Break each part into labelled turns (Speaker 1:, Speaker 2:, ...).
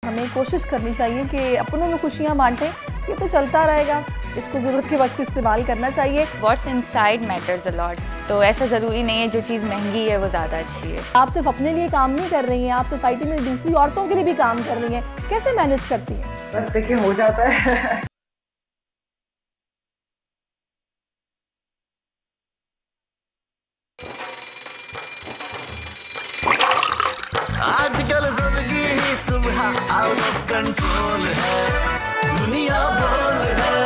Speaker 1: हमें कोशिश करनी चाहिए कि अपनों में खुशियाँ बांटें। ये तो चलता रहेगा, इसको ज़रूरत के वक्त इस्तेमाल करना चाहिए।
Speaker 2: What's inside matters a lot. तो ऐसा ज़रूरी नहीं है जो चीज़ महंगी है वो ज़्यादा अच्छी है।
Speaker 1: आप सिर्फ अपने लिए काम नहीं कर रही हैं, आप सोसाइटी में दूसरी औरतों के लिए भी काम कर रही हैं। कैसे मैनेज करती हैं?
Speaker 3: बस देखिए हो जाता है।
Speaker 4: आजकल जिंदगी ही सुबह आउट ऑफ कंट्रोल है, दुनिया बोल है,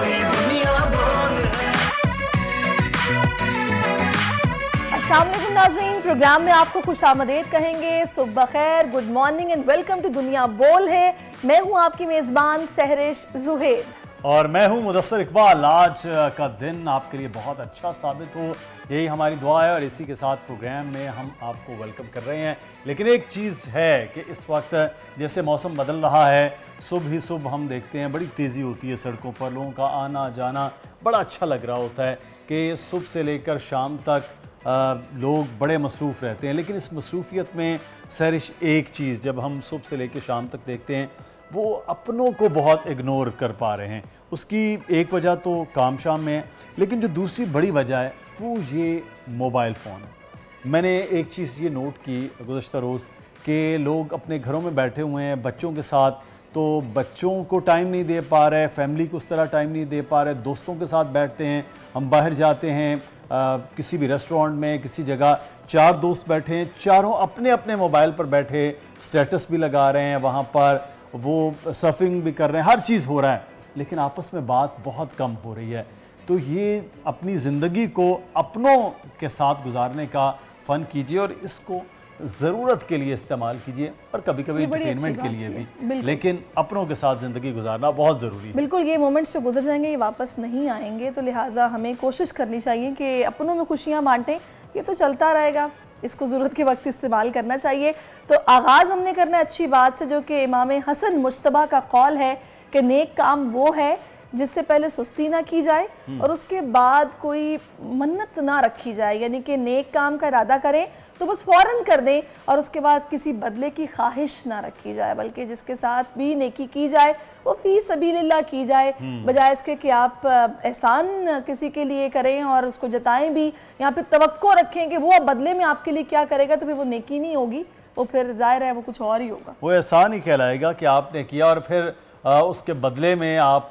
Speaker 4: मेरी दुनिया बोल है।
Speaker 1: अस्सलाम वालेकुम नाज़रीन, प्रोग्राम में आपको खुशामदीद कहेंगे। सुबह खैर, good morning and welcome to Duniya Bol है। मैं हूँ आपकी मेज़बान सहरिश ज़ुहैर
Speaker 5: और मैं हूं मुदस्सिर इकबाल। आज का दिन आपके लिए बहुत अच्छा साबित हो, यही हमारी दुआ है और इसी के साथ प्रोग्राम में हम आपको वेलकम कर रहे हैं। लेकिन एक चीज़ है कि इस वक्त जैसे मौसम बदल रहा है, सुबह ही सुबह हम देखते हैं बड़ी तेज़ी होती है सड़कों पर, लोगों का आना जाना बड़ा अच्छा लग रहा होता है कि सुबह से लेकर शाम तक लोग बड़े मसरूफ़ रहते हैं। लेकिन इस मसरूफियत में सहरिश एक चीज़ जब हम सुबह से लेकर शाम तक देखते हैं, वो अपनों को बहुत इग्नोर कर पा रहे हैं। उसकी एक वजह तो काम शाम में है, लेकिन जो दूसरी बड़ी वजह है वो ये मोबाइल फ़ोन है। मैंने एक चीज़ ये नोट की गुज़श्ता रोज़ कि लोग अपने घरों में बैठे हुए हैं बच्चों के साथ, तो बच्चों को टाइम नहीं दे पा रहे, फैमिली को उस तरह टाइम नहीं दे पा रहे। दोस्तों के साथ बैठते हैं, हम बाहर जाते हैं किसी भी रेस्टोरेंट में, किसी जगह, चार दोस्त बैठे हैं, चारों अपने अपने मोबाइल पर बैठे स्टेटस भी लगा रहे हैं, वहाँ पर वो सर्फिंग भी कर रहे हैं, हर चीज़ हो रहा है, लेकिन आपस में बात बहुत कम हो रही है। तो ये अपनी ज़िंदगी को अपनों के साथ गुजारने का फ़न कीजिए और इसको ज़रूरत के लिए इस्तेमाल कीजिए और कभी कभी एंटरटेनमेंट के लिए भी, लेकिन अपनों के साथ ज़िंदगी गुजारना बहुत ज़रूरी है।
Speaker 1: बिल्कुल, ये मोमेंट्स जो गुजर जाएंगे ये वापस नहीं आएंगे, तो लिहाजा हमें कोशिश करनी चाहिए कि अपनों में खुशियाँ बांटें। ये तो चलता रहेगा, इसको ज़रूरत के वक्त इस्तेमाल करना चाहिए। तो आगाज़ हमने करना है अच्छी बात से, जो कि इमाम हसन मुज्तबा का कौल है कि नेक काम वो है जिससे पहले सुस्ती ना की जाए और उसके बाद कोई मन्नत ना रखी जाए। यानी कि नेक काम का इरादा करें तो बस फ़ौरन कर दें और उसके बाद किसी बदले की ख्वाहिश ना रखी जाए, बल्कि जिसके साथ भी नेकी की जाए वो फ़ी सबीलिल्लाह की जाए, बजाय इसके कि आप एहसान किसी के लिए करें और उसको जताएं भी, यहाँ पे तवक्को रखें कि वो अब बदले में आपके लिए क्या करेगा, तो फिर वो नेकी नहीं होगी, वो फिर ज़ाहिर है वो कुछ और ही होगा।
Speaker 5: वो एहसान ही कहलाएगा कि आपने किया और फिर उसके बदले में आप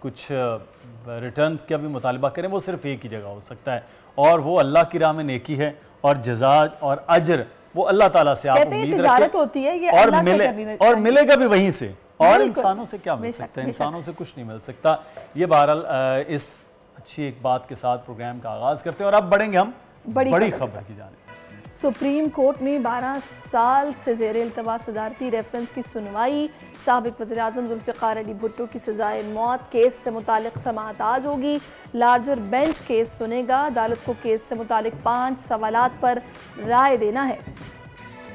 Speaker 5: कुछ रिटर्न का भी मुतालबा करें। वो सिर्फ एक ही जगह हो सकता है और वो अल्लाह की राह में नेकी है और जज़ा और अजर वो अल्लाह ताला से आप उम्मीद रखें
Speaker 1: होती है ये
Speaker 5: और मिलेगा भी वहीं से। और इंसानों से क्या मिल सकता है, इंसानों से कुछ नहीं मिल सकता। ये बहरहाल इस अच्छी एक बात के साथ प्रोग्राम का आगाज़ करते हैं और अब बढ़ेंगे हम बड़ी खबर की जानिब।
Speaker 1: सुप्रीम कोर्ट में 12 साल से ज़ेर इल्तवा सदारती रेफरेंस की सुनवाई। साबिक वज़ीर आज़म ज़ुल्फ़िकार अली भुट्टो की सज़ाए मौत केस से मुतालिक समाअत आज होगी। लार्जर बेंच केस सुनेगा। अदालत को केस से मुतालिक 5 सवालात पर राय देना है।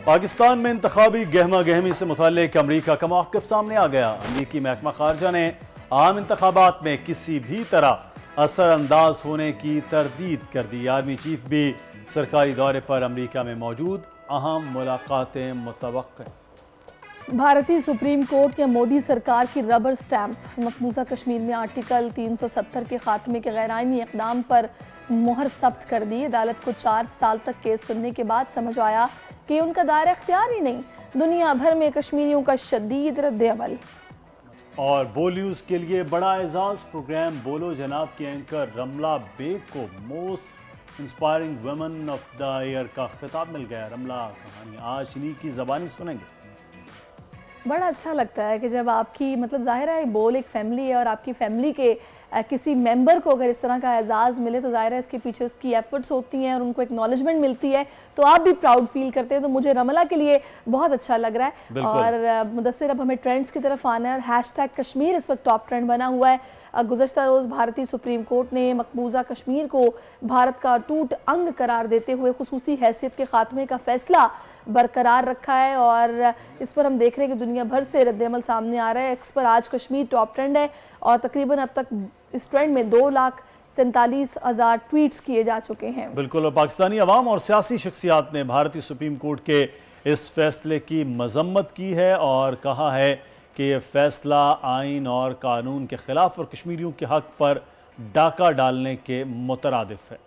Speaker 5: पाकिस्तान में इंतखाबी गहमा गहमी से मुतालिक अमरीका का मौक़िफ़ सामने आ गया। अमरीकी महकमा ख़ारजा ने आम इंतखाबात में किसी भी तरह असरअंदाज होने की तरदीद कर दी। आर्मी चीफ भी सरकारी दौरे पर अमेरिका में मौजूद, अहम मुलाकातें मुतवक्किल।
Speaker 1: भारतीय सुप्रीम कोर्ट या मोदी सरकार की रबर स्टैंप मकबूजा कश्मीर में आर्टिकल 370 के खात्मे के गैर आईनी इक़दाम पर मोहर सब्त कर दी। अदालत को 4 साल तक केस सुनने के बाद समझ आया कि उनका दायरा इख्तियार ही नहीं। दुनिया भर में कश्मीरियों का शदीद रद्द-ए-अमल।
Speaker 5: और बोल न्यूज़ के लिए बड़ा एजाज़, प्रोग्राम बोलो जनाब की एंकर रमला बेग को most inspiring women of the year का खिताब मिल गया। रमला कहानी आज इन्हीं की ज़बानी सुनेंगे।
Speaker 1: बड़ा अच्छा लगता है कि जब आपकी मतलब ज़ाहिर है बोल एक फैमिली है और आपकी फैमिली के किसी मेंबर को अगर इस तरह का एजाज़ मिले तो ज़ाहिर है इसके पीछे उसकी एफर्ट्स होती हैं और उनको एक्नॉलेजमेंट मिलती है, तो आप भी प्राउड फील करते हैं। तो मुझे रमला के लिए बहुत अच्छा लग रहा है। और मुदस्सिर, अब हमें ट्रेंड्स की तरफ आना है। हैशटैग कश्मीर इस वक्त टॉप ट्रेंड बना हुआ है। गुज़श्ता रोज़ भारतीय सुप्रीम कोर्ट ने मकबूजा कश्मीर को भारत का अटूट अंग करार देते हुए खुसूसी हैसियत के खात्मे का फैसला बरकरार रखा है और इस पर हम देख रहे हैं कि दुनिया भर से रद्द-ए-अमल सामने आ रहा है। एक्स पर आज कश्मीर टॉप ट्रेंड है और तकरीबन अब तक इस ट्रेंड में 2,47,000 ट्वीट्स किए जा चुके हैं।
Speaker 5: बिल्कुल, और पाकिस्तानी अवाम और सियासी शख्सियात ने भारतीय सुप्रीम कोर्ट के इस फैसले की मजम्मत की है और कहा है कि यह फैसला आइन और कानून के खिलाफ और कश्मीरियों के हक पर डाका डालने के मुतरादिफ है।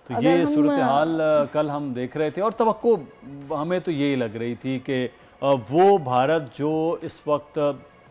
Speaker 5: तो ये सूरत हाल कल हम देख रहे थे और तवक्को हमें तो यही लग रही थी कि वो भारत जो इस वक्त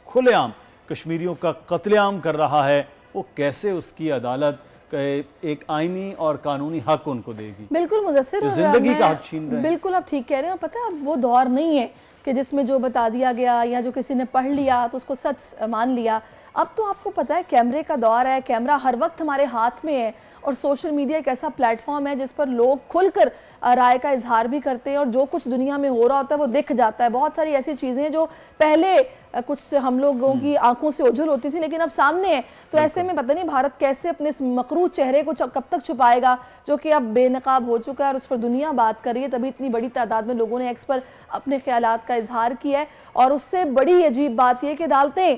Speaker 5: खुलेआम कश्मीरियों का कत्लेआम कर रहा है, वो कैसे उसकी अदालत एक आईनी और कानूनी हक उनको देगी।
Speaker 1: बिल्कुल मुदस्सिर,
Speaker 5: जिंदगी का हक छीन रहे हैं।
Speaker 1: बिल्कुल आप ठीक कह रहे हैं। पता है अब वो दौर नहीं है कि जिसमें जो बता दिया गया या जो किसी ने पढ़ लिया तो उसको सच मान लिया। अब तो आपको पता है कैमरे का दौर है, कैमरा हर वक्त हमारे हाथ में है और सोशल मीडिया एक ऐसा प्लेटफॉर्म है जिस पर लोग खुलकर राय का इजहार भी करते हैं और जो कुछ दुनिया में हो रहा होता है वो दिख जाता है। बहुत सारी ऐसी चीज़ें हैं जो पहले कुछ हम लोगों की आंखों से ओझल होती थी लेकिन अब सामने है। तो ऐसे में पता नहीं भारत कैसे अपने इस मकरूज चेहरे को कब तक छुपाएगा जो कि अब बेनकाब हो चुका है और उस पर दुनिया बात कर रही है। तभी इतनी बड़ी तादाद में लोगों ने एक्स पर अपने ख्यालात का इजहार किया है और उससे बड़ी अजीब बात यह कि अदालतें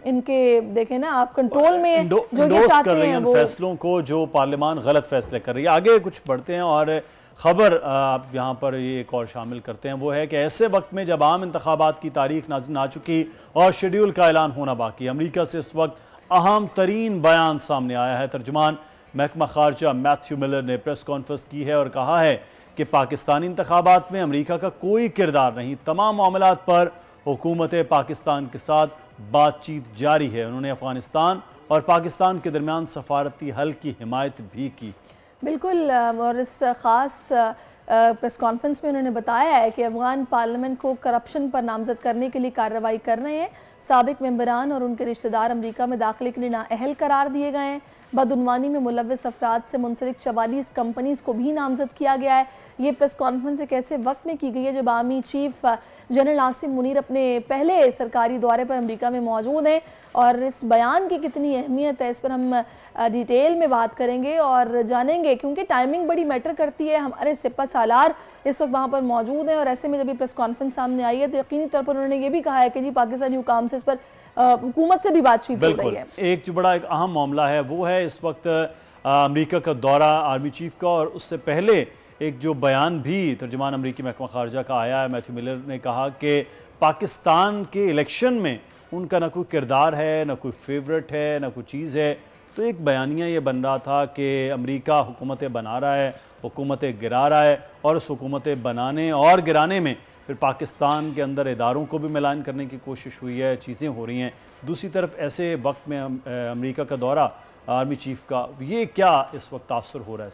Speaker 1: इनके देखें ना आप कंट्रोल में जो ये चाहते हैं वो
Speaker 5: फैसलों को जो पार्लियामान गलत फैसले कर रही है। आगे कुछ बढ़ते हैं और खबर आप यहाँ पर ये एक और शामिल करते हैं, वो है कि ऐसे वक्त में जब आम इंतखाबात की तारीख ना चुकी और शेड्यूल का ऐलान होना बाकी, अमेरिका से इस वक्त अहम तरीन बयान सामने आया है। तर्जुमान महकमा खारजा मैथ्यू मिलर ने प्रेस कॉन्फ्रेंस की है और कहा है कि पाकिस्तानी इंतखाबात में अमेरिका का कोई किरदार नहीं, तमाम मामलात पर हुकूमत पाकिस्तान के साथ बातचीत जारी है। उन्होंने अफगानिस्तान और पाकिस्तान के दरमियान सफारती हल की हिमायत भी की।
Speaker 1: बिल्कुल, और इस ख़ास प्रेस कॉन्फ्रेंस में उन्होंने बताया है कि अफगान पार्लियामेंट को करप्शन पर नामजद करने के लिए कार्रवाई कर रहे हैं। साबिक मेंबरान और उनके रिश्तेदार अमेरिका में दाखिले के लिए नाअहल करार दिए गए हैं। बदउनवानी में मुलव्वस अफराद से मुंसलिक 44 कंपनीज को भी नामजद किया गया है। ये प्रेस कॉन्फ्रेंस एक ऐसे वक्त में की गई है जब army chief general Asim Munir अपने पहले सरकारी दौरे पर अमेरिका में मौजूद हैं और इस बयान की कितनी अहमियत है इस पर हम डिटेल में बात करेंगे और जानेंगे, क्योंकि टाइमिंग बड़ी मैटर करती है। हमारे सिपा सालार इस वक्त वहाँ पर मौजूद हैं और ऐसे में जब ये प्रेस कॉन्फ्रेंस सामने आई है तो यकीनी तौर पर उन्होंने ये भी कहा है कि जी पाकिस्तानी हुकाम से इस पर हुकूमत से भी बातचीत हो रही है।
Speaker 5: एक जो बड़ा एक अहम मामला है वो है इस वक्त अमेरिका का दौरा आर्मी चीफ का, और उससे पहले एक जो बयान भी तर्जुमान अमेरिकी महकमा खारजा का आया है, मैथ्यू मिलर ने कहा कि पाकिस्तान के इलेक्शन में उनका ना कोई किरदार है, ना कोई फेवरेट है, ना कोई चीज़ है। तो एक बयानिया ये बन रहा था कि अमेरिका हुकूमतें बना रहा है, हुकूमतें गिरा रहा है और उस हुकूमतें बनाने और गिराने में फिर पाकिस्तान के अंदर इदारों को भी मिलान करने की कोशिश हुई है, चीज़ें हो रही हैं। दूसरी तरफ ऐसे वक्त में अमेरिका का दौरा आर्मी चीफ का, ये क्या इस वक्त तासुर हो रहा है?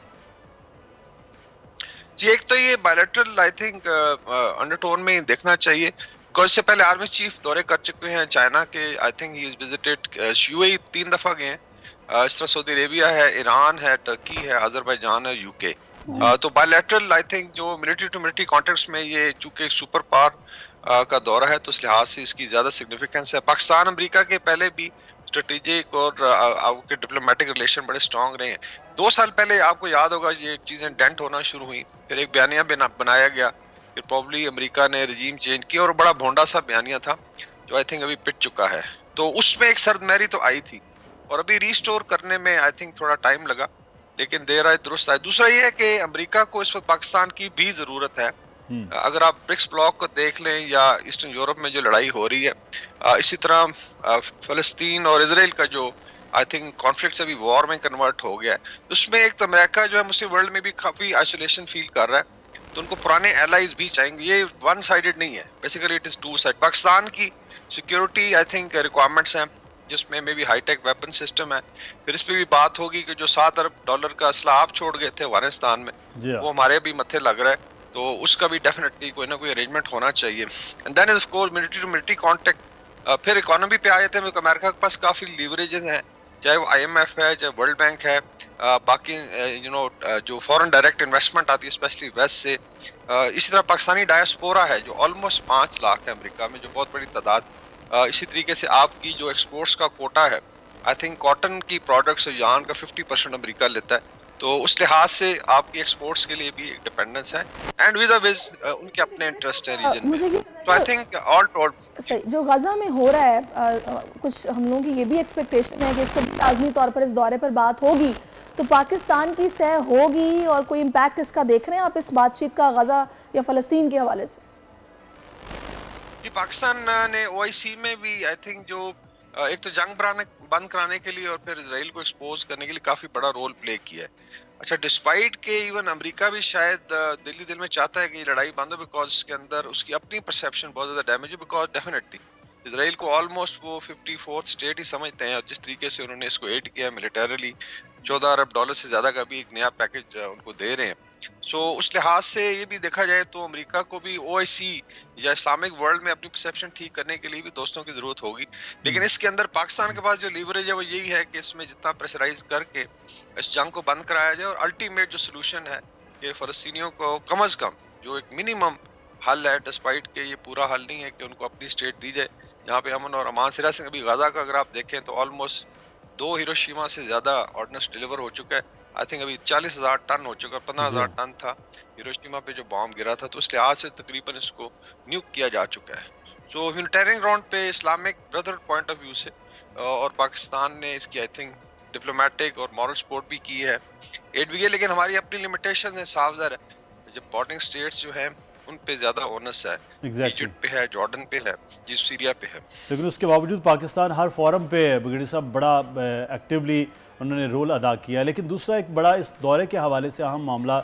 Speaker 6: जी, एक तो ये बायलैटरल आई थिंक अंडरटोन में देखना चाहिए। इससे पहले आर्मी चीफ दौरे कर चुके हैं चाइना के। I think he is visited UAE 3 दफ़ा गए हैं। इस तरह सऊदी अरेबिया है, ईरान है, टर्की है, अजरबैजान है, यूके। तो बायलैटरल आई थिंक जो मिलिट्री टू मिलिट्री कॉन्टेक्स्ट में ये चूंकि सुपर पावर का दौरा है तो इस लिहाज से इसकी ज़्यादा सिग्निफिकेंस है। पाकिस्तान अमेरिका के पहले भी स्ट्रेटेजिक और आपके डिप्लोमेटिक रिलेशन बड़े स्ट्रॉन्ग रहे हैं। 2 साल पहले आपको याद होगा ये चीज़ें डेंट होना शुरू हुई, फिर एक बयानिया बनाया गया, फिर प्रॉब्ली अमेरिका ने रजीम चेंज किया और बड़ा भोंडा सा बयानिया था जो आई थिंक अभी पिट चुका है। तो उसमें एक सर्दमहरी तो आई थी और अभी रीस्टोर करने में आई थिंक थोड़ा टाइम लगा, लेकिन देर आए दुरुस्त आए। दूसरा ये है कि अमेरिका को इस वक्त पाकिस्तान की भी ज़रूरत है। अगर आप ब्रिक्स ब्लॉक को देख लें या ईस्टर्न यूरोप में जो लड़ाई हो रही है, इसी तरह फ़लस्तीन और इजराइल का जो आई थिंक कॉन्फ्लिक्ट अभी वॉर में कन्वर्ट हो गया है, उसमें एक तो अमेरिका जो है मुस्लिम वर्ल्ड में भी काफ़ी आइसोलेशन फील कर रहा है, तो उनको पुराने एलाइज भी चाहेंगे। ये वन साइडेड नहीं है, basically it is two side. Pakistan की सिक्योरिटी आई थिंक रिक्वायरमेंट्स हैं जिसमें मे भी हाईटेक वेपन सिस्टम है। फिर इस पर भी बात होगी कि जो $7 अरब का असला आप छोड़ गए थे अफगानिस्तान में, वो हमारे भी मत्थे लग रहा है, तो उसका भी डेफिनेटली कोई ना कोई अरेंजमेंट होना चाहिए। And then of course military to military contact. फिर इकोनॉमी पे आए थे, अमेरिका के पास काफ़ी लीवरेजेस हैं, चाहे वो IMF है, चाहे वर्ल्ड बैंक है, बाकी जो फॉरेन डायरेक्ट इन्वेस्टमेंट आती है स्पेशली वेस्ट से। इसी तरह पाकिस्तानी डायस्पोरा है जो ऑलमोस्ट 5 लाख है अमेरिका में, जो बहुत बड़ी तादाद। इसी तरीके से आपकी जो एक्सपोर्ट्स का कोटा है, आई थिंक कॉटन की प्रोडक्ट्स यान का 50% अमेरिका लेता है, तो उस लिहाज से आपकी एक्सपोर्ट्स के लिए भी एक डिपेंडेंस है। एंड विद उनके अपने इंटरेस्ट है रीजन में। तो आई थिंक ऑल टोल्ड
Speaker 1: सही जो गाजा में हो रहा है, कुछ हम लोगों की ये भी एक्सपेक्टेशन है कि इसको लाजमी तौर पर इस दौरे पर बात होगी। तो पाकिस्तान की सह होगी और कोई इम्पैक्ट इसका देख रहे हैं आप इस बातचीत का गजा या फ़लस्तीन के हवाले से?
Speaker 6: जी, पाकिस्तान ने ओआईसी में भी आई थिंक जो एक तो जंग बंद कराने के लिए और फिर इसराइल को एक्सपोज करने के लिए काफी बड़ा रोल प्ले किया है। अच्छा, डिस्पाइट के इवन अमेरिका भी शायद दिल में चाहता है कि लड़ाई बंद हो, बिकॉज उसके अंदर उसकी अपनी परसेप्शन बहुत ज्यादा डैमेज है। बिकॉज डेफिनेटली इसराइल को ऑलमोस्ट वो 54th स्टेट ही समझते हैं, और जिस तरीके से उन्होंने इसको एड किया मिलिटरली, $14 अरब से ज्यादा का भी एक नया पैकेज उनको दे रहे हैं। सो उस लिहाज से ये भी देखा जाए तो अमेरिका को भी ओआईसी या इस्लामिक वर्ल्ड में अपनी परसेप्शन ठीक करने के लिए भी दोस्तों की जरूरत होगी। लेकिन इसके अंदर पाकिस्तान के पास जो लीवरेज है वो यही है कि इसमें जितना प्रेशराइज करके इस जंग को बंद कराया जाए, और अल्टीमेट जो सोल्यूशन है कि फ़लस्तीनियों को कम अज कम जो एक मिनिमम हल है, डिस्पाइट के ये पूरा हल नहीं है कि उनको अपनी स्टेट दी जाए यहाँ पे अमन और अमान। सिरा से अभी गाजा का अगर आप देखें तो ऑलमोस्ट 2 हिरोशिमा से ज्यादा ऑर्डिनेंस डिलीवर हो चुका है। आई थिंक अभी 40,000 टन हो चुका है, 15,000 टन था हिरोशिमा पे जो बॉम्ब गिरा था, तो उस लिहाज से तकरीबन इसको न्यूक किया जा चुका है। सो ह्यूमैनिटेरियन ग्राउंड पे Islamic brotherhood point of view से और पाकिस्तान ने इसकी आई थिंक डिप्लोमेटिक और मॉरल सपोर्ट भी की है, एड भी किया, लेकिन हमारी अपनी लिमिटेशन है। साफ ज़ाहिर है जब बॉर्डरिंग स्टेट्स जो है उन पे ज्यादा ओनस है, इजिप्ट पे है, जॉर्डन पे है, जी सीरिया पे है।
Speaker 5: लेकिन उसके बावजूद पाकिस्तान हर फोरम पे ब्रिगेडियर साहब बड़ा एक्टिवली उन्होंने रोल अदा किया। लेकिन दूसरा एक बड़ा इस दौरे के हवाले से अहम मामला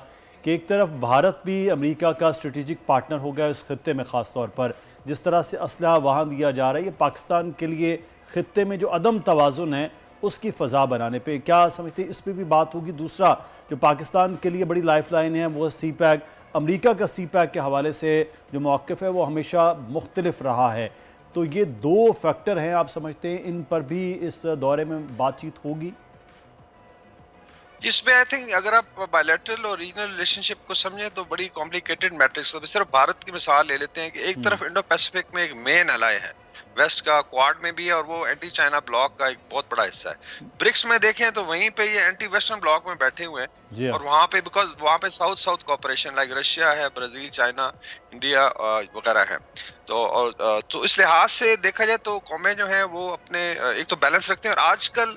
Speaker 5: कि एक तरफ भारत भी अमेरिका का स्ट्रेटेजिक पार्टनर हो गया इस खत्ते में, ख़ास तौर पर जिस तरह से असलहा वहाँ दिया जा रहा है, ये पाकिस्तान के लिए खत्ते में जो अदम तवाज़ुन है उसकी फ़ज़ा बनाने पे क्या समझते हैं, इस पर भी बात होगी। दूसरा जो पाकिस्तान के लिए बड़ी लाइफ लाइन है वो सी पैक, अमेरिका का सी पैक के हवाले से जो मौक़िफ़ है वो हमेशा मुख्तलिफ रहा है। तो ये 2 फैक्टर हैं, आप समझते हैं इन पर भी इस दौरे में बातचीत होगी?
Speaker 6: इसमें आई थिंक अगर आप बायलैटरल और रीजनल रिलेशनशिप को समझें तो बड़ी कॉम्प्लिकेटेड मैट्रिक्स। तो सिर्फ भारत की मिसाल ले लेते हैं कि एक तरफ इंडो पैसिफिक में एक मेन एलाय है, वेस्ट का क्वाड में भी है, और वो एंटी चाइना ब्लॉक का एक बहुत बड़ा हिस्सा है। ब्रिक्स में देखें तो वहीं पे ये एंटी वेस्टर्न ब्लॉक में बैठे हुए हैं, और वहाँ पे बिकॉज वहाँ पे south south cooperation like Russia है, ब्राजील, चाइना, इंडिया वगैरह है। तो इस लिहाज से देखा जाए तो कौमें जो है वो अपने एक तो बैलेंस रखते हैं, और आजकल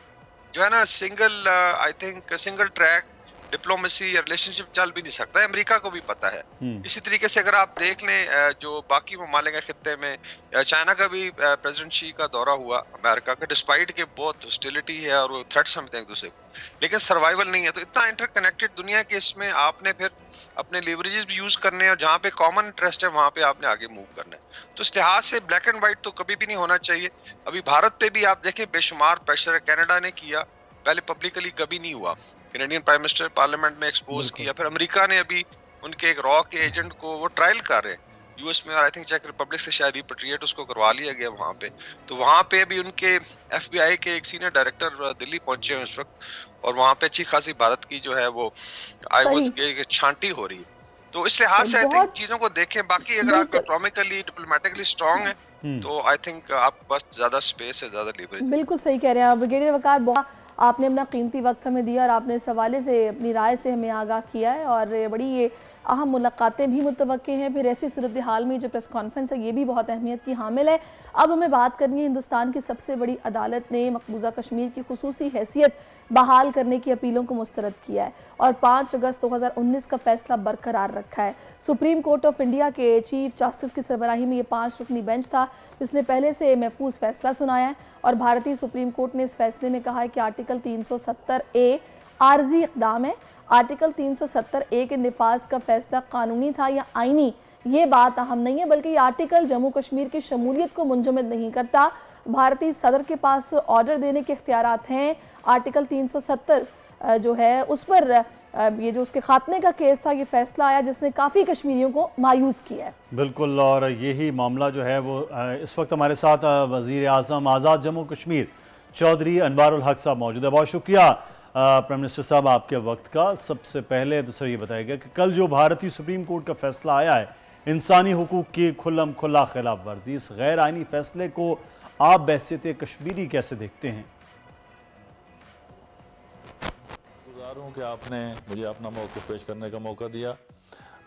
Speaker 6: जो है ना सिंगल ट्रैक डिप्लोमेसी या रिलेशनशिप चल भी नहीं सकता है, अमेरिका को भी पता है। इसी तरीके से अगर आप देख लें जो बाकी ममालिक के खित्ते में, चाइना का भी प्रेसिडेंट शी का दौरा हुआ अमेरिका का, डिस्पाइट के बहुत हॉस्टिलिटी है और वो थ्रेट समझते हैं एक दूसरे को, लेकिन सर्वाइवल नहीं है। तो इतना इंटरकनेक्टेड दुनिया के इसमें आपने फिर अपने लीवरेजेस भी यूज करने हैं, और जहाँ पे कॉमन इंटरेस्ट है वहाँ पे आपने आगे मूव करना है। तो इस लिहाज से ब्लैक एंड व्हाइट तो कभी भी नहीं होना चाहिए। अभी भारत पे भी आप देखें बेशुमार प्रेशर है, कनाडा ने किया, पहले पब्लिकली कभी नहीं हुआ, कैनेडियन प्राइम मिनिस्टर पार्लियामेंट में एक्सपोज किया, फिर अमेरिका ने अभी उनके एक रॉ के एजेंट को वो ट्रायल कर रहे हैं यूएस में, और आई थिंक चेक रिपब्लिक से शायद रिपेट्रिएट उसको करवा लिया गया वहाँ पे। तो वहाँ पे भी उनके FBI के एक सीनियर डायरेक्टर दिल्ली पहुंचे हैं इस वक्त, और वहाँ पे अच्छी खासी भारत की जो है वो छांटी हो रही है। तो इस लिहाज से आई थिंक चीजों को देखें। बाकी अगर आप इकोनॉमिकली डिप्लोमेटिकली स्ट्रांग है तो आई थिंक आप बस ज्यादा स्पेस है, ज्यादा लीवरेज।
Speaker 1: बिल्कुल सही कह रहे हैं आप ब्रिगेडियर वकार, बहुत आपने अपना कीमती वक्त हमें दिया और आपने इस हवाले से अपनी राय से हमें आगाह किया है, और बड़ी ये अहम मुलाकातें भी मुतवक्के हैं। फिर ऐसी सूरत हाल में जो प्रेस कॉन्फ्रेंस है ये भी बहुत अहमियत की हामिल है। अब हमें बात करनी है, हिंदुस्तान की सबसे बड़ी अदालत ने मकबूजा कश्मीर की खुसूसी हैसियत बहाल करने की अपीलों को मुस्तरद किया है और 5 अगस्त 2019 का फैसला बरकरार रखा है। सुप्रीम कोर्ट ऑफ इंडिया के चीफ जस्टिस की सरबराही में ये 5 रुकनी बेंच था जिसने पहले से महफूज फैसला सुनाया है, और भारतीय सुप्रीम कोर्ट ने इस फैसले में कहा है कि आर्टिकल 370A आर्जी इक़दाम है। आर्टिकल 370A के निफाज का फैसला कानूनी था या आईनी, ये बात अहम नहीं है, बल्कि ये आर्टिकल जम्मू कश्मीर की शमूलियत को मुंजमद नहीं करता। भारतीय सदर के पास ऑर्डर देने के इख्तियारात हैं। आर्टिकल 370 जो है उस पर ये जो उसके खात्मे का केस था, ये फैसला आया जिसने काफ़ी कश्मीरियों को मायूस किया है।
Speaker 5: बिल्कुल, और यही मामला जो है वो इस वक्त हमारे साथ वज़ीर आज़म आज़ाद जम्मू कश्मीर चौधरी अनवारुल हक साहब मौजूद है। बहुत शुक्रिया प्राइम मिनिस्टर साहब आपके वक्त का। सबसे पहले तो सर ये बताइएगा कि कल जो भारतीय सुप्रीम कोर्ट का फैसला आया है इंसानी हुकूक की खुल्लम खुल्ला खिलाफ वर्जी, इस गैर आइनी फैसले को आप बहसियत कश्मीरी कैसे देखते हैं?
Speaker 7: गुज़ार हूँ कि आपने मुझे अपना मौक़िफ़ पेश करने का मौका दिया।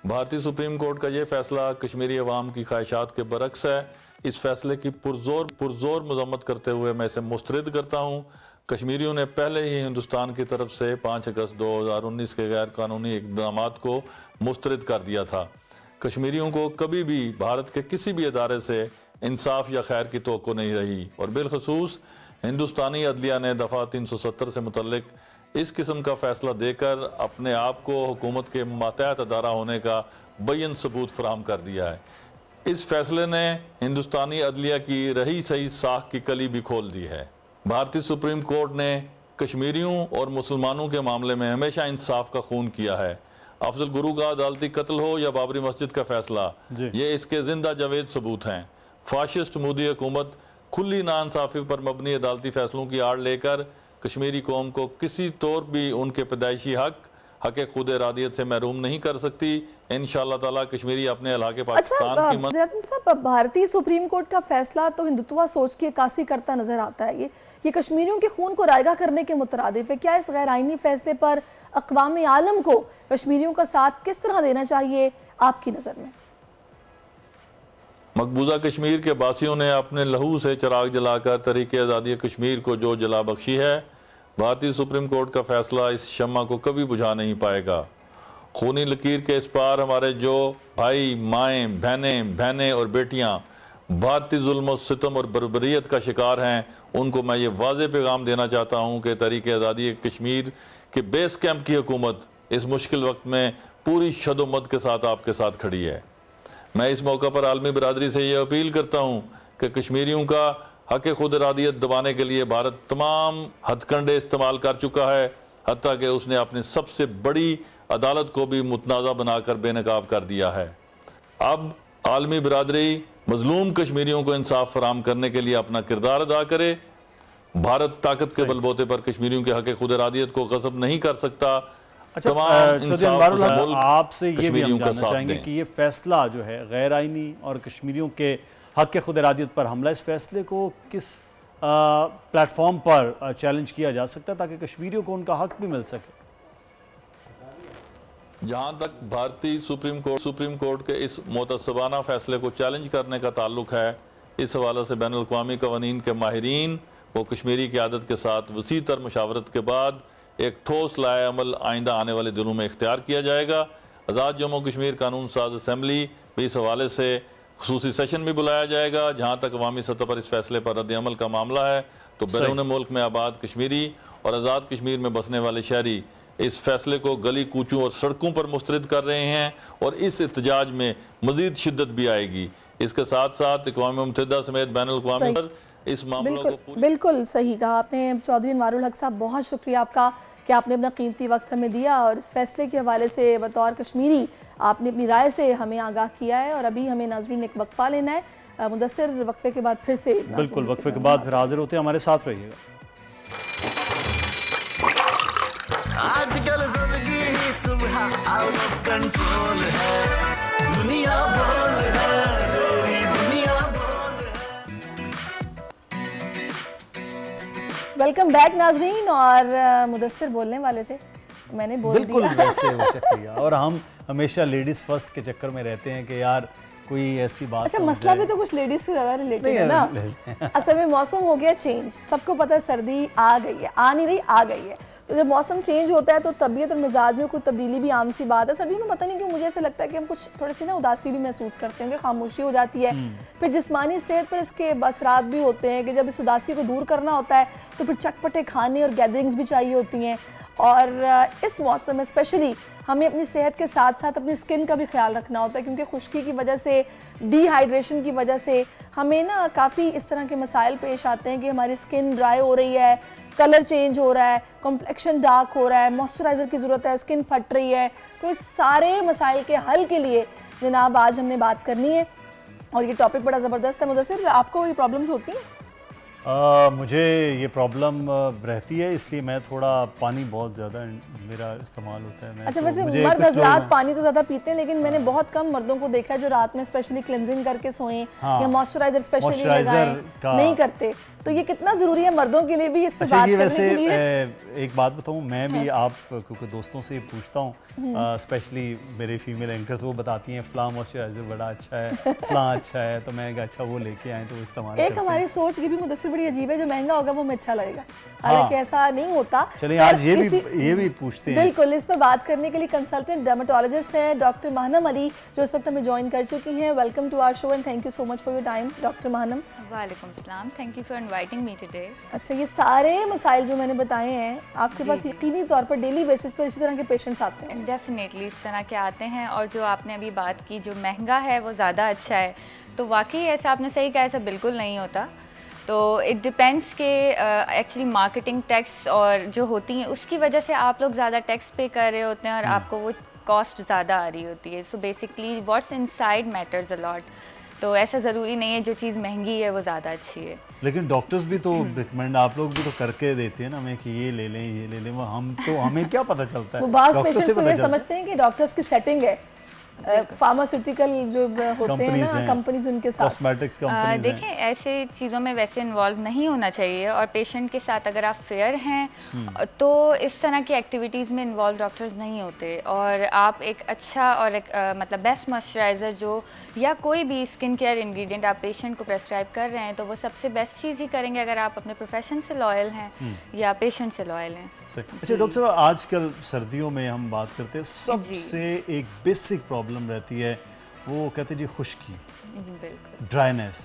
Speaker 7: भारतीय सुप्रीम कोर्ट का ये फैसला कश्मीरी अवाम की ख्वाहिशात के बरक्स है। इस फैसले की पुरजोर मजम्मत करते हुए मैं इसे मुस्तरद करता हूँ। कश्मीरियों ने पहले ही हिंदुस्तान की तरफ से 5 अगस्त 2019 के गैर कानूनी इक़दामात को मुस्तरद कर दिया था। कश्मीरियों को कभी भी भारत के किसी भी अदारे से इंसाफ या खैर की तवक्को नहीं रही और बिलखसूस हिंदुस्तानी अदलिया ने दफ़ा 370 से मुतल्लिक इस किस्म का फैसला देकर अपने आप को हुकूमत के मातहत अदारा होने का बयन सबूत फराहम कर दिया है। इस फैसले ने हिंदुस्तानी अदलिया की रही सही साख की कली भी खोल दी है। भारतीय सुप्रीम कोर्ट ने कश्मीरियों और मुसलमानों के मामले में हमेशा इंसाफ का खून किया है। अफजल गुरु का अदालती कत्ल हो या बाबरी मस्जिद का फैसला, ये इसके जिंदा जावेद सबूत हैं। फाशिस्ट मोदी हुकूमत खुली नाइंसाफी पर मबनी अदालती फैसलों की आड़ लेकर कश्मीरी कौम को किसी तौर भी उनके पैदाइशी हक खुद इरादियत से महरूम नहीं कर सकती। इंशाअल्लाह ताला कश्मीरी अपने इलाके पाकिस्तान की
Speaker 1: साहब, भारतीय सुप्रीम कोर्ट का फैसला तो हिंदुत्व सोच की अक्कासी करता नजर आता है। ये कश्मीरियों के खून को रायगा करने के मुतरादिफ है। क्या इस गैर आईनी फैसले पर अक़वाम आलम को कश्मीरियों का साथ किस तरह देना चाहिए आपकी नज़र में?
Speaker 7: मकबूजा कश्मीर के बासियों ने अपने लहू से चिराग जलाकर तहरीक आज़ादी कश्मीर को जो जला बख्शी है, भारतीय सुप्रीम कोर्ट का फैसला इस शम्मा को कभी बुझा नहीं पाएगा। खूनी लकीर के इस पार हमारे जो भाई, माएँ, बहनें और बेटियां भारतीय जुल्म, सितम और बर्बरियत का शिकार हैं, उनको मैं ये वाज़ेह पैगाम देना चाहता हूँ कि तहरीक आज़ादी कश्मीर के बेस कैंप की हुकूमत इस मुश्किल वक्त में पूरी शदोमत के साथ आपके साथ खड़ी है। मैं इस मौका पर आलमी बरादरी से ये अपील करता हूँ कि कश्मीरियों का हक खुद इरादियत दबाने के लिए भारत तमाम हथकंडे इस्तेमाल कर चुका है, हत्ता कि उसने अपनी सबसे बड़ी अदालत को भी मुतनाज़ा बनाकर बेनकाब कर दिया है। अब आलमी बरादरी मजलूम कश्मीरियों को इंसाफ फराहम करने के लिए अपना किरदार अदा करे। भारत ताकत के बलबूते पर कश्मीरियों के हक खुद इरादियत को गस्ब नहीं कर सकता।
Speaker 5: आपसे ये भी हम जानना चाहेंगे कि ये फैसला जो है गैर आईनी और कश्मीरियों के हक खुद इरादियत पर हमला, इस फैसले को किस प्लेटफॉर्म पर चैलेंज किया जा सकता है ताकि कश्मीरियों को उनका हक भी मिल सके?
Speaker 7: जहाँ तक भारतीय सुप्रीम कोर्ट के इस मुतसबाना फैसले को चैलेंज करने का ताल्लुक है, इस हवाले से बैनुल अक़वामी क़वानीन के माहिरीन वो कश्मीरी क़यादत के साथ वसी तर मुशावरत के बाद एक ठोस लाए अमल आइंदा आने वाले दिनों में इख्तियार किया जाएगा। आज़ाद जम्मू कश्मीर कानून साज असम्बली भी इस हवाले से खुसूसी सेशन भी बुलाया जाएगा। जहाँ तक अवामी सतह पर इस फैसले पर रद्द अमल का मामला है तो बैरून मुल्क में आबाद कश्मीरी और आज़ाद कश्मीर में बसने वाले शहरी इस फैसले को गली कूचों और सड़कों पर मुस्तरद कर रहे हैं और इस एहतजाज में मजीद शिद्दत भी आएगी। इसके साथ साथ अक़वाम मुत्तहिदा समेत बैनुल अक़वामी पर इस मामले को
Speaker 1: बिल्कुल सही कहा आपने चौधरी अनवारुल हक साहब, बहुत शुक्रिया आपका कि आपने अपना कीमती वक्त हमें दिया और इस फैसले के हवाले से बतौर कश्मीरी आपने अपनी राय से हमें आगाह किया है। और अभी हमें नाज़रीन एक वक्फा लेना है। मुदस्सिर वक्फे के बाद फिर से
Speaker 5: बिल्कुल वक्फे के बाद फिर हाजिर होते हैं, हमारे साथ रहिएगा।
Speaker 4: आजकल ज़िंदगी सुबह आउट ऑफ कंट्रोल है, दुनिया बोल है, मेरी दुनिया बोल है।
Speaker 1: वेलकम बैक नाजरीन। और मुदस्सिर बोलने वाले थे, मैंने बोल
Speaker 5: बिल्कुल
Speaker 1: दिया।
Speaker 5: वैसे शुक्रिया। और हम हमेशा लेडीज फर्स्ट के चक्कर में रहते हैं कि यार कोई ऐसी बात।
Speaker 1: अच्छा, मसला भी तो कुछ लेडीज से ज़्यादा रिलेटेड है ना। असल में मौसम हो गया चेंज, सबको पता है सर्दी आ गई है, आ नहीं रही आ गई है। तो जब मौसम चेंज होता है तो तबीयत और मिजाज में कुछ तब्दीली भी आम सी बात है। सर्दी में पता नहीं क्यों मुझे ऐसा लगता है कि हम कुछ थोड़ी सी ना उदासी भी महसूस करते हैं, खामोशी हो जाती है। फिर जिस्मानी सेहत पर इसके असरात भी होते हैं कि जब इस उदासी को दूर करना होता है तो फिर चटपटे खाने और गैदरिंग्स भी चाहिए होती हैं। और इस मौसम में स्पेशली हमें अपनी सेहत के साथ साथ अपनी स्किन का भी ख्याल रखना होता है, क्योंकि खुश्की की वजह से, डिहाइड्रेशन की वजह से हमें ना काफ़ी इस तरह के मसाइल पेश आते हैं कि हमारी स्किन ड्राई हो रही है, कलर चेंज हो रहा है, कॉम्प्लेक्शन डार्क हो रहा है, मॉइस्चराइज़र की ज़रूरत है, स्किन फट रही है। तो इस सारे मसाइल के हल के लिए जनाब आज हमने बात करनी है और ये टॉपिक बड़ा ज़बरदस्त है। मुदस्सिर, आपको ये प्रॉब्लम्स होती हैं?
Speaker 5: मुझे ये प्रॉब्लम रहती है, इसलिए मैं थोड़ा पानी बहुत ज़्यादा मेरा इस्तेमाल होता है।
Speaker 1: अच्छा, वैसे मर्द हज़रात पानी तो ज़्यादा पीते हैं, लेकिन मैंने बहुत कम मर्दों को देखा है जो रात में स्पेशली क्लिनजिंग करके सोएं या मॉइस्चराइजर स्पेशली लगाएं, नहीं करते। तो ये कितना ज़रूरी है मर्दों के लिए भी इस पर बात करने के लिए?
Speaker 5: एक बात बताऊँ, मैं भी आप क्योंकि दोस्तों से पूछता हूँ, स्पेशली मेरे फीमेल एंकर्स, वो बताती हैं फ़लाँ मॉइस्चराइजर बड़ा अच्छा है, फ़लाँ अच्छा है, तो मैं अच्छा वो लेके आए तो वो इस्तेमाल।
Speaker 1: एक हमारी सोच ये भी मुदस्सिर बड़ी अजीब है, जो महंगा होगा वो हमें अच्छा लगेगा,
Speaker 5: हाँ।
Speaker 1: हालांकि ऐसा नहीं होता।
Speaker 5: चलिए आज ये भी पूछते हैं।
Speaker 1: बिल्कुल, इस पर बात करने के लिए कंसल्टेंट डर्मेटोलॉजिस्ट हैं डॉक्टर माहनम अली, जो इस वक्त हमें ज्वाइन कर चुकी हैं। Welcome to our show and thank you so much for your time doctor Mahnam.
Speaker 2: वालेकुम सलाम, thank you for inviting me today.
Speaker 1: अच्छा, ये सारे मसाइल जो मैंने बताए हैं आपके पास यकीनी तौर पर डेली बेसिस पर इसी तरह के पेशेंट्स आते हैं?
Speaker 2: डेफिनेटली इस तरह के आते हैं, और जो आपने अभी बात की जो महंगा है वो ज़्यादा अच्छा है, तो वाकई ऐसा आपने सही कहा, ऐसा बिल्कुल नहीं होता। तो इट डिपेंड्स के एक्चुअली मार्केटिंग टैक्स और जो होती हैं उसकी वजह से आप लोग ज़्यादा टैक्स पे कर रहे होते हैं और आपको वो कॉस्ट ज़्यादा आ रही होती है। So basically what's inside matters a lot. तो ऐसा ज़रूरी नहीं है जो चीज़ महंगी है वो ज़्यादा अच्छी है।
Speaker 5: लेकिन डॉक्टर्स भी तो रिकमेंड, आप लोग भी तो करके देते हैं ना हमें कि ये ले लें, वो हमें क्या पता चलता है?
Speaker 1: वो बास पेशेंट्स तो ये समझते हैं कि डॉक्टर्स की सेटिंग है, फार्मास्यूटिकल जो होते हैं ना कंपनीज, उनके साथ
Speaker 5: कॉस्मेटिक्स कंपनीज
Speaker 2: देखें ऐसे चीज़ों में वैसे इन्वॉल्व नहीं होना चाहिए, और पेशेंट के साथ अगर आप फेयर हैं तो इस तरह की एक्टिविटीज़ में इन्वॉल्व डॉक्टर्स नहीं होते। और आप एक अच्छा और एक मतलब बेस्ट मॉइस्चराइज़र जो या कोई भी स्किन केयर इंग्रेडिएंट आप पेशेंट को प्रेस्क्राइब कर रहे हैं तो वो सबसे बेस्ट चीज़ ही करेंगे अगर आप अपने प्रोफेशन से लॉयल हैं या पेशेंट से लॉयल हैं।
Speaker 5: अच्छा डॉक्टर साहब, आजकल सर्दियों में हम बात करते हैं, सबसे एक बेसिक प्रॉब्लम रहती है, वो कहते हैं जी खुश्की, ड्राइनेस,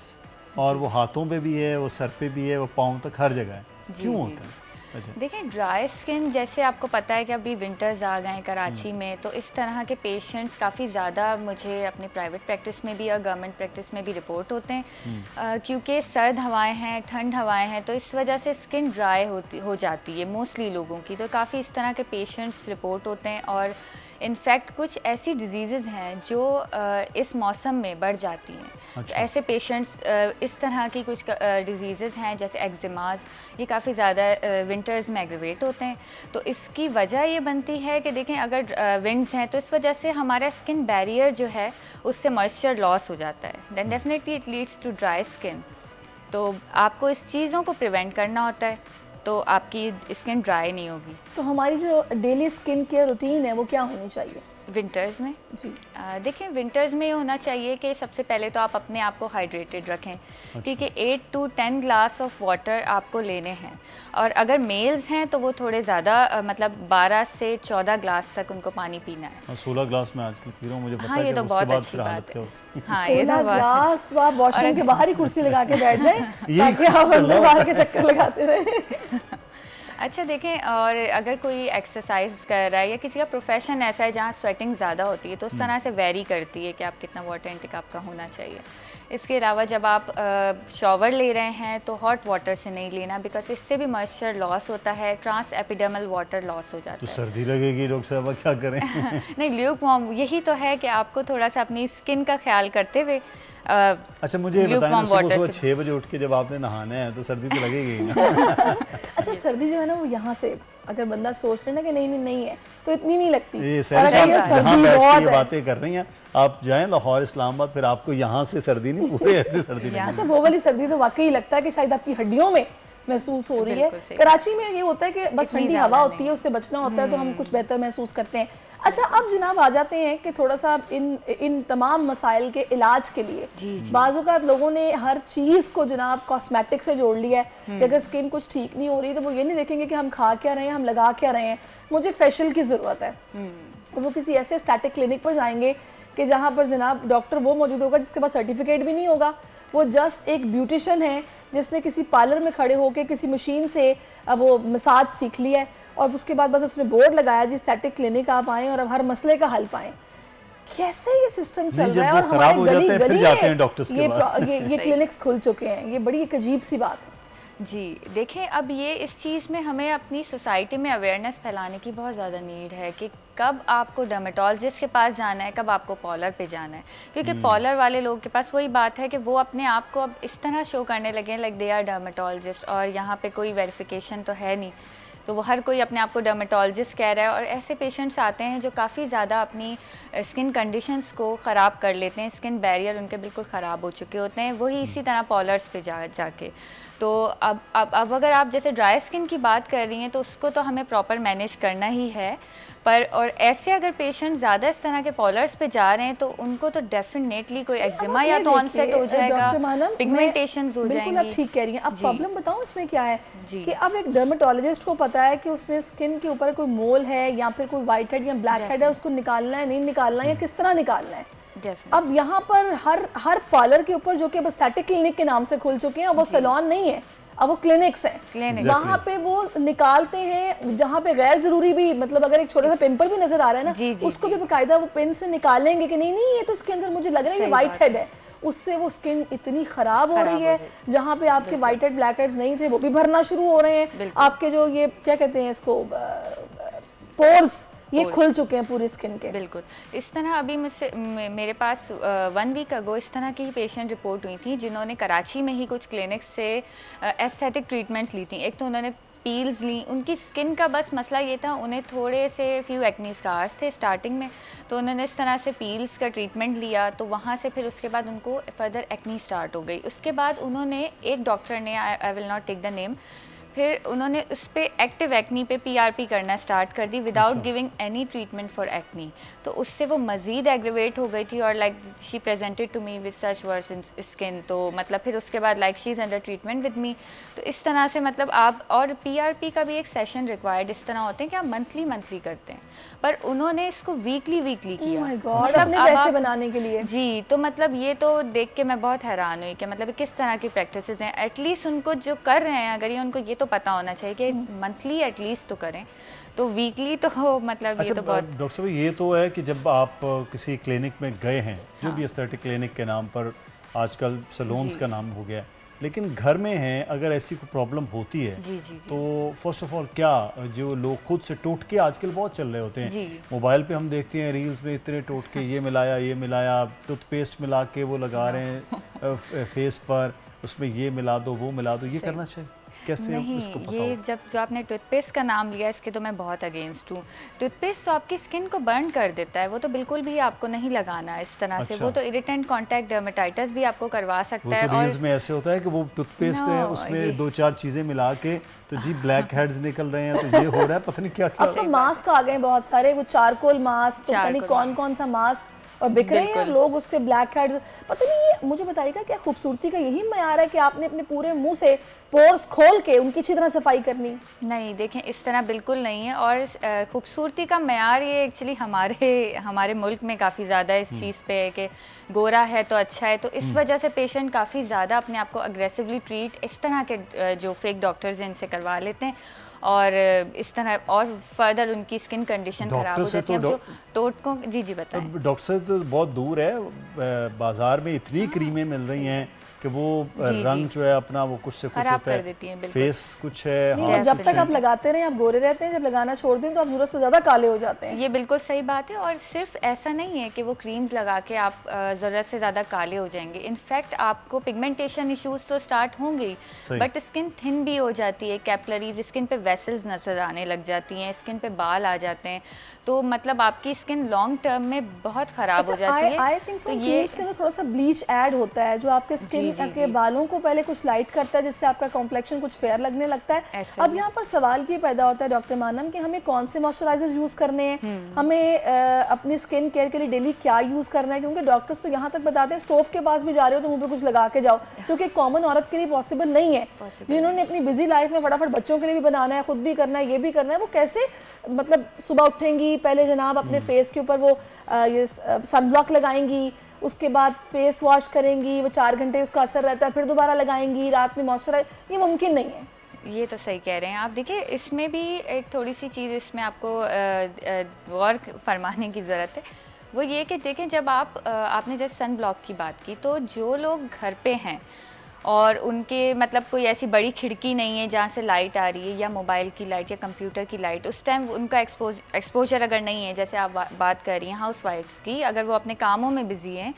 Speaker 5: और वो हाथों पे भी है, वो सर पे भी है, वो पाँव तक हर जगह है। क्यों होता है? अच्छा।
Speaker 2: देखें ड्राई स्किन, जैसे आपको पता है कि अभी विंटर्स आ गए हैं कराची में, तो इस तरह के पेशेंट्स काफ़ी ज़्यादा मुझे अपनी प्राइवेट प्रैक्टिस में भी और गवर्नमेंट प्रैक्टिस में भी रिपोर्ट होते हैं, क्योंकि सर्द हवाएं हैं, ठंड हवाएं हैं, तो इस वजह से स्किन ड्राई हो जाती है मोस्टली लोगों की। तो काफ़ी इस तरह के पेशेंट्स रिपोर्ट होते हैं, और इनफैक्ट कुछ ऐसी डिजीज़ हैं जो इस मौसम में बढ़ जाती हैं।
Speaker 5: अच्छा।
Speaker 2: तो ऐसे पेशेंट्स इस तरह की कुछ डिजीज़ हैं जैसे एक्जिमाज, ये काफ़ी ज़्यादा विंटर्स में एग्रीवेट होते हैं। तो इसकी वजह ये बनती है कि देखें अगर विंड्स हैं तो इस वजह से हमारा स्किन बैरियर जो है उससे मॉइस्चर लॉस हो जाता है, then definitely it leads to dry skin. तो आपको इस चीज़ों को प्रिवेंट करना होता है तो आपकी स्किन ड्राई नहीं होगी।
Speaker 1: तो हमारी जो डेली स्किन केयर रूटीन है वो क्या होनी चाहिए
Speaker 2: विंटर्स में?
Speaker 1: जी
Speaker 2: देखिए विंटर्स में ये होना चाहिए कि सबसे पहले तो आप अपने आप को हाइड्रेटेड रखें। ठीक है, 8 to 10 ग्लास ऑफ वाटर आपको लेने हैं, और अगर मेल्स हैं तो वो थोड़े ज़्यादा मतलब 12 से 14 ग्लास तक उनको पानी पीना है।
Speaker 5: 16 ग्लास में आजकल पी रहा हूँ, मुझे पता
Speaker 2: हाँ,
Speaker 5: है
Speaker 2: ये
Speaker 5: कि
Speaker 2: तो
Speaker 5: उसके
Speaker 2: बहुत
Speaker 5: बाद
Speaker 2: अच्छी
Speaker 5: फिर हालत
Speaker 2: बात
Speaker 5: क्या
Speaker 2: है।
Speaker 5: होती है।
Speaker 2: हाँ, ये तो
Speaker 1: ग्लास आप वॉशरूम के बाहर ही कुर्सी लगा के बैठ जाएं
Speaker 5: यही
Speaker 1: ताकि आप अंदर बाहर के चक्कर लगाते रहें।
Speaker 2: अच्छा देखें, और अगर कोई एक्सरसाइज कर रहा है या किसी का प्रोफेशन ऐसा है जहाँ स्वेटिंग ज़्यादा होती है तो उस तरह से वेरी करती है कि आप कितना वाटर इंटेक आपका होना चाहिए। इसके अलावा जब आप शॉवर ले रहे हैं तो हॉट वाटर से नहीं लेना, बिकॉज इससे भी मॉइस्चर लॉस होता है, ट्रांस एपिडर्मल वाटर लॉस हो जाता
Speaker 5: तो
Speaker 2: है।
Speaker 5: सर्दी लगेगी डॉक्टर साहब, क्या करें?
Speaker 2: नहीं, ल्यूक वार्म यही तो है कि आपको थोड़ा सा अपनी स्किन का ख्याल करते हुए
Speaker 5: अच्छा मुझे बताएं ना, सुबह 6 बजे उठ के जब आपने नहाना है तो सर्दी तो लगेगी ही ना?
Speaker 1: अच्छा सर्दी जो है ना वो यहाँ से अगर बंदा सोच रहे ना कि नहीं है तो इतनी नहीं लगती।
Speaker 5: ये सर यहाँ बैठ के ये बातें कर रही हैं, आप जाएं लाहौर इस्लामाबाद, फिर आपको यहाँ से सर्दी नहीं, पूरे ऐसे सर्दी लगेगी।
Speaker 1: अच्छा वो वाली सर्दी तो वाकई लगता है कि शायद आपकी हड्डियों में महसूस हो रही है। कराची में ये होता है कि बस ठंडी हवा होती है, उससे बचना होता है, तो हम कुछ बेहतर महसूस करते हैं। अच्छा अब जनाब आ जाते हैं कि थोड़ा सा इन तमाम मसाइल के इलाज के लिए बाज़ लोगों ने हर चीज़ को जनाब कॉस्मेटिक से जोड़ लिया है कि अगर स्किन कुछ ठीक नहीं हो रही तो वो ये नहीं देखेंगे कि हम खा क्या रहे हैं, हम लगा क्या रहे हैं, मुझे फेशियल की ज़रूरत है। और वो किसी ऐसे स्टैटिक क्लिनिक पर जाएंगे कि जहाँ पर जनाब डॉक्टर वो मौजूद होगा जिसके पास सर्टिफिकेट भी नहीं होगा, वो जस्ट एक ब्यूटिशियन है जिसने किसी पार्लर में खड़े होकर किसी मशीन से वो मसाज सीख लिया है और उसके बाद बस उसने बोर्ड लगाया जी एस्थेटिक क्लिनिक आप आएँ और अब हर मसले का हल पाएँ। कैसे ये सिस्टम चल रहा है और हमारे गली ये क्लिनिक्स खुल चुके हैं, ये बड़ी एक अजीब सी बात है।
Speaker 2: जी देखें, अब ये इस चीज़ में हमें अपनी सोसाइटी में अवेयरनेस फैलाने की बहुत ज़्यादा नीड है कि कब आपको डर्मेटोलॉजिस्ट के पास जाना है, कब आपको पॉलर पे जाना है, क्योंकि पॉलर वाले लोग के पास वही बात है कि वो अपने आप को अब इस तरह शो करने लगे लाइक दे आर डर्मेटोलॉजिस्ट, और यहाँ पे कोई वेरिफिकेशन तो है नहीं, तो वो हर कोई अपने आप को डर्मेटोलॉजिस्ट कह रहा है। और ऐसे पेशेंट्स आते हैं जो काफ़ी ज़्यादा अपनी स्किन कंडीशंस को ख़राब कर लेते हैं, स्किन बैरियर उनके बिल्कुल ख़राब हो चुके होते हैं, वही इसी तरह पॉलर्स पे जाके। तो अब अगर आप जैसे ड्राई स्किन की बात कर रही हैं तो उसको तो हमें प्रॉपर मैनेज करना ही है, पर और ऐसे अगर पेशेंट ज़्यादा इस तरह के पॉलर्स पे जा रहे हैं तो उनको तो डेफिनेटली कोई एक्जिमा या तो ऑनसेट हो जाएगा, पिगमेंटेशंस हो जाएंगी।
Speaker 1: बिल्कुल आप ठीक कह रही हैं। अब प्रॉब्लम बताऊं इसमें क्या है कि अब एक डर्मेटोलॉजिस्ट को पता है कि उसने स्किन के ऊपर कोई मोल है या फिर कोई वाइट हेड या ब्लैक हेड है, उसको निकालना है नहीं निकालना है या किस तरह निकालना है। अब यहाँ पर हर पार्लर के ऊपर जो कि एस्थेटिक क्लिनिक के नाम से खुल चुके हैं, वो सैलून नहीं है, अब वो क्लिनिक्स हैं, वहाँ पे वो निकालते हैं जहाँ पे गैर जरूरी भी, मतलब अगर एक छोटा सा पिंपल भी नजर आ रहा है ना, उसको भी बाकायदा वो पेन से निकालेंगे कि नहीं ये तो इसके अंदर मुझे लग रहा है ये व्हाइट हेड है, उससे वो स्किन इतनी खराब हो रही है, जहाँ पे आपके व्हाइट हेड ब्लैक हेड्स नहीं थे वो भी भरना शुरू हो रहे हैं, आपके जो ये क्या कहते हैं इसको पोर्स ये खुल चुके हैं पूरी स्किन के।
Speaker 2: बिल्कुल इस तरह अभी मुझसे मेरे पास 1 वीक अगो इस तरह की पेशेंट रिपोर्ट हुई थी जिन्होंने कराची में ही कुछ क्लिनिक्स से एस्थेटिक ट्रीटमेंट्स ली थी। एक तो उन्होंने पील्स ली, उनकी स्किन का बस मसला ये था, उन्हें थोड़े से फ्यू एक्नी स्कार्स थे स्टार्टिंग में, तो उन्होंने इस तरह से पील्स का ट्रीटमेंट लिया, तो वहाँ से फिर उसके बाद उनको फर्दर एक्नी स्टार्ट हो गई। उसके बाद उन्होंने एक डॉक्टर ने, I will not take the name, फिर उन्होंने उस पर एक्टिव एक्नी पे PRP करना स्टार्ट कर दी without giving any treatment for acne, तो उससे वो मज़ीद एग्रेवेट हो गई थी और like she presented to me with such worse in skin, तो मतलब फिर उसके बाद like she is under treatment with me. तो इस तरह से मतलब आप, और PRP का भी एक सेशन रिक्वायर्ड इस तरह होते हैं कि आप मंथली करते हैं, पर उन्होंने इसको वीकली किया।
Speaker 1: मतलब पैसे बनाने के लिए।
Speaker 2: जी, तो मतलब ये तो देख के मैं बहुत हैरान हुई कि मतलब किस तरह की प्रैक्टिसेस हैं। एटलीस्ट उनको जो कर रहे हैं, अगर ये उनको ये तो पता होना चाहिए कि मंथली एटलीस्ट तो करें, तो वीकली तो मतलब ये तो बहुत।
Speaker 5: डॉक्टर साहब ये तो है कि जब आप किसी क्लिनिक में गए हैं, जो भी एस्थेटिक क्लिनिक के नाम पर आजकल सैलून्स का नाम हो गया है, लेकिन घर में हैं, अगर ऐसी कोई प्रॉब्लम होती है तो फर्स्ट ऑफ ऑल क्या, जो लोग खुद से टोटके आजकल बहुत चल रहे होते हैं, मोबाइल पे हम देखते हैं रील्स में इतने टोटके, ये मिलाया टूथपेस्ट मिला के वो लगा रहे हैं फेस पर, उसमें ये मिला दो वो मिला दो, ये करना चाहिए कैसे?
Speaker 2: नहीं,
Speaker 5: इसको पता
Speaker 2: ये जो आपने टूथपेस्ट का नाम लिया, इसके तो मैं बहुत अगेंस्ट हूँ। टूथपेस्ट तो आपकी स्किन को बर्न कर देता है, वो तो बिल्कुल भी आपको नहीं लगाना है इस तरह से। वो तो इरिटेंट कॉन्टैक्ट डर्मेटाइटिस भी आपको करवा सकता है।
Speaker 5: तो रील्स में ऐसे होता है कि वो टूथपेस्ट है, उसमें 2-4 चीजें मिला के, तो जी ब्लैक हेड्स निकल रहे हैं, तो ये हो रहा है, पता नहीं क्या क्या।
Speaker 1: अब तो मास्क आ गए बहुत सारे, वो चारकोल मास्क, पता नहीं कौन सा मास्क, और बिक रहे हैं लोग उसके ब्लैक हेड्स। पता नहीं, ये मुझे बताइएगा क्या खूबसूरती का यही मयार है कि आपने अपने पूरे मुंह से पोर्स खोल के उनकी अच्छी तरह सफाई करनी? नहीं, देखें इस तरह बिल्कुल नहीं है। और खूबसूरती का मयार ये एक्चुअली हमारे मुल्क में काफ़ी ज़्यादा इस चीज़ पे है कि गोरा है तो अच्छा है, तो इस वजह से पेशेंट काफ़ी ज़्यादा अपने आप को अग्रेसिवली ट्रीट इस तरह के जो फेक डॉक्टर्स हैं इनसे करवा लेते हैं, और इस तरह और फर्दर उनकी स्किन कंडीशन खराब हो जाती है। जो टोटकों, जी बताएं।
Speaker 5: डॉक्टर से तो बहुत दूर है, बाजार में इतनी क्रीमें मिल रही हैं कि वो रंग जो है अपना वो कुछ से कुछ होता है, फेस कुछ है।
Speaker 1: जब तक आप लगाते रहें आप गोरे रहते हैं, जब लगाना छोड़ दें तो आप जरूरत से ज़्यादा काले हो जाते हैं।
Speaker 2: ये बिल्कुल सही बात है। और सिर्फ ऐसा नहीं है कि वो क्रीम्स लगा के आप ज़रूरत से ज़्यादा काले हो जाएंगे। इनफैक्ट आपको पिगमेंटेशन इश्यूज तो स्टार्ट होंगे, बट स्किन थिन भी हो जाती है, कैपिलरीज, स्किन पे वेसल्स नजर आने लग जाती हैं, स्किन पे बाल आ जाते हैं, तो मतलब आपकी स्किन लॉन्ग टर्म में बहुत ख़राब हो जाती है।
Speaker 1: आई थिंक सो ये इसके अंदर थोड़ा सा ब्लीच ऐड होता है जो आपके स्किन के बालों को पहले कुछ लाइट करता है, जिससे आपका कॉम्प्लेक्शन कुछ फेयर लगने लगता है। अब यहाँ पर सवाल ये पैदा होता है डॉक्टर मानम कि हमें कौन से मॉइस्चराइजर्स यूज करने हैं, हमें अपनी स्किन केयर के लिए डेली क्या यूज करना है, क्योंकि डॉक्टर्स तो यहाँ तक बताते हैं स्टोव के पास भी जा रहे हो तो मुंह पे कुछ लगा के जाओ, जो कि कॉमन औरत के लिए पॉसिबल नहीं है। जिन्होंने अपनी बिजी लाइफ में फटाफट बच्चों के लिए भी बनाना है, खुद भी करना है, ये भी करना है, वो कैसे मतलब सुबह उठेंगी, पहले जनाब अपने फेस के ऊपर वो ये सनब्लॉक लगाएंगी, उसके बाद फेस वॉश करेंगी, वो 4 घंटे उसका असर रहता है, फिर दोबारा लगाएंगी, रात में मॉइस्चराइज, ये मुमकिन नहीं है।
Speaker 2: ये तो सही कह रहे हैं आप। देखिए इसमें भी एक थोड़ी सी चीज़ इसमें आपको गौर फरमाने की ज़रूरत है, वो ये कि देखें जब आपने जैसे सन ब्लॉक की बात की, तो जो लोग घर पे हैं और उनके मतलब कोई ऐसी बड़ी खिड़की नहीं है जहाँ से लाइट आ रही है, या मोबाइल की लाइट या कंप्यूटर की लाइट, उस टाइम उनका एक्सपोजर अगर नहीं है, जैसे आप बात कर रही हैं हाउसवाइफ्स की, अगर वो अपने कामों में बिजी हैं,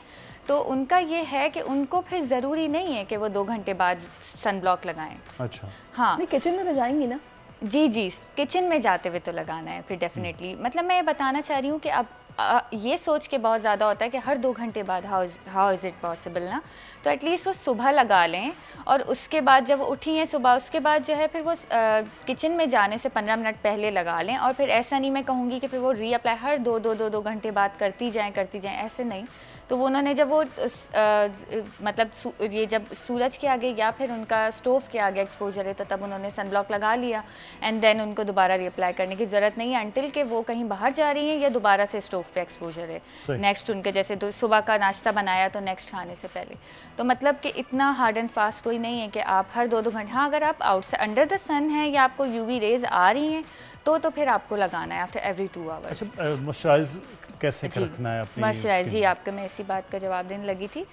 Speaker 2: तो उनका ये है कि उनको फिर ज़रूरी नहीं है कि वो 2 घंटे बाद सन ब्लॉक लगाएं।
Speaker 5: अच्छा,
Speaker 2: हाँ,
Speaker 1: नहीं किचन में तो जाएंगी ना?
Speaker 2: जी, किचन में जाते हुए तो लगाना है फिर डेफिनेटली। मतलब मैं ये बताना चाह रही हूँ कि अब ये सोच के बहुत ज़्यादा होता है कि हर 2 घंटे बाद हाउ इज़ इट पॉसिबल ना, तो एटलीस्ट वो सुबह लगा लें और उसके बाद जब उठी हैं सुबह, उसके बाद जो है फिर वो किचन में जाने से 15 मिनट पहले लगा लें। और फिर ऐसा नहीं मैं कहूँगी कि फिर वो रीअप्लाई हर 2 घंटे बाद करती जाएँ, ऐसे नहीं। तो वो उन्होंने जब वो मतलब ये जब सूरज के आगे या फिर उनका स्टोव के आगे एक्सपोजर है तो तब उन्होंने सनब्लॉक लगा लिया एंड देन उनको दोबारा रीअप्लाई करने की ज़रूरत नहीं है अंटिल के वो कहीं बाहर जा रही हैं या दोबारा से स्टोव पे एक्सपोजर है नेक्स्ट उनके, जैसे सुबह का नाश्ता बनाया तो नेक्स्ट खाने से पहले। तो मतलब कि इतना हार्ड एंड फास्ट कोई नहीं है कि आप हर 2 घंटे, हाँ अगर आप आउटसाइड अंडर द सन है या आपको यूवी रेज आ रही हैं तो फिर आपको लगाना है आफ्टर एवरी 2 आवर्स।
Speaker 5: अच्छा, मॉइस्चराइज कैसे रखना है अपनी
Speaker 2: मॉइस्चराइज? जी, आपको मैं इसी बात का जवाब देने लगी थी।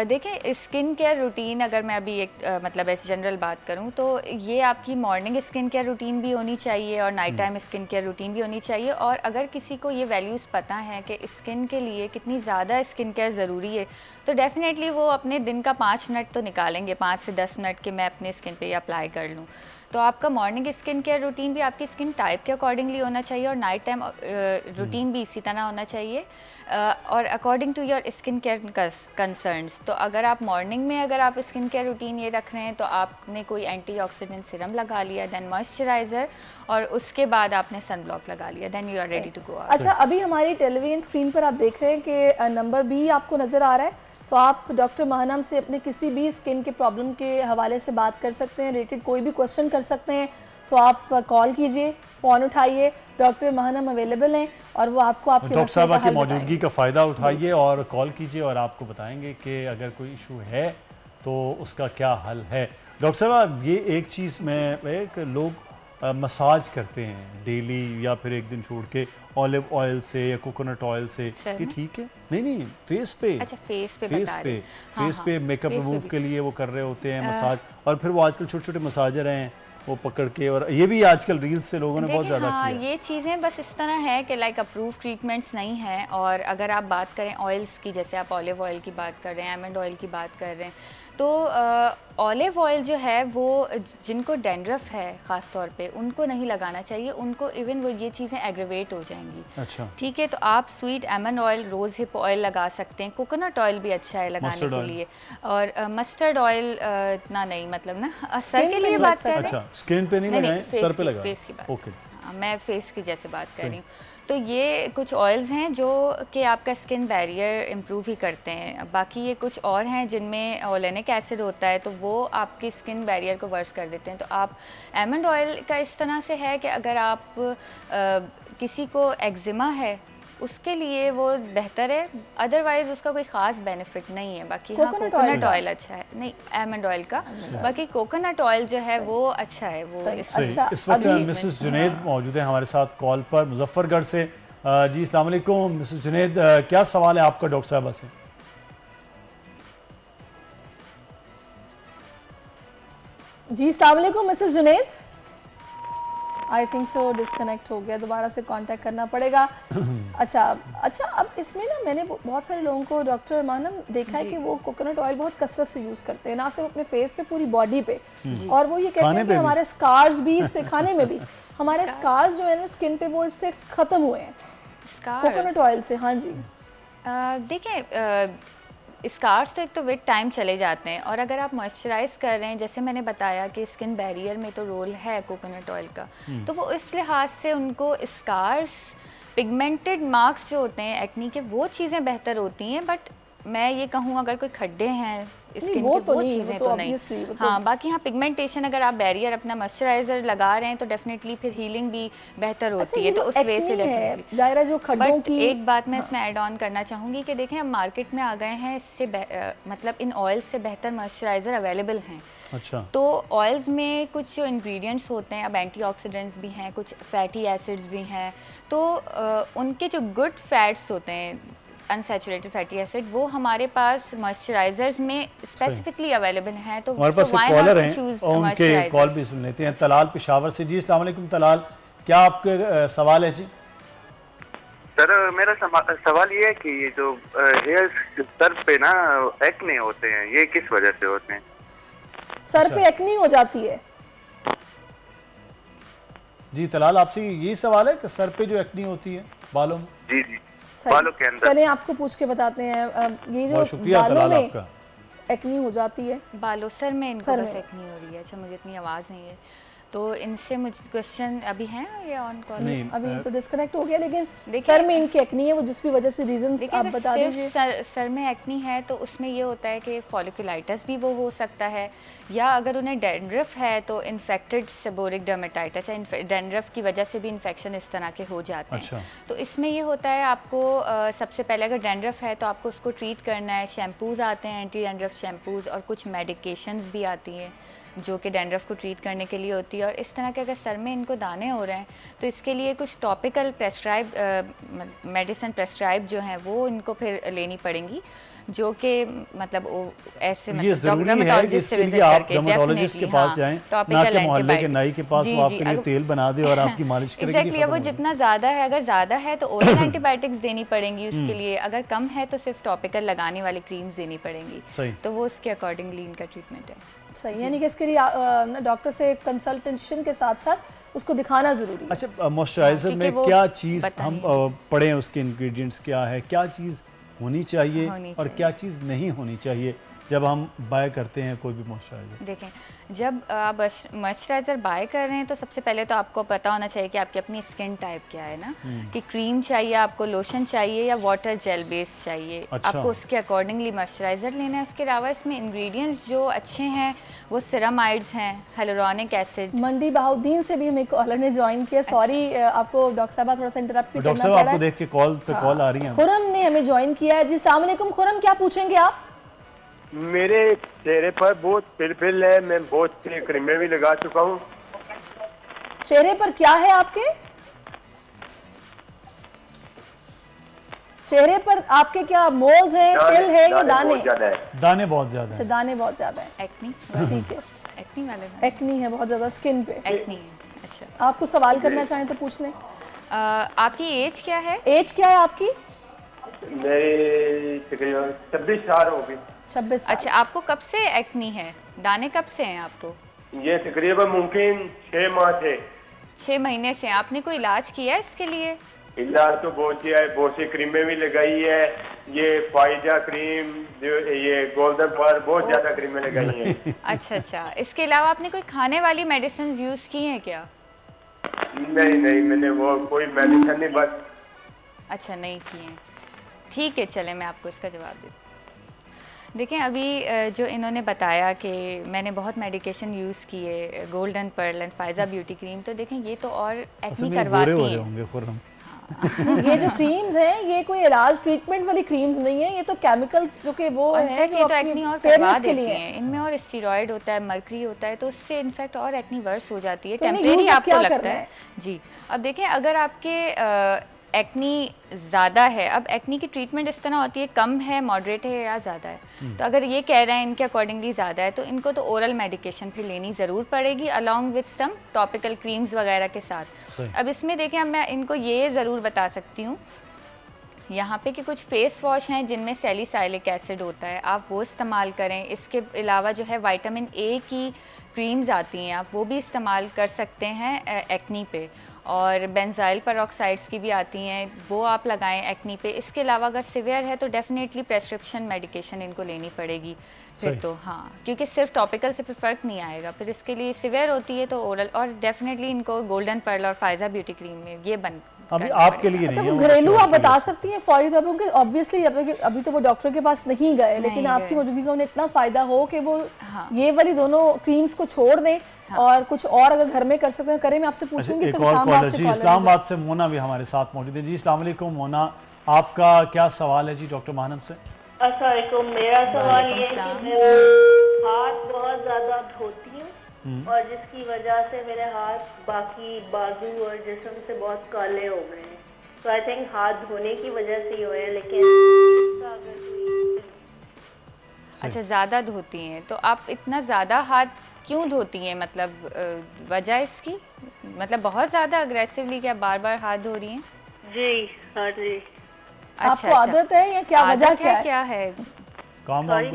Speaker 2: देखें, स्किन केयर रूटीन अगर मैं अभी एक मतलब ऐसे जनरल बात करूं तो ये आपकी मॉर्निंग स्किन केयर रूटीन भी होनी चाहिए और night time skin care routine भी होनी चाहिए। और अगर किसी को ये वैल्यूज़ पता है कि स्किन के लिए कितनी ज़्यादा स्किन केयर ज़रूरी है तो डेफिनेटली वो अपने दिन का 5 मिनट तो निकालेंगे, 5 से 10 मिनट के मैं अपने स्किन पे अप्लाई कर लूँ। तो आपका मॉर्निंग स्किन केयर रूटीन भी आपकी स्किन टाइप के अकॉर्डिंगली होना चाहिए और नाइट टाइम रूटीन भी इसी तरह होना चाहिए और according to your skin care concerns. तो अगर आप मॉर्निंग में अगर आप स्किन केयर रूटीन ये रख रहे हैं तो आपने कोई एंटीऑक्सीडेंट सीरम लगा लिया, देन मॉइस्चराइज़र और उसके बाद आपने सनब्लॉक लगा लिया, then you are ready to go out.
Speaker 1: अच्छा, अभी हमारी टेलीविजन स्क्रीन पर आप देख रहे हैं कि नंबर भी आपको नज़र आ रहा है, तो आप डॉक्टर महानम से अपने किसी भी स्किन के प्रॉब्लम के हवाले से बात कर सकते हैं, रिलेटेड कोई भी क्वेश्चन कर सकते हैं। तो आप कॉल कीजिए, फ़ोन उठाइए, डॉक्टर महानम अवेलेबल हैं और वो आपको आपके
Speaker 5: डॉक्टर साहब की मौजूदगी का फ़ायदा उठाइए और कॉल कीजिए और आपको बताएंगे कि अगर कोई इशू है तो उसका क्या हल है। डॉक्टर साहब, ये एक चीज़ में एक लोग मसाज करते हैं डेली या फिर एक दिन छोड़ के ऑलिव ऑयल से या कोकोनट ऑयल से, ये ठीक है? नहीं, फेस पे।
Speaker 2: अच्छा, फेस
Speaker 5: पे मेकअप रिमूव के लिए वो कर रहे होते हैं मसाज, और फिर वो आजकल छोटे छोटे मसाजर हैं वो पकड़ के, और ये भी आजकल रील्स से लोगों ने बहुत ज़्यादा किया।
Speaker 2: ये चीज़ें बस इस तरह है कि लाइक अप्रूव ट्रीटमेंट्स नहीं है। और अगर आप बात करें ऑयल्स की, जैसे आप ऑलिव ऑयल की बात कर रहे हैं, आलमंड ऑयल की बात कर रहे हैं, तो ऑलिव ऑयल जो है वो जिनको डैंड्रफ है ख़ास तौर पे उनको नहीं लगाना चाहिए, उनको इवन वो ये चीज़ें एग्रेवेट हो जाएंगी।
Speaker 5: अच्छा,
Speaker 2: ठीक है, तो आप sweet almond oil, rose hip oil लगा सकते हैं, कोकोनट ऑयल भी अच्छा है लगाने के लिए, और मस्टर्ड ऑयल इतना नहीं, मतलब ना सर के लिए बात कर रहे हैं।
Speaker 5: अच्छा, स्किन पे नहीं लगाएं, सर पे लगाएं।
Speaker 2: फेस की बात,
Speaker 5: ओके,
Speaker 2: मैं फेस की जैसे बात कर रही हूँ। तो ये कुछ ऑयल्स हैं जो कि आपका स्किन बैरियर इम्प्रूव ही करते हैं। बाकी ये कुछ और हैं जिनमें ओलेनिक एसिड होता है तो वो आपकी स्किन बैरियर को वर्स कर देते हैं। तो आप आलमंड ऑयल का इस तरह से है कि अगर आप किसी को एक्जिमा है उसके लिए वो बेहतर है, अदरवाइज उसका कोई ख़ास बेनिफिट नहीं है। बाकी हाँ, कोकोनट ऑयल अच्छा है, नहीं आलमंड ऑयल का, बाकी कोकोनट ऑयल जो है वो अच्छा है। वो
Speaker 5: अच्छा, इस वक्त मिसेस जुनैद मौजूद है हमारे साथ कॉल पर मुजफ्फरगढ़ से। जी अस्सलाम वालेकुम मिसेस जुनैद, क्या सवाल है आपका डॉक्टर साहबा से?
Speaker 1: जी अस्सलाम वालेकुम Mrs Junaid, I think so disconnect हो गया, दोबारा से कांटेक्ट करना पड़ेगा। अच्छा, अब इसमें ना मैंने बहुत सारे लोगों को डॉक्टर मानम देखा है कि वो कोकोनट ऑयल बहुत कसरत से यूज़ करते हैं, ना सिर्फ अपने फेस पे, पूरी बॉडी पे, और वो ये कहते हैं कि हमारे स्कार्स भी इससे, खाने में भी हमारे स्कार्स जो है ना स्किन पे, वो इससे ख़त्म हुए हैं कोकोनट ऑयल से। हाँ जी,
Speaker 2: देखिए स्कार्स तो एक तो विद टाइम चले जाते हैं, और अगर आप मॉइस्चराइज कर रहे हैं, जैसे मैंने बताया कि स्किन बैरियर में तो रोल है कोकोनट ऑयल का, तो वो इस लिहाज से उनको स्कार्स, पिगमेंटेड मार्क्स जो होते हैं एक्नी के, वो चीज़ें बेहतर होती हैं। बट मैं ये कहूँ अगर कोई खड्डे हैं स्किन के, वो चीज़ें तो नहीं। हाँ, बाकी हाँ पिगमेंटेशन, अगर आप बैरियर अपना मॉइस्चराइजर लगा रहे हैं तो डेफिनेटली फिर हीलिंग भी बेहतर होती है। तो उस वे से
Speaker 1: ज़ाहिर है जो खड्डों की,
Speaker 2: एक बात मैं इसमें ऐड ऑन करना चाहूँगी कि देखें, अब मार्केट में आ गए हैं इससे मतलब इन ऑयल से बेहतर मॉइस्चराइज़र अवेलेबल हैं।
Speaker 5: अच्छा,
Speaker 2: तो ऑयल्स में कुछ जो इंग्रेडिएंट्स होते हैं, अब एंटीऑक्सीडेंट्स भी हैं, कुछ फैटी एसिड्स भी हैं, तो उनके जो गुड फैट्स होते हैं, अनसैचुरेटेड फैटी एसिड, वो हमारे पास मॉइस्चराइजर्स में स्पेसिफिकली अवेलेबल हैं। तो
Speaker 5: हमारे पास एक कॉलर हैं, उनके कॉल भी सुन लेते हैं। तलाल पेशावर से। जी अस्सलाम वालेकुम तलाल, क्या आपके सवाल है? जी
Speaker 8: सर, मेरा सवाल ये है कि ये जो हेयर्स सर पे ना एक्ने होते हैं, ये किस वजह से होते हैं?
Speaker 1: सर पे एक्नी हो जाती है? जी
Speaker 5: तलाल, आपसे यही सवाल है कि सर पे जो एक्नी होती है बालों में?
Speaker 8: जी, बालों के अंदर।
Speaker 1: चलिए आपको पूछ के बताते हैं, ये जो
Speaker 5: बहुत शुक्रिया
Speaker 1: बालों
Speaker 5: तलाल
Speaker 1: में
Speaker 5: आपका।
Speaker 1: एक्नी हो जाती है,
Speaker 2: बालों सर में इनको
Speaker 1: सर
Speaker 2: बस
Speaker 1: में।
Speaker 2: एक्नी हो रही है। अच्छा, मुझे इतनी आवाज़ नहीं है, तो इनसे मुझे क्वेश्चन अभी हैं या ऑन कॉल?
Speaker 5: नहीं,
Speaker 1: अभी तो डिस्कनेक्ट हो गया, लेकिन
Speaker 2: देखिए-
Speaker 1: सर में इनकी एक्नी है, वो जिस भी वजह से रीजंस
Speaker 2: देखिए,
Speaker 1: आप
Speaker 2: अगर
Speaker 1: बता
Speaker 2: सिर्फ
Speaker 1: दीजिए।
Speaker 2: सर में एक्नी है तो उसमें ये होता है कि फॉलिकुलाइटिस भी वो हो सकता है, या अगर उन्हें डैंड्रफ है तो इन्फेक्टेड सेबोरिक डर्मेटाइटिस है, डैंड्रफ की वजह से भी इन्फेक्शन इस तरह के हो जाते हैं।
Speaker 5: अच्छा।
Speaker 2: तो इसमें ये होता है आपको सबसे पहले अगर डैंड्रफ है तो आपको उसको ट्रीट करना है। शैम्पूज़ आते हैं, एंटी डैंड्रफ शैम्पूज़, और कुछ मेडिकेशंस भी आती हैं जो कि डैंड्रफ को ट्रीट करने के लिए होती है। और इस तरह के अगर सर में इनको दाने हो रहे हैं तो इसके लिए कुछ टॉपिकल प्रेस्क्राइब मेडिसिन प्रेस्क्राइब जो हैं वो इनको फिर लेनी पड़ेंगी, जो कि मतलब ऐसे
Speaker 5: ये जरूरी है कि इसके लिए आप डर्मेटोलॉजिस्ट के पास जाएं, ना कि मोहल्ले के नाई के पास, वो आपके लिए तेल बना दे और आपकी मालिश करेगी।
Speaker 2: एग्जैक्टली, वो जितना ज़्यादा है, अगर ज़्यादा है तो ओरल एंटीबायोटिक्स देनी पड़ेंगी उसके लिए, अगर कम है तो सिर्फ टॉपिकल लगाने वाली क्रीम्स देनी पड़ेंगी।
Speaker 5: सही।
Speaker 2: तो वो उसके अकॉर्डिंगली इनका ट्रीटमेंट है।
Speaker 1: सही, यानी कि इसके लिए डॉक्टर से कंसल्टेशन के साथ साथ उसको दिखाना जरूरी है।
Speaker 5: अच्छा, मॉइस्चराइजर में
Speaker 2: क्योंकि वो
Speaker 5: क्या चीज़
Speaker 2: पता
Speaker 5: हम
Speaker 2: नहीं
Speaker 5: पढ़ें, उसके इंग्रेडिएंट्स क्या है, क्या चीज़ होनी चाहिए और क्या चीज़ नहीं होनी चाहिए जब हम बाय करते हैं कोई भी मॉइस्चराइजर?
Speaker 2: देखें, जब आप मॉइस्चराइज़र बाय कर रहे हैं तो सबसे पहले तो आपको पता होना चाहिए कि आपकी अपनी स्किन टाइप क्या है ना, कि क्रीम चाहिए आपको, लोशन चाहिए या वाटर जेल बेस चाहिए।
Speaker 5: अच्छा।
Speaker 2: आपको उसके अकॉर्डिंगली मॉइस्चराइज़र लेना है। उसके अलावा इसमें इंग्रेडिएंट्स जो अच्छे हैं वो सिरामाइड्स हैं, हेलोरॉनिक एसिड।
Speaker 1: मंडी बहाउद्दीन से भी हमें कॉलर ने ज्वाइन किया, सॉरी आपको डॉक्टर साहब थोड़ा सा इंटरप्ट भी
Speaker 5: डॉक्टर
Speaker 1: करना
Speaker 5: साहब
Speaker 1: पड़ा
Speaker 5: आपको
Speaker 1: है।
Speaker 5: देख के कॉल पे कॉल आ रही है।
Speaker 1: खुरम ने हमें ज्वाइन किया है जी। अस्सलाम वालेकुम खुरम, क्या पूछेंगे आप?
Speaker 9: मेरे चेहरे पर बहुत पिल है, मैं बहुत सी क्रीमें भी लगा चुका हूँ।
Speaker 1: चेहरे पर क्या है आपके? चेहरे पर आपके क्या मोल्स हैं, पिल है या दाने?
Speaker 9: बहुत ज्यादा है।
Speaker 5: दाने बहुत ज्यादा
Speaker 1: अच्छा,
Speaker 5: हैं।
Speaker 1: दाने बहुत ज्यादा है,
Speaker 2: एक्नी,
Speaker 1: ठीक है।
Speaker 2: एक्नी वाले
Speaker 1: एक्नी है बहुत ज्यादा स्किन पे।
Speaker 2: एक्नी है। अच्छा,
Speaker 1: आपको सवाल करना चाहें तो पूछ लें।
Speaker 2: आपकी एज क्या है?
Speaker 1: एज क्या है आपकी?
Speaker 9: मेरी तकरीबन 26 साल हो गई।
Speaker 1: 26 साल।
Speaker 2: अच्छा, आपको कब से एक्नी है? दाने कब से हैं आपको?
Speaker 9: ये तकरीबन मुमकिन 6 माह से।
Speaker 2: 6 महीने से। आपने कोई इलाज किया है इसके लिए?
Speaker 9: इलाज तो बहुत किया है, बहुत सी क्रीमें भी लगाई है, ये फाइजा क्रीम, जो ये गोल्डन पर, बहुत ज्यादा क्रीमें लगाई हैं।
Speaker 2: अच्छा, इसके अलावा आपने कोई खाने वाली मेडिसिन यूज की हैं क्या?
Speaker 9: नहीं, मैंने वो कोई मेडिसिन नहीं, बस।
Speaker 2: अच्छा, नहीं किए हैं। ठीक है, चले मैं आपको इसका जवाब देती हूँ। देखें, अभी जो इन्होंने बताया कि मैंने बहुत मेडिकेशन यूज़ किए, golden pearl and Pfizer beauty cream, तो देखें ये तो और एक्नी करवाती हैं।
Speaker 1: ये जो क्रीम्स हैं ये कोई इलाज ट्रीटमेंट वाली क्रीम्स नहीं है, ये तो केमिकल्स जो कि वो है
Speaker 2: जो एक्नी और करवा देती हैं। इनमें और स्टीरॉयड होता है, मर्करी होता है, तो उससे इनफैक्ट और एक्नी वर्स हो जाती है। टेम्परेरी आपको लगता है जी। अब देखें, अगर आपके एक्नी ज़्यादा है, अब एक्नी की ट्रीटमेंट इस तरह होती है, कम है, मॉडरेट है या ज़्यादा है। तो अगर ये कह रहे हैं इनके अकॉर्डिंगली ज़्यादा है तो इनको तो ओरल मेडिकेशन फिर लेनी ज़रूर पड़ेगी, along with some topical creams वगैरह के साथ। अब इसमें देखें, अब मैं इनको ये ज़रूर बता सकती हूँ यहाँ पे कि कुछ फेस वॉश हैं जिनमें सैलिसाइलिक एसिड होता है, आप वो इस्तेमाल करें। इसके अलावा जो है विटामिन ए की क्रीम्स आती हैं, आप वो भी इस्तेमाल कर सकते हैं एक्नी पे। और बेंजाइल पेरोक्साइड्स की भी आती हैं, वो आप लगाएं एक्नी पे। इसके अलावा अगर सिवियर है तो डेफिनेटली प्रेस्क्रिप्शन मेडिकेशन इनको लेनी पड़ेगी फिर तो। हाँ, क्योंकि सिर्फ टॉपिकल से फिर फ़र्क नहीं आएगा, फिर इसके लिए सिवियर होती है तो ओरल, और डेफिनेटली इनको गोल्डन पर्ल और फाइजा ब्यूटी क्रीम में ये बन
Speaker 5: अभी आपके लिए
Speaker 1: अच्छा, वो घरेलू आप बता सकती हैं फौरी तौर पर? ऑब्वियसली अभी तो वो डॉक्टर के पास नहीं गए, लेकिन आपकी मौजूदगी का उन्हें इतना फायदा हो कि वो ये वाली दोनों क्रीम्स को छोड़ दें और कुछ और अगर घर में कर सकते हैं करें। मैं आपसे पूछूंगी
Speaker 5: इस्लामाबाद से मोना भी हमारे साथ मौजूद है जी। अस्सलाम वालेकुम मोना, आपका क्या सवाल है जी डॉक्टर मानम से?
Speaker 10: अस्सलाम वालेकुम, मेरा सवाल ये है कि मैं हाथ बहुत ज़्यादा धोती हूँ और जिसकी वजह से मेरे हाथ बाकी बाजू और जिस्म से बहुत काले हो गए हैं। तो आई थिंक हाथ धोने की वजह से ही हुए हैं, लेकिन
Speaker 2: अच्छा, ज़्यादा धोती हैं तो आप इतना ज़्यादा हाथ क्यों धोती हैं? मतलब वजह इसकी, मतलब बहुत ज़्यादा अग्रेसिवली क्या बार बार हाथ धो रही हैं?
Speaker 10: जी हाँ जी।
Speaker 1: आपको आदत है या क्या वजह
Speaker 2: क्या है?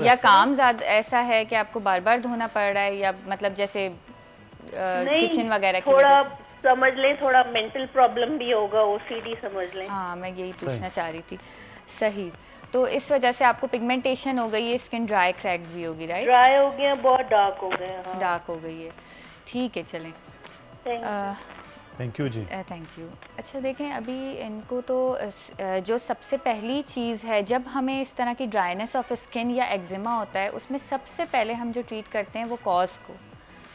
Speaker 2: या काम ज़्यादा ऐसा है कि आपको बार बार धोना पड़ रहा है, या मतलब जैसे किचन वगैरह की
Speaker 10: थोड़ा समझ लें थोड़ा मेंटल प्रॉब्लम भी होगा, ओसीडी समझ लें।
Speaker 2: हाँ, मैं यही पूछना चाह रही थी। सही, तो इस वजह से आपको पिगमेंटेशन हो गई है, स्किन ड्राई क्रैक्ड भी होगी, राइट?
Speaker 10: ड्राई हो गया, बहुत डार्क हो गया। हाँ।
Speaker 2: डार्क हो गई है, ठीक है, चलें।
Speaker 5: थैंक यू जी।
Speaker 2: Thank you. अच्छा देखें, अभी इनको तो जो सबसे पहली चीज़ है, जब हमें इस तरह की ड्राइनेस ऑफ स्किन या एक्जिमा होता है, उसमें सबसे पहले हम जो ट्रीट करते हैं वो कॉज को,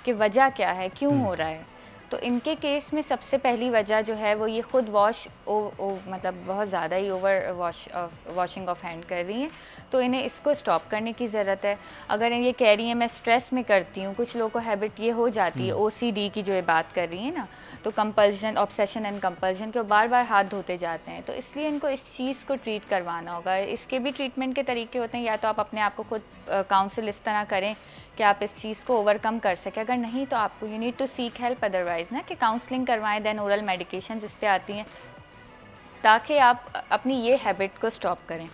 Speaker 2: कि वजह क्या है, क्यों हो रहा है। तो इनके केस में सबसे पहली वजह जो है वो ये खुद मतलब बहुत ज़्यादा ही ओवर वॉशिंग ऑफ हैंड कर रही हैं, तो इन्हें इसको स्टॉप करने की ज़रूरत है। अगर ये कह रही हैं मैं स्ट्रेस में करती हूँ, कुछ लोगों को हैबिट ये हो जाती है OCD की जो ये बात कर रही है ना, तो कंपल्शन, ऑब्सेशन एंड कंपल्शन के बार बार हाथ धोते जाते हैं, तो इसलिए इनको इस चीज़ को ट्रीट करवाना होगा। इसके भी ट्रीटमेंट के तरीके होते हैं, या तो आप अपने आप को खुद काउंसिल इस तरह करें कि आप इस चीज़ को ओवरकम कर सकें, अगर नहीं तो आपको you need to seek help otherwise ना, कि काउंसलिंग करवाएं, देन ओरल मेडिकेशंस इस पे आती हैं ताकि आप अपनी ये हैबिट को स्टॉप करें।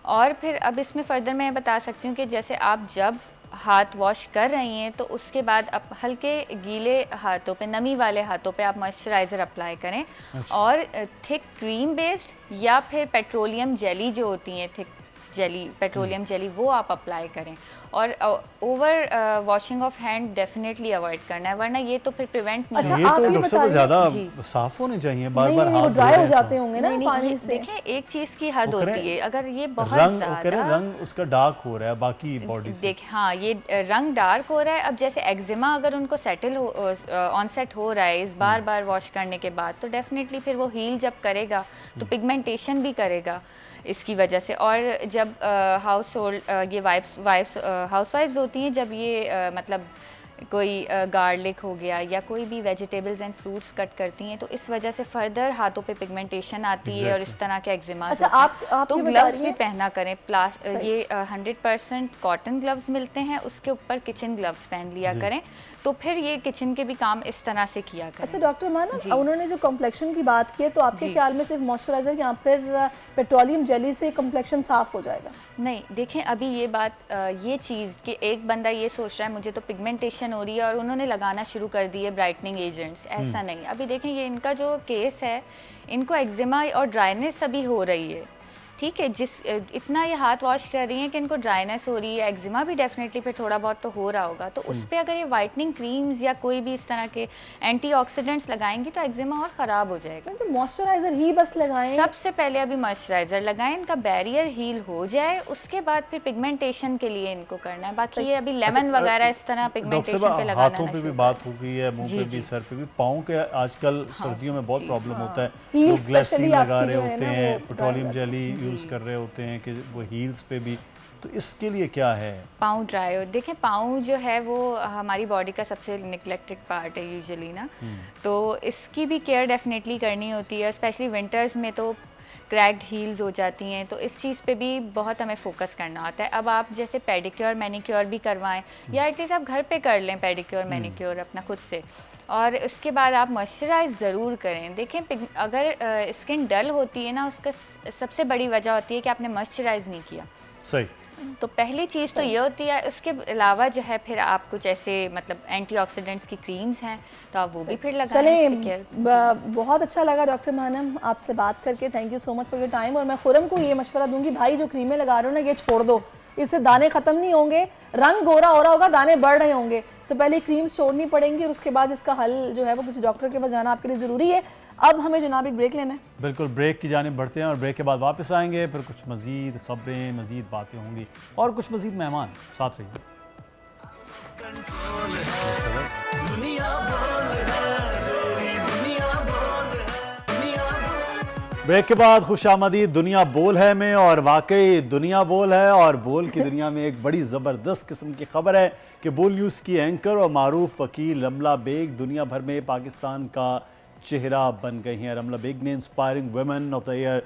Speaker 2: और फिर अब इसमें फर्दर मैं बता सकती हूँ कि जैसे आप जब हाथ वॉश कर रही हैं तो उसके बाद आप हल्के गीले हाथों पे, नमी वाले हाथों पे आप मॉइस्चराइज़र अप्लाई करें। और थिक क्रीम बेस्ड या फिर पेट्रोलियम जेली जो होती हैं, थिक जेली, पेट्रोलियम जेली, वो आप अप्लाई करें। और over washing of hand definitely avoid करना है, वरना ये तो फिर प्रिवेंट नहीं
Speaker 5: होगा। ये तो डॉक्टर साहब ज़्यादा साफ होने चाहिए, बार-बार हाथ
Speaker 1: ड्राई हो जाते होंगे ना पानी से।
Speaker 2: देखें, एक चीज़ की हद होती है, अगर ये बहुत ज़्यादा
Speaker 5: रंग उसका डार्क हो रहा है बाकी बॉडी से,
Speaker 2: देखें हाँ ये रंग डार्क हो रहा है, अब जैसे एक्जिमा अगर उनको सेटल ऑनसेट हो रहा है इस बार बार वॉश करने के बाद, तो डेफिनेटली फिर वो हील जब करेगा तो पिगमेंटेशन भी करेगा इसकी वजह से। और जब हाउस होल्ड ये हाउसवाइफ्स होती हैं, जब ये मतलब कोई गार्लिक हो गया या कोई भी वेजिटेबल्स एंड फ्रूट्स कट करती हैं, तो इस वजह से फर्दर हाथों पे पिगमेंटेशन आती है और इस तरह के एक्जिमा।
Speaker 1: अच्छा, आप
Speaker 2: तो ग्लव्स भी पहना करें, ये 100% कॉटन ग्लव्स मिलते हैं, उसके ऊपर किचन ग्लव्स पहन लिया करें, तो फिर ये किचन के भी काम इस तरह से किया करें।
Speaker 1: अच्छा डॉक्टर माना, उन्होंने जो कॉम्प्लेक्शन की बात की है, तो आपके ख्याल में सिर्फ मॉइस्चराइजर या फिर पेट्रोलियम जेली से कॉम्प्लेक्शन साफ हो जाएगा?
Speaker 2: नहीं, देखें अभी ये बात, ये चीज़ कि एक बंदा ये सोच रहा है मुझे तो पिगमेंटेशन हो रही है और उन्होंने लगाना शुरू कर दिए ब्राइटनिंग एजेंट्स, ऐसा नहीं। अभी देखें ये इनका जो केस है, इनको एक्जिमा और ड्राइनेस अभी हो रही है, ठीक है, जिस इतना ये हाथ वॉश कर रही हैं कि इनको ड्राइनेस हो रही है, एक्जिमा भी डेफिनेटली फिर थोड़ा बहुत तो हो रहा होगा, तो उस पर अगर ये वाइटनिंग क्रीम्स या कोई भी इस तरह के एंटीऑक्सीडेंट्स लगाएंगी तो एक्जिमा और ख़राब हो जाएगा।
Speaker 1: तो मॉइस्चराइजर ही बस लगाएं,
Speaker 2: सबसे पहले अभी मॉइस्चराइजर लगाएं, इनका बैरियर हील हो जाए, उसके बाद फिर पिगमेंटेशन के लिए इनको करना है। बाकी ये अभी लेमन वगैरह इस तरह पिगमेंटेशन पे लगाना है।
Speaker 5: हाथों पे भी बात हो गई है, मुंह पे भी, सर पे भी, पाँव के आजकल सर्दियों में बहुत प्रॉब्लम होता है, लोग ग्लिसरीन लगा रहे होते हैं, पेट्रोलियम जेली यूज़ कर रहे होते हैं कि वो हील्स पे भी, तो इसके लिए क्या है?
Speaker 2: पाँव ड्राई हो, देखें पाँव जो है वो हमारी बॉडी का सबसे निग्लेक्टेड पार्ट है यूजुअली ना, तो इसकी भी केयर डेफिनेटली करनी होती है, स्पेशली विंटर्स में तो क्रैक्ड हील्स हो जाती हैं, तो इस चीज़ पे भी बहुत हमें फोकस करना होता है। अब आप जैसे पेडिक्योर मैनिक्योर भी करवाएं, या एटलीस्ट आप घर पे कर लें पेडिक्योर मैनिक्योर अपना खुद से, और उसके बाद आप मॉइस्चराइज ज़रूर करें। देखें अगर स्किन डल होती है ना, उसका सबसे बड़ी वजह होती है कि आपने मॉइस्चराइज नहीं किया।
Speaker 5: सही।
Speaker 2: तो पहली चीज़ तो ये होती है, उसके अलावा जो है फिर आप कुछ ऐसे मतलब एंटीऑक्सीडेंट्स की क्रीम्स हैं तो आप वो भी फिर लगाएं।
Speaker 1: चलें, बहुत अच्छा लगा डॉक्टर मानम आपसे बात करके, thank you so much for your time. और मैं खुरम को ये मशवरा दूंगी, भाई जो क्रीमें लगा रहे हो ना ये छोड़ दो, इससे दाने खत्म नहीं होंगे, रंग गोरा हो रहा होगा, दाने बढ़ रहे होंगे, तो पहले क्रीम्स छोड़नी पड़ेंगी और उसके बाद इसका हल जो है वो किसी डॉक्टर के पास जाना आपके लिए ज़रूरी है। अब हमें जनाब एक ब्रेक लेना है।
Speaker 5: बिल्कुल, ब्रेक की जानिब बढ़ते हैं और ब्रेक के बाद वापस आएंगे, फिर कुछ मज़ीद खबरें, मज़ीद बातें होंगी और कुछ मज़ीद मेहमान साथ रहिए। ब्रेक के बाद खुशामदीद दुनिया बोल है में, और वाकई दुनिया बोल है, और बोल की दुनिया में एक बड़ी ज़बरदस्त किस्म की खबर है कि बोल न्यूज़ की एंकर और मारूफ वकील रमला बेग दुनिया भर में पाकिस्तान का चेहरा बन गई हैं। रमला बेग ने inspiring women of the year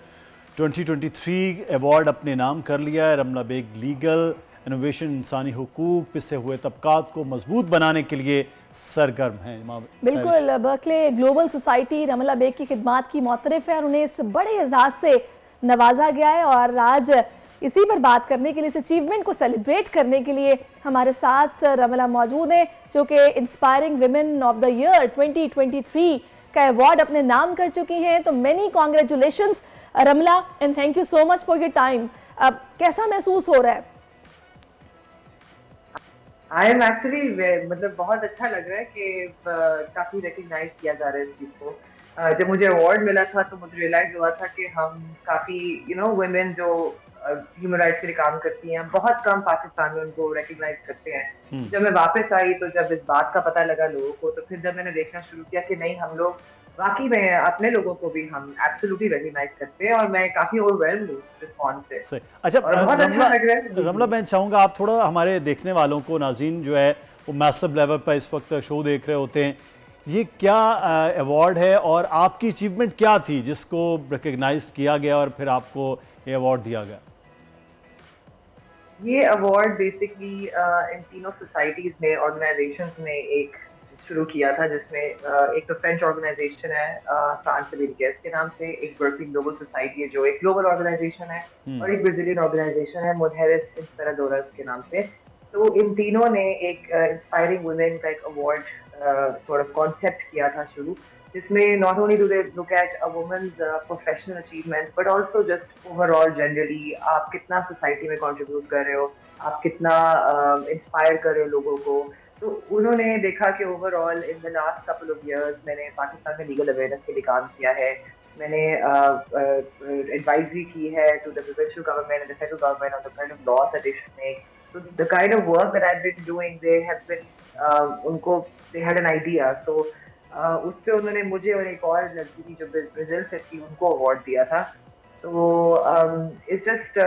Speaker 5: 2023 award अपने नाम कर लिया है। रमला बेग लीगल इनोवेशन, इंसानी हुकूक, पिछे हुए तबकात को मजबूत बनाने के लिए सरगर्म हैं।
Speaker 1: बिल्कुल, बर्कले ग्लोबल सोसाइटी रमला बेग की खिदमात की मोतरफ है और उन्हें इस बड़े एजाज से नवाजा गया है, और आज इसी पर बात करने के लिए, इस अचीवमेंट को सेलिब्रेट करने के लिए हमारे साथ रमला मौजूद हैं, जो कि inspiring women of the year 2023 का अवार्ड अपने नाम कर चुकी हैं। तो many congratulations Ramla and thank you so much for your time. अब कैसा महसूस हो रहा है?
Speaker 3: आई एम एक्चुअली मतलब बहुत अच्छा लग रहा है कि काफी रिकग्नाइज किया जा रहा है इस चीज को। जब मुझे अवार्ड मिला था तो मुझे रियलाइज हुआ था कि हम काफी वुमेन जो ह्यूमन राइट्स के लिए काम करती हैं, बहुत कम पाकिस्तान में उनको रिकग्नाइज करते हैं। जब मैं वापस आई तो जब इस बात का पता लगा लोगों को, तो फिर जब मैंने देखना शुरू किया कि नहीं, हम लोग वाकई में अपने लोगों को भी हम एब्सोल्युटली रिकग्नाइज करते हैं, और मैं काफी ओवरवेल्म्ड हूँ रिस्पॉन्स से।
Speaker 5: अच्छा
Speaker 3: रमला,
Speaker 5: रमला मैं चाहूँगा आप थोड़ा हमारे देखने वालों को, नाज़रीन जो है वो मैसिव लेवल पर इस वक्त शो देख रहे होते हैं, ये क्या अवार्ड है और आपकी अचीवमेंट क्या थी जिसको रिकग्नाइज किया गया और फिर आपको ये अवार्ड दिया गया?
Speaker 3: ये अवार्ड बेसिकली इन तीनों सोसाइटीज में, ऑर्गेनाइजेशंस ने एक शुरू किया था, जिसमें एक तो फ्रेंच ऑर्गेनाइजेशन है फ्रांस के नाम से, एक बर्कली ग्लोबल सोसाइटी है जो एक ग्लोबल ऑर्गेनाइजेशन है, और एक ब्राजीलियन ऑर्गेनाइजेशन है मुजेres इंस्पिराdoras के नाम से। तो इन तीनों ने एक इंस्पायरिंग वुमेन का एक अवार्ड सॉर्ट ऑफ कॉन्सेप्ट किया था शुरू, जिसमें not only do they look at a women's professional achievement but also just overall generally आप कितना सोसाइटी में कंट्रीब्यूट कर रहे हो, आप कितना इंस्पायर कर रहे हो लोगों को। तो उन्होंने देखा कि overall in the last couple of years मैंने पाकिस्तान में लीगल अवेयरनेस के लिए काम किया है, मैंने एडवाइजरी की है to the provincial government and the federal government on the kind of laws that they should make. So the kind of work that I've been doing, they have been they had an idea. So उससे उन्होंने मुझे और एक और लड़की थी जो Brazil से थी, उनको अवार्ड दिया था। तो इट्स जस्ट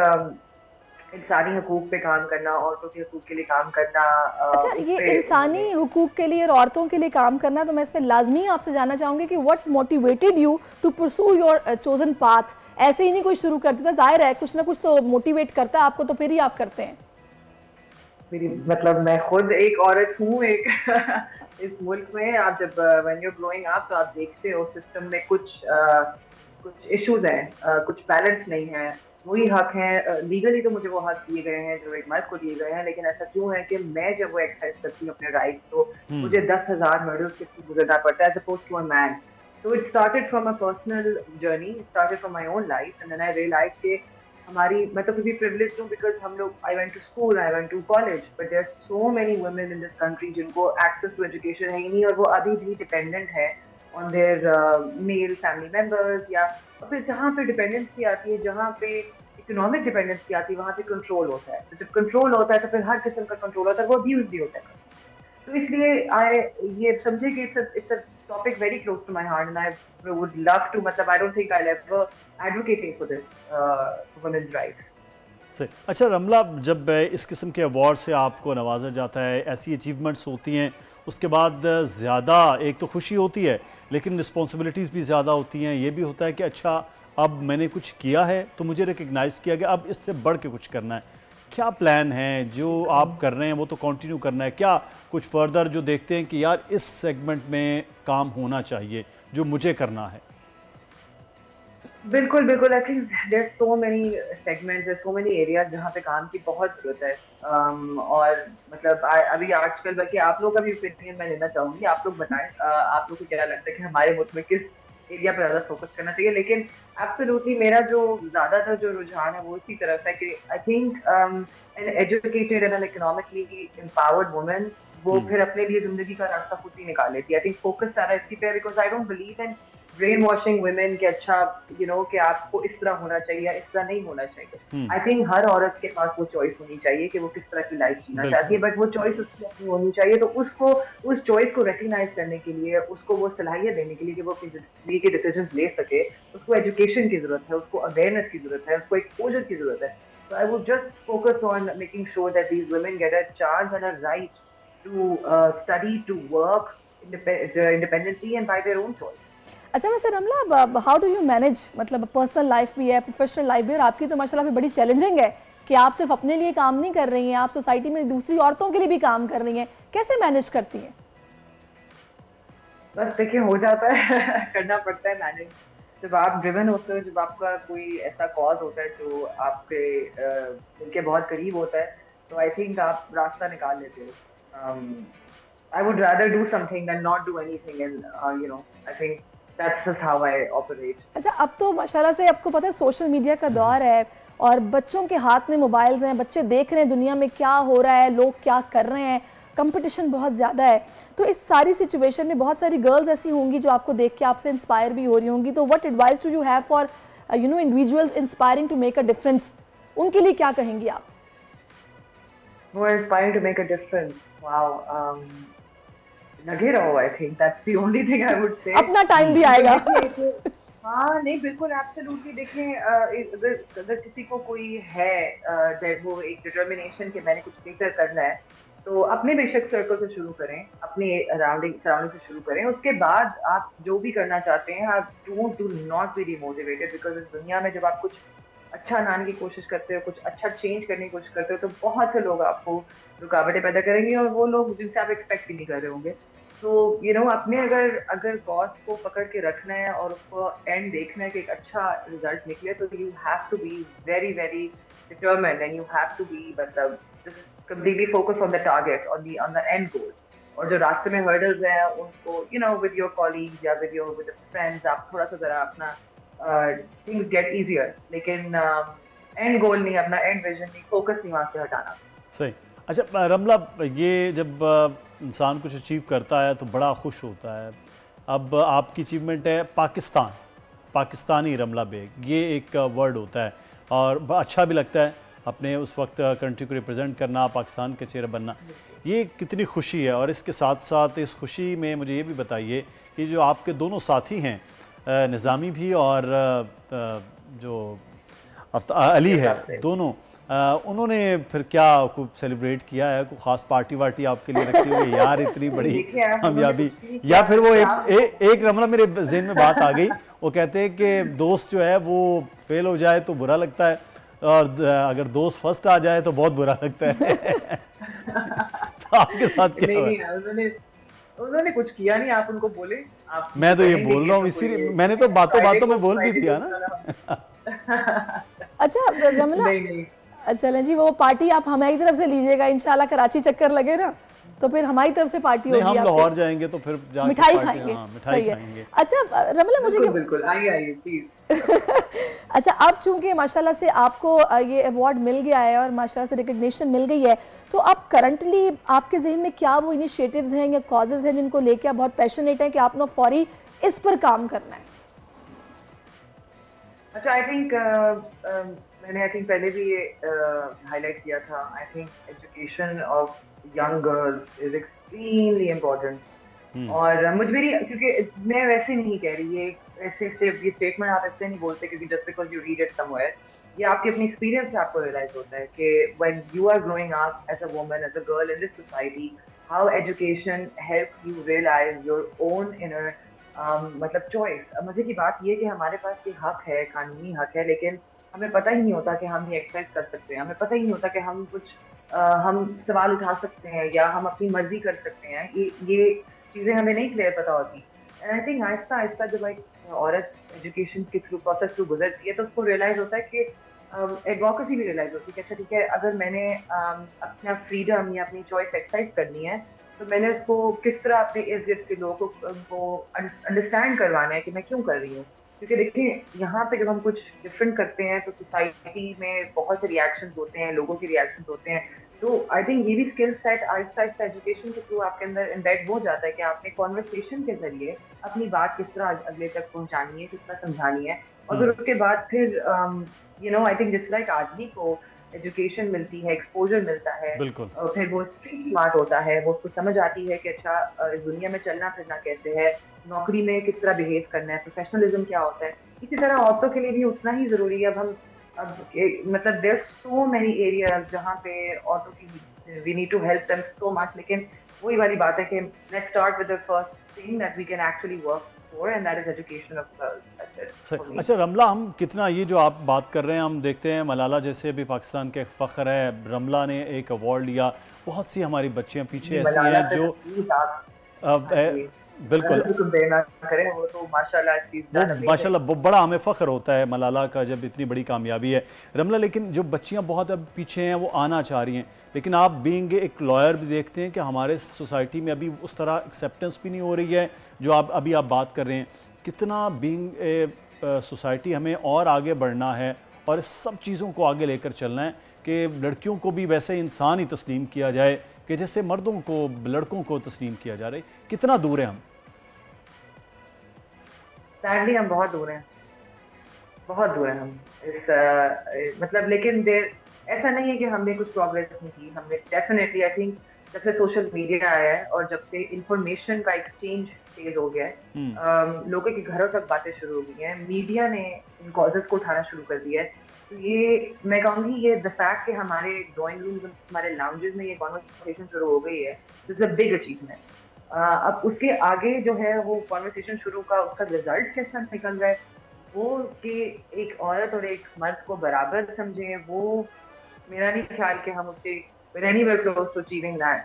Speaker 3: इंसानी हुकूक पे काम करना, औरतों के हुकूक के लिए काम करना।
Speaker 1: अच्छा, ये इंसानी हुकूक के लिए और औरतों के लिए काम करना, तो मैं इसमें लाजमी आपसे जानना चाहूँगी कि what motivated you to pursue your chosen path? ऐसे ही नहीं कोई शुरू कर देता, जाहिर है कुछ ना कुछ तो मोटिवेट करता है आपको, तो फिर ही आप करते हैं।
Speaker 3: मतलब मैं खुद एक औरत हूँ, एक इस मुल्क में आप जब when you're growing up तो आप देखते हो सिस्टम में कुछ इश्यूज हैं, कुछ बैलेंस नहीं है, वही हक हैं लीगली तो मुझे वो हक दिए गए हैं जो एक मर्द को दिए गए हैं, लेकिन ऐसा क्यों है कि मैं जब वो एक्सरसाइज करती हूँ अपने राइट तो मुझे 10,000 हर्डल्स के थ्रू गुजरना पड़ता है as opposed to a man. So it started from a personal journey, it started from my own life, and then I realized कि हमारी, मैं तो कभी privileged हूँ because हम लोग, I went to school, I went to college, but there are so many women in this country जिनको access to education है ही नहीं, और वो अभी भी dependent है on their male family members, या फिर जहाँ पे dependency आती है, जहाँ पे economic dependency आती है, वहाँ पे control होता है। तो जब control होता है तो फिर हर किस्म का control होता है, वो abuse भी होता है। तो इसलिए ये समझे कि it's a topic very close to my heart, and I would love to, मतलब I don't think I'll ever advocating for this women's rights.
Speaker 5: सही। अच्छा रमला, जब इस किस्म के अवार्ड से आपको नवाजा जाता है, ऐसी अचीवमेंट्स होती हैं, उसके बाद ज़्यादा एक तो खुशी होती है लेकिन रिस्पॉन्सिबिलिटीज़ भी ज़्यादा होती हैं। ये भी होता है कि अच्छा अब मैंने कुछ किया है तो मुझे रिकग्नाइज किया गया, अब इससे बढ़ के कुछ करना है। क्या प्लान है जो आप कर रहे हैं वो तो कंटिन्यू करना है, क्या कुछ फर्दर जो देखते हैं कि यार इस सेगमेंट में काम होना चाहिए जो मुझे करना है?
Speaker 3: बिल्कुल बिल्कुल, I think there so many segments, there so many areas जहाँ पे काम की बहुत जरूरत है। और मतलब अभी आजकल बल्कि आप लोग का भी ओपिनियन मैं लेना चाहूँगी, आप लोग बताएं आप लोग को क्या लगता है कि हमारे मुल्क में किस एरिया पे ज़्यादा फोकस करना चाहिए। लेकिन एब्सोल्युटली मेरा जो ज़्यादातर जो रुझान है वो इसी तरफ है कि I think an educated and N economically empowered women वो फिर अपने लिए जिंदगी का रास्ता खुद ही निकाल लेती है। आई थिंक फोकस सारा इसकी पे, because I don't believe in brain washing women के अच्छा कि आपको इस तरह होना चाहिए या इस तरह नहीं होना चाहिए। आई थिंक हर औरत के पास वो चॉइस होनी चाहिए कि वो किस तरह की लाइफ जीना चाहती है, बट वो चॉइस उसकी अपनी होनी चाहिए। तो उसको उस चॉइस को रिकग्नाइज करने के लिए, उसको वो सलाहियत देने के लिए कि वो अपनी जिंदगी के डिसीजन ले सके, उसको एजुकेशन की जरूरत है, उसको अवेयरनेस की जरूरत है, उसको एक्सपोजर की जरूरत है। So I would just focus on making sure that these women get a chance and a right to study, to work independently and by their own choice.
Speaker 1: अच्छा वैसे रमला, हाउ डू यू मैनेज, मतलब personal life भी है, professional life भी है, और आपकी तो माशाल्लाह भी बड़ी चैलेंजिंग है कि आप सिर्फ अपने लिए काम नहीं कर रही हैं, आप सोसाइटी में दूसरी औरतों के लिए भी काम कर रही हैं, कैसे मैनेज करती हैं?
Speaker 3: बस देखिए हो जाता है करना पड़ता है मैनेज। जब आप ड्रिवन होते हो, जब आपका कोई ऐसा कॉज होता है जो आपके दिल के बहुत करीब होता है, तो आई थिंक आप रास्ता निकाल लेते हो। I would rather do something than not do anything, and I think that's just how I operate.
Speaker 1: अच्छा, अब तो माशाल्लाह से आपको पता है सोशल मीडिया का दौर है और बच्चों के हाथ में मोबाइल्स हैं, बच्चे देख रहे हैं दुनिया में क्या हो रहा है, लोग क्या कर रहे हैं, कंपटीशन बहुत ज़्यादा है। तो इस सारी सिचुएशन में बहुत सारी गर्ल्स ऐसी होंगी जो आपको देख के आपसे इंस्पायर भी हो रही होंगी, तो what advice do you have for individuals inspiring to make a difference, उनके लिए क्या कहेंगी आप?
Speaker 3: Who are inspiring to make a difference? Wow. लगे रहो, I think that's the only thing I would say.
Speaker 1: अपना टाइम भी आएगा।
Speaker 3: हाँ नहीं बिल्कुल एब्सोल्युटली। देखें अगर किसी को कोई है वो एक डिटर्मिनेशन कि मैंने कुछ बेहतर करना है, तो अपने बेशक सर्कल से शुरू करें, अपने सराउंडिंग से शुरू करें। उसके बाद आप जो भी करना चाहते हैं, आप do not be demotivated, because इस दुनिया में जब आप कुछ अच्छा लाने की कोशिश करते हो, कुछ अच्छा चेंज करने की कोशिश करते हो, तो बहुत से लोग आपको रुकावटें पैदा करेंगे और वो लोग जिनसे आप एक्सपेक्ट भी नहीं कर रहे होंगे। तो अपने अगर कॉज को पकड़ के रखना है और उसको एंड देखना है कि एक अच्छा रिजल्ट निकले, तो you have to be very very determined and you have to be मतलब completely focus on the target, on the end goal. और जो रास्ते में hurdles हैं उनको with your colleagues या with the friends आप थोड़ा सा जरा अपना things get easier, लेकिन end goal नहीं, अपना end vision नहीं, focus नहीं वहाँ से हटाना।
Speaker 5: सही। अच्छा रमला, ये जब इंसान कुछ अचीव करता है तो बड़ा खुश होता है। अब आपकी अचीवमेंट है पाकिस्तान, पाकिस्तानी रमला बेग, ये एक वर्ड होता है और अच्छा भी लगता है अपने उस वक्त कंट्री को रिप्रेजेंट करना, पाकिस्तान के चेहरा बनना, ये कितनी खुशी है। और इसके साथ साथ इस खुशी में मुझे ये भी बताइए कि जो आपके दोनों साथी हैं, निज़ामी भी और जो अली है, दोनों उन्होंने फिर क्या को सेलिब्रेट किया है? कोई ख़ास पार्टी वार्टी आपके लिए रखी हुई यार, इतनी बड़ी कामयाबी? या फिर वो एक रमला मेरे जहन में बात आ गई, वो कहते हैं कि दोस्त जो है वो फेल हो जाए तो बुरा लगता है और अगर दोस्त फर्स्ट आ जाए तो बहुत बुरा लगता है। तो आपके साथ क्या हुआ?
Speaker 3: उन्होंने कुछ किया नहीं, आप उनको बोले। आप
Speaker 5: मैं तो ये बोल रहा हूँ, इसीलिए मैंने तो बातों बातों में बोल भी दिया ना।
Speaker 1: अच्छा रमला, चलें जी, वो पार्टी आप हमारी तरफ से लीजिएगा इंशाल्लाह। कराची चक्कर लगे ना तो फिर हमारी तरफ से पार्टी होगी।
Speaker 5: हम लाहौर जाएंगे तो फिर
Speaker 1: मिठाई खाएंगे।
Speaker 5: मिठाई खाएंगे।
Speaker 1: अच्छा रमला, मुझे
Speaker 3: बिल्कुल आइए प्लीज।
Speaker 1: अच्छा, अब चूंकि माशाल्लाह से आपको ये अवार्ड मिल गया है और माशाल्लाह से रिकग्निशन मिल गई है, तो अब करंटली आपके जहन में क्या वो इनिशिएटिव्स हैं या कॉजेज हैं जिनको लेके आप बहुत पैशनेट हैं कि आपने फौरी इस पर काम करना है?
Speaker 3: अच्छा, आई थिंक मैंने पहले भी ये हाईलाइट किया था। I think education of young girls is extremely important. और मेरी, क्योंकि मैं वैसे नहीं कह रही, ये स्टेटमेंट आप ऐसे नहीं बोलते क्योंकि just because you read it somewhere, ये आपके अपनी एक्सपीरियंस से आपको रियलाइज होता है कि when you are growing up as a woman, as a girl in this society, how education help you realise your own inner मतलब चॉइस। मजे की बात ये कि हमारे पास ये हक है, कानूनी हक है, लेकिन हमें पता ही नहीं होता कि हम ये एक्सरसाइज कर सकते हैं, हमें पता ही नहीं होता कि हम कुछ हम सवाल उठा सकते हैं या हम अपनी मर्जी कर सकते हैं। ये चीज़ें हमें नहीं क्लियर पता होती। And I think Aahista Aahista जब एक औरत एजुकेशन के थ्रू प्रोसेस थ्रू गुजरती है तो उसको रियलाइज होता है कि एडवोकेसी भी रियलाइज होती है कि अच्छा ठीक है, अगर मैंने अपना फ्रीडम या अपनी चॉइस एक्सरसाइज करनी है तो मैंने उसको किस तरह अपने इर्द गिर्द के लोगों को अंडरस्टैंड करवाना है कि मैं क्यों कर रही हूँ। क्योंकि देखिए, यहाँ पे जब हम कुछ डिफरेंट करते हैं तो सोसाइटी में बहुत से रिएक्शंस होते हैं, लोगों के रिएक्शंस होते हैं। तो आई थिंक ये भी skill set Aahista Aahista education के थ्रू आपके अंदर एम्बेड हो जाता है कि आपने कॉन्वर्सेशन के जरिए अपनी बात किस तरह अगले तक पहुँचानी है, किस तरह समझानी है। और फिर उसके बाद फिर आई थिंक जिस लाइक आदमी को एजुकेशन मिलती है, एक्सपोजर मिलता है, और फिर वो स्ट्रीट स्मार्ट होता है, वो उसको समझ आती है कि अच्छा इस दुनिया में चलना फिरना कैसे है, नौकरी में किस तरह बिहेव करना है, प्रोफेशनलिज्म क्या होता है। इसी तरह औरतों के लिए भी उतना ही जरूरी है। मतलब देयर सो मेनी एरियाज जहाँ पे औरतों की we need to help them so much, लेकिन वही वाली बात है कि let's start with the first thing that we can actually work for, and that is education of girls.
Speaker 5: अच्छा रमला, हम कितना ये जो आप बात कर रहे हैं, हम देखते हैं मलाला जैसे भी पाकिस्तान के फ़ख्र है, रमला ने एक अवार्ड लिया, बहुत सी हमारी बच्चियाँ पीछे ऐसी हैं जो बिल्कुल
Speaker 3: वो तो माशाल्लाह
Speaker 5: बड़ा हमें फ़ख्र होता है मलाला का जब इतनी बड़ी कामयाबी है रमला। लेकिन जो बच्चियां बहुत अब पीछे हैं वो आना चाह रही हैं, लेकिन आप बीइंग एक लॉयर भी देखते हैं कि हमारे सोसाइटी में अभी उस तरह एक्सेप्टेंस भी नहीं हो रही है जो आप बात कर रहे हैं। कितना बीइंग ए सोसाइटी हमें और आगे बढ़ना है और इस सब चीज़ों को आगे लेकर चलना है कि लड़कियों को भी वैसे इंसान ही तस्लीम किया जाए कि जैसे मर्दों को, लड़कों को तस्लीम किया जा रहा है। कितना दूर है हम?
Speaker 3: सैडली हम बहुत दूर हैं, बहुत दूर हैं हम इस मतलब, लेकिन ऐसा नहीं है कि हमने कुछ प्रोग्रेस नहीं की। हमने डेफिनेटली, आई थिंक जब से सोशल मीडिया आया है और जब से इंफॉर्मेशन का एक्सचेंज तेज हो गया है, लोगों के घरों तक बातें शुरू हो गई हैं, मीडिया ने इन कॉजेस को उठाना शुरू कर दिया है। तो ये मैं कहूँगी, ये द फैक्ट कि हमारे ड्राइंग रूम्स, हमारे लाउंजेस में ये कॉन्वर्सेशन शुरू हो गई है, this is a big achievement. अब उसके आगे जो है वो कॉन्वर्सेशन शुरू का उसका रिजल्ट कैसा निकल रहा है, वो कि एक औरत और एक मर्द को बराबर समझें, वो मेरा नहीं ख्याल कि हम उससे anywhere close to achieving that.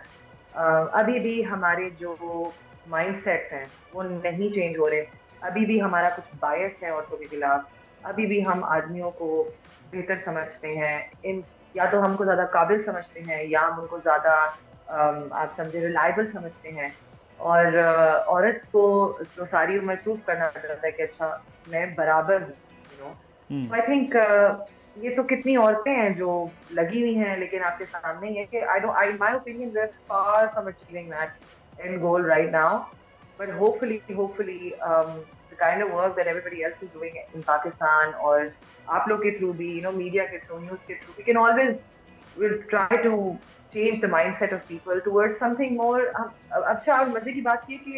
Speaker 3: अभी भी हमारे जो माइंडसेट हैं वो नहीं चेंज हो रहे, अभी भी हमारा कुछ बायस है औरतों के खिलाफ, अभी भी हम आदमियों को बेहतर समझते हैं, या तो हमको ज़्यादा काबिल समझते हैं या हम उनको ज़्यादा आप समझे रिलायबल समझते हैं। और औरत को तो सारी उम्र महसूस करना पड़ता है कि अच्छा मैं बराबर हूँ, यू नो। आई थिंक ये तो कितनी औरतें हैं जो लगी हुई हैं, लेकिन आपके सामने ये कि I my opinion we are far from achieving that end goal right now, but hopefully the kind of work that everybody else is doing in Pakistan और आप लोग के थ्रू भी, you know, मीडिया के थ्रू, न्यूज़ के through, we can always will try to change the mindset of people towards something more। अच्छा, और मजे की बात ये कि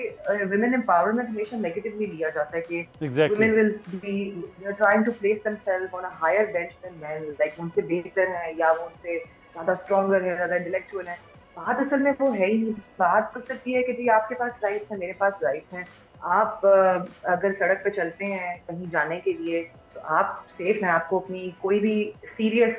Speaker 3: women empowerment हमेशा negatively लिया जाता है कि women will be, they are trying to place themselves on a higher bench than men, like उनसे बेहतर है या वो उनसे ज़्यादा stronger है, ज़्यादा intellectual है। बात असल में वो है ही नहीं। बात तो सिर्फ ये है कि जी आपके पास राइट्स हैं, मेरे पास राइट्स हैं। आप अगर सड़क पे चलते हैं कहीं जाने के लिए तो आप सेफ हैं, आपको अपनी कोई भी सीरियस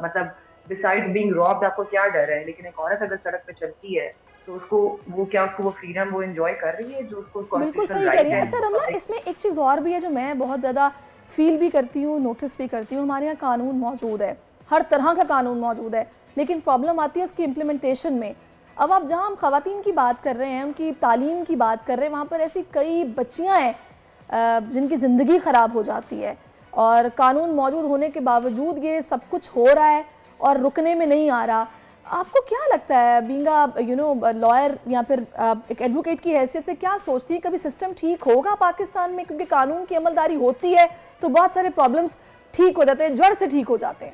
Speaker 3: मतलब बिसाइड बीइंग रॉब्ड आपको क्या डर है। लेकिन एक औरत अगर सड़क पे चलती है तो उसको वो फ्रीडम वो एंजॉय कर रही है जो उसको
Speaker 1: बिल्कुल सही कह रही है। अच्छा रमला, इसमें एक चीज़ और भी है जो मैं बहुत ज़्यादा फील भी करती हूँ, नोटिस भी करती हूँ। हमारे यहाँ कानून मौजूद है, हर तरह का कानून मौजूद है, लेकिन प्रॉब्लम आती है उसकी इम्प्लीमेंटेशन में। अब आप जहाँ हम ख़वातीन की बात कर रहे हैं, उनकी तालीम की बात कर रहे हैं, वहाँ पर ऐसी कई बच्चियाँ हैं जिनकी ज़िंदगी ख़राब हो जाती है और कानून मौजूद होने के बावजूद ये सब कुछ हो रहा है और रुकने में नहीं आ रहा। आपको क्या लगता है बीइंग अ लॉयर या फिर एक एडवोकेट की हैसियत से, क्या सोचती है कभी सिस्टम ठीक होगा पाकिस्तान में? क्योंकि कानून की अमलदारी होती है तो बहुत सारे प्रॉब्लम्स ठीक हो जाते हैं, जड़ से ठीक हो जाते हैं।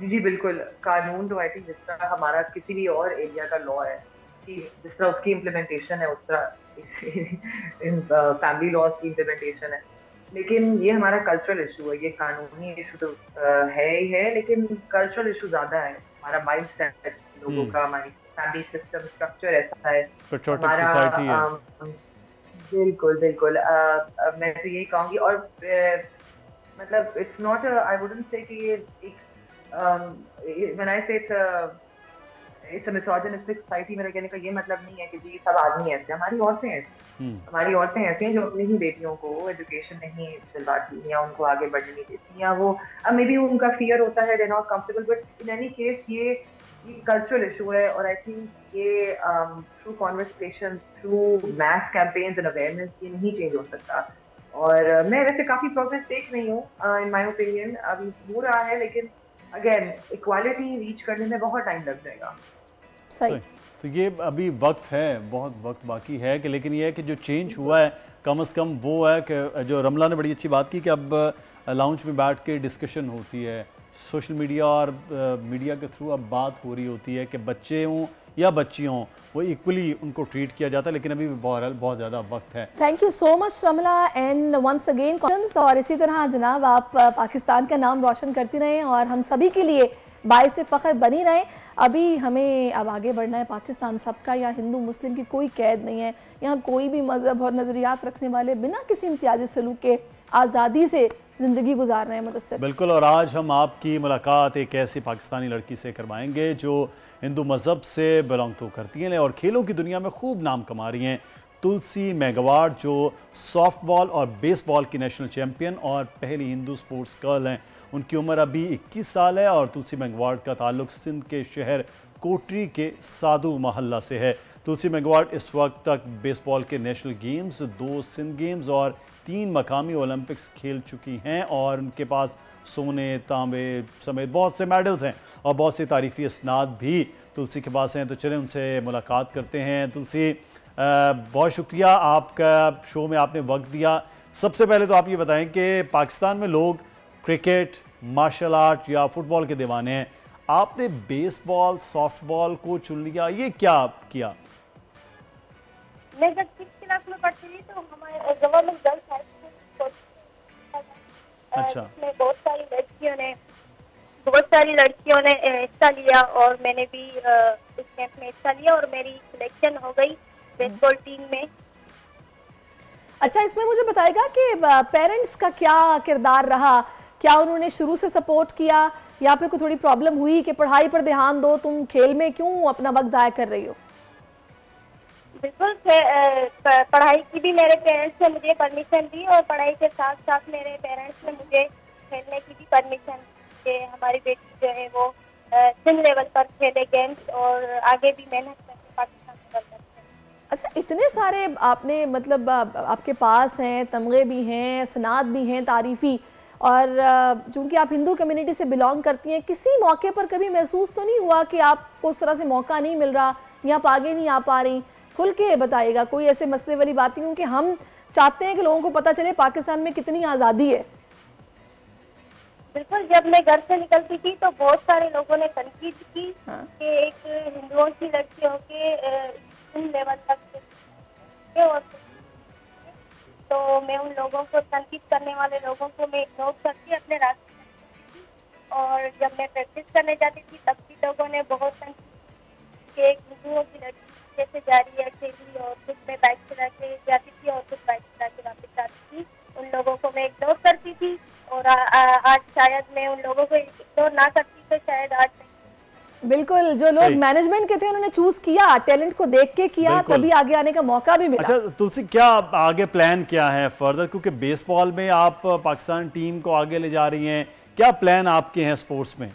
Speaker 3: जी बिल्कुल, कानून तो आई थिंक जिस तरह हमारा किसी भी और एरिया का लॉ है कि जिस तरह उसकी इम्प्लीमेंटेशन है उस तरह इन फैमिली लॉज की इम्प्लीमेंटेशन है। लेकिन ये हमारा कल्चरल इशू है, ये कानूनी इशू तो है ही है, लेकिन कल्चरल इशू ज़्यादा है। हमारा माइंड सेट लोगों का, हमारी फैमिली सिस्टम स्ट्रक्चर ऐसा है, हमारा बिल्कुल बिल्कुल मैं तो यही कहूँगी। और मतलब it's not, I wouldn't say कि ये एक when I say it's a misogynistic society, मेरा कहने का ये मतलब नहीं है कि जी सब आदमी ऐसे, हमारी औरतें ऐसी, हमारी औरतें ऐसी हैं जो अपनी ही बेटियों को एजुकेशन नहीं दिलवाती या उनको आगे बढ़ने नहीं देती, या वो अब मे बी उनका फियर होता है, they not comfortable, but in any case ये कल्चरल इशू है। और आई थिंक ये through conversation, through mass campaigns and awareness ये नहीं चेंज हो सकता। और मैं वैसे काफ़ी प्रोग्रेस देख रही हूँ इन माई ओपिनियन, अभी हो रहा है, लेकिन अगेन इक्वालिटी रीच करने में बहुत टाइम लग जाएगा।
Speaker 1: सही,
Speaker 5: तो ये अभी वक्त है, बहुत वक्त बाकी है कि, लेकिन ये है कि जो चेंज हुआ है कम से कम वो है कि जो रमला ने बड़ी अच्छी बात की कि अब लाउंज में बैठ के डिस्कशन होती है, सोशल मीडिया और मीडिया के थ्रू अब बात हो रही होती है कि बच्चे हों या बच्चियों हों वो इक्वली उनको ट्रीट किया जाता है, लेकिन अभी भी बहुत ज़्यादा वक्त है।
Speaker 1: Thank you so much Ramla and once again और इसी तरह जनाब आप पाकिस्तान का नाम रोशन करती रहें और हम सभी के लिए बाइस फ़ख्र बनी रहें। अभी हमें अब आगे बढ़ना है, पाकिस्तान सबका, यहाँ हिंदू मुस्लिम की कोई कैद नहीं है, यहाँ कोई भी मज़हब और नज़रियात रखने वाले बिना किसी इम्तियाजी सलूक के आज़ादी से ज़िंदगी गुजार रहे हैं मुदस्सिर।
Speaker 5: बिल्कुल, और आज हम आपकी मुलाकात एक ऐसी पाकिस्तानी लड़की से करवाएंगे जो हिंदू मज़हब से बिलोंग तो करती हैं और खेलों की दुनिया में खूब नाम कमा रही हैं। तुलसी मेघवाड़ जो सॉफ्टबॉल और बेसबॉल की नेशनल चैम्पियन और पहली हिंदू स्पोर्ट्स गर्ल हैं। उनकी उम्र अभी 21 साल है और तुलसी मेघवाड़ का ताल्लुक सिंध के शहर कोटरी के साधु मोहल्ला से है। तुलसी मेघवाट इस वक्त तक बेसबॉल के नेशनल गेम्स, 2 सिंध गेम्स और 3 मकामी ओलंपिक्स खेल चुकी हैं और उनके पास सोने, तांबे समेत बहुत से मेडल्स हैं और बहुत से तारीफी इसनाद भी तुलसी के पास हैं। तो चलें उनसे मुलाकात करते हैं। तुलसी, बहुत शुक्रिया आपका, शो में आपने वक्त दिया। सबसे पहले तो आप ये बताएं कि पाकिस्तान में लोग क्रिकेट, मार्शल आर्ट या फुटबॉल के दीवाने हैं, आपने बेसबॉल, सॉफ्टबॉल को चुन लिया, ये क्या किया?
Speaker 10: मैं जब 6th क्लास में पढ़ती थी तो हमारे गवर्नमेंट गर्ल्स हाई स्कूल,
Speaker 5: अच्छा,
Speaker 10: में बहुत सारी लड़कियों ने हिस्सा लिया और मैंने भी इस कैंप में हिस्सा लिया और मेरी सिलेक्शन हो गई बेसबॉल टीम में।
Speaker 1: अच्छा, इसमें मुझे बताएगा कि पेरेंट्स का क्या किरदार रहा? क्या उन्होंने शुरू से सपोर्ट किया या फिर कोई थोड़ी प्रॉब्लम हुई कि पढ़ाई पर ध्यान दो, तुम खेल में क्यों अपना वक्त ज़ाया कर रही हो?
Speaker 10: बिल्कुल, पढ़ाई की भी मेरे पेरेंट्स ने मुझे परमिशन दी और पढ़ाई के साथ साथ मेरे पेरेंट्स ने मुझे खेलने की भी परमिशन दी कि हमारी बेटी जो है वो सिंध लेवल पर खेले गेम्स और आगे भी मेहनत करके पाकिस्तान लेवल पर।
Speaker 1: अच्छा, इतने सारे आपने मतलब आपके पास हैं, तमगे भी हैं, सनाद भी हैं तारीफ़ी, और चूँकि आप हिंदू कम्युनिटी से बिलोंग करती हैं, किसी मौके पर कभी महसूस तो नहीं हुआ कि आपको उस तरह से मौका नहीं मिल रहा या आप आगे नहीं आ पा रही? खुल के बताइएगा, कोई ऐसे मसले वाली बात नहीं, क्योंकि हम चाहते हैं कि लोगों को पता चले पाकिस्तान में कितनी आज़ादी है।
Speaker 10: बिल्कुल, जब मैं घर से निकलती थी तो बहुत सारे लोगों ने तनकीद की कि एक हिंदुओं की लड़की होके लेवल तक और तो मैं उन लोगों को, तनकीद करने वाले लोगों को मैं इग्नोर करती अपने रास्ते, और जब मैं प्रैक्टिस करने जाती थी तब भी लोगों ने बहुत तनकीद कि एक हिंदुओं की लड़की जैसे जा रही है अकेली, और कुछ मैं बाइक चला के जाती थी और कुछ बाइक चला के वापस आती थी। उन लोगों को मैं इग्नोर करती थी और आज शायद मैं उन लोगों को इग्नोर ना करती तो शायद आज
Speaker 1: बिल्कुल, जो लोग मैनेजमेंट के थे उन्होंने चूज किया, टैलेंट को देख के किया, तभी आगे आने का मौका भी मिला।
Speaker 5: अच्छा तुलसी, क्या आगे प्लान क्या है फर्दर, क्योंकि बेसबॉल में आप पाकिस्तान टीम को आगे ले जा रही हैं, क्या प्लान आपके हैं स्पोर्ट्स में?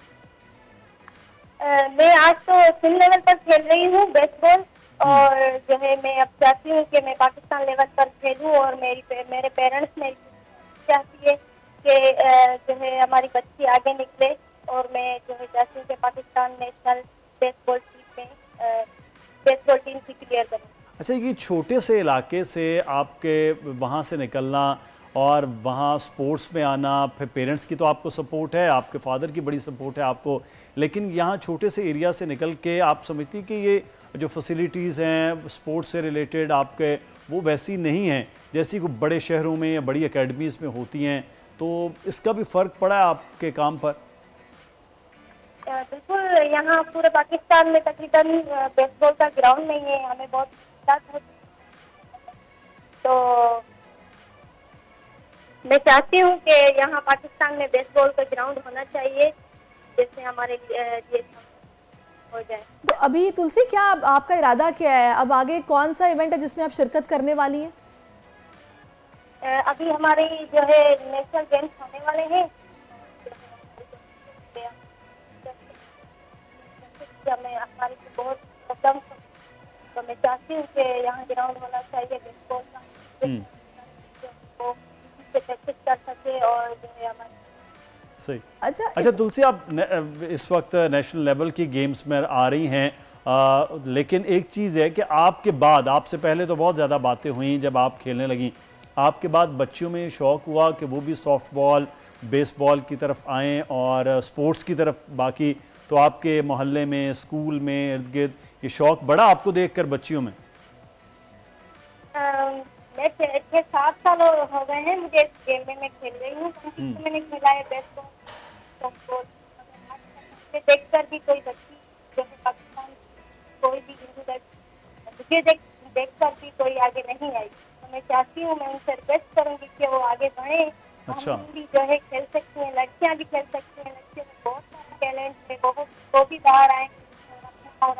Speaker 10: मैं आज तो सिंध लेवल पर खेल रही हूँ बेसबॉल, और जो है मैं अब चाहती हूँ कि मैं पाकिस्तान लेवल पर खेलूँ, और मेरे पेरेंट्स मेरी चाहती है कि जो है हमारी बच्ची आगे निकले, और मैं जो है चाहती हूँ कि पाकिस्तान नेशनल बेसबॉल टीम की क्लियर करूँ।
Speaker 5: अच्छा, ये छोटे से इलाके से आपके वहाँ से निकलना और वहाँ स्पोर्ट्स में आना, फिर पेरेंट्स की तो आपको सपोर्ट है, आपके फादर की बड़ी सपोर्ट है आपको, लेकिन यहाँ छोटे से एरिया से निकल के आप समझती कि ये जो फैसिलिटीज़ हैं स्पोर्ट्स से रिलेटेड आपके, वो वैसी नहीं हैं जैसी को बड़े शहरों में या बड़ी एकेडमीज़ में होती हैं, तो इसका भी फ़र्क पड़ा है आपके काम पर?
Speaker 10: बिल्कुल, यहाँ पूरे पाकिस्तान में तकरीबन बेसबॉल का ग्राउंड नहीं है, हमें बहुत दिक्कत होती है, तो मैं चाहती हूँ कि यहाँ पाकिस्तान में बेसबॉल का ग्राउंड होना चाहिए जिससे हमारे लिए हो जाए।
Speaker 1: तो अभी तुलसी, क्या आपका इरादा क्या है, अब आगे कौन सा इवेंट है जिसमें आप शिरकत करने वाली हैं?
Speaker 10: अभी हमारे जो है नेशनल गेम्स होने वाले हैं, मैं हमारी बहुत प्रॉब्लम, तो मैं चाहती हूँ कि यहाँ ग्राउंड होना चाहिए बेसबॉल का, वो प्रैक्टिस कर सके और जो है हमारे
Speaker 5: सही। अच्छा तुलसी, आप इस वक्त नेशनल लेवल की गेम्स में आ रही हैं, लेकिन एक चीज़ है कि आपके बाद, आपसे पहले तो बहुत ज़्यादा बातें हुई जब आप खेलने लगी, आपके बाद बच्चियों में शौक़ हुआ कि वो भी सॉफ्ट बॉल, बेसबॉल की तरफ आएँ और स्पोर्ट्स की तरफ, बाकी तो आपके मोहल्ले में, स्कूल में, इर्द गिर्द ये शौक़ बढ़ा आपको देखकर बच्चियों में?
Speaker 10: मैं 6-7 साल हो गए हैं मुझे इस गेम में, मैं खेल रही हूँ, मैंने खेला है बेसबॉल, सॉफ्टबॉल, देखकर भी कोई बच्ची जैसे पाकिस्तान कोई भी हिंदू लड़की मुझे देखकर भी कोई आगे नहीं आई, तो मैं चाहती हूँ, मैं उनसे रिक्वेस्ट करूँगी कि वो आगे बढ़े।
Speaker 5: अच्छा,
Speaker 10: हम भी जो है खेल सकती हैं, लड़कियाँ भी खेल सकती हैं, लड़कियों में बहुत सारा टैलेंट है, वो भी बाहर आए और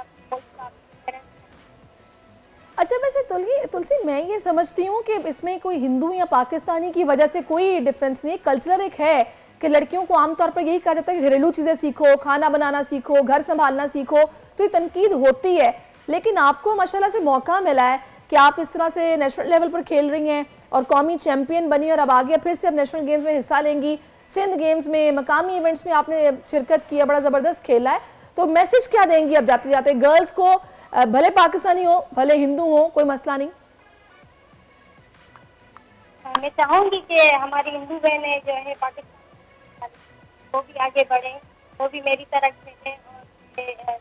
Speaker 1: अच्छा, वैसे तुलसी मैं ये समझती हूँ कि इसमें कोई हिंदू या पाकिस्तानी की वजह से कोई डिफरेंस नहीं, कल्चर एक है कि लड़कियों को आमतौर पर यही कहा जाता है कि घरेलू चीज़ें सीखो, खाना बनाना सीखो, घर संभालना सीखो, तो ये तनकीद होती है, लेकिन आपको माशाल्लाह से मौका मिला है कि आप इस तरह से नेशनल लेवल पर खेल रही हैं और कौमी चैंपियन बनी और अब आगे फिर से अब नेशनल गेम्स में हिस्सा लेंगी। सिंध गेम्स में, मकामी इवेंट्स में आपने शिरकत की है, बड़ा ज़बरदस्त खेला है। तो मैसेज क्या देंगी अब जाते जाते गर्ल्स को, भले पाकिस्तानी हो भले हिंदू हो, कोई मसला नहीं?
Speaker 11: मैं चाहूंगी कि हमारी हिंदू बहनें जो है पाकिस्तान वो भी आगे बढ़े, वो भी मेरी तरह खेलें और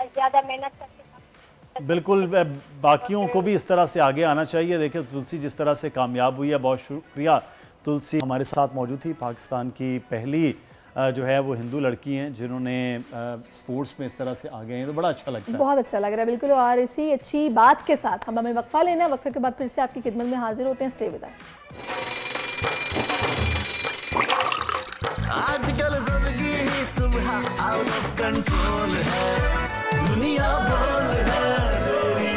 Speaker 11: ज़्यादा मेहनत करके।
Speaker 5: बिल्कुल, बाकियों को भी इस तरह से आगे आना चाहिए। देखिए तुलसी जिस तरह से कामयाब हुई है, बहुत शुक्रिया तुलसी हमारे साथ मौजूद थी। पाकिस्तान की पहली जो है वो हिंदू लड़की हैं जिन्होंने स्पोर्ट्स में इस तरह से आगे हैं, तो बड़ा अच्छा लगता है।
Speaker 1: बहुत अच्छा लग रहा है बिल्कुल। और इसी अच्छी बात के साथ हम हमें वक्फा लेना है, वक्फे के बाद फिर से आपकी खिदमत में हाजिर होते हैं। Stay with us.
Speaker 4: आजकल जिंदगी ही सुबह आउट ऑफ कंट्रोल है, दुनिया बोल है,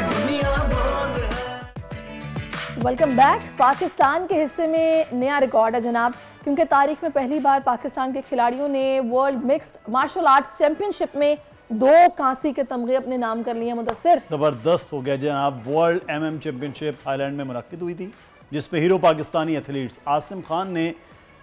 Speaker 4: दुनिया बोल है।
Speaker 1: Welcome back. पाकिस्तान के हिस्से में नया रिकॉर्ड है जनाब, क्योंकि तारीख में पहली बार पाकिस्तान के खिलाड़ियों ने world mixed martial arts championship में 2 कांसी के तमगे अपने नाम कर लिए। मुदस्सिर,
Speaker 5: ज़बरदस्त हो गया जनाब। वर्ल्ड MM चैंपियनशिप थाईलैंड में मुनक्किद हुई थी, जिसमें हीरो पाकिस्तानी एथलीट्स आसिम खान ने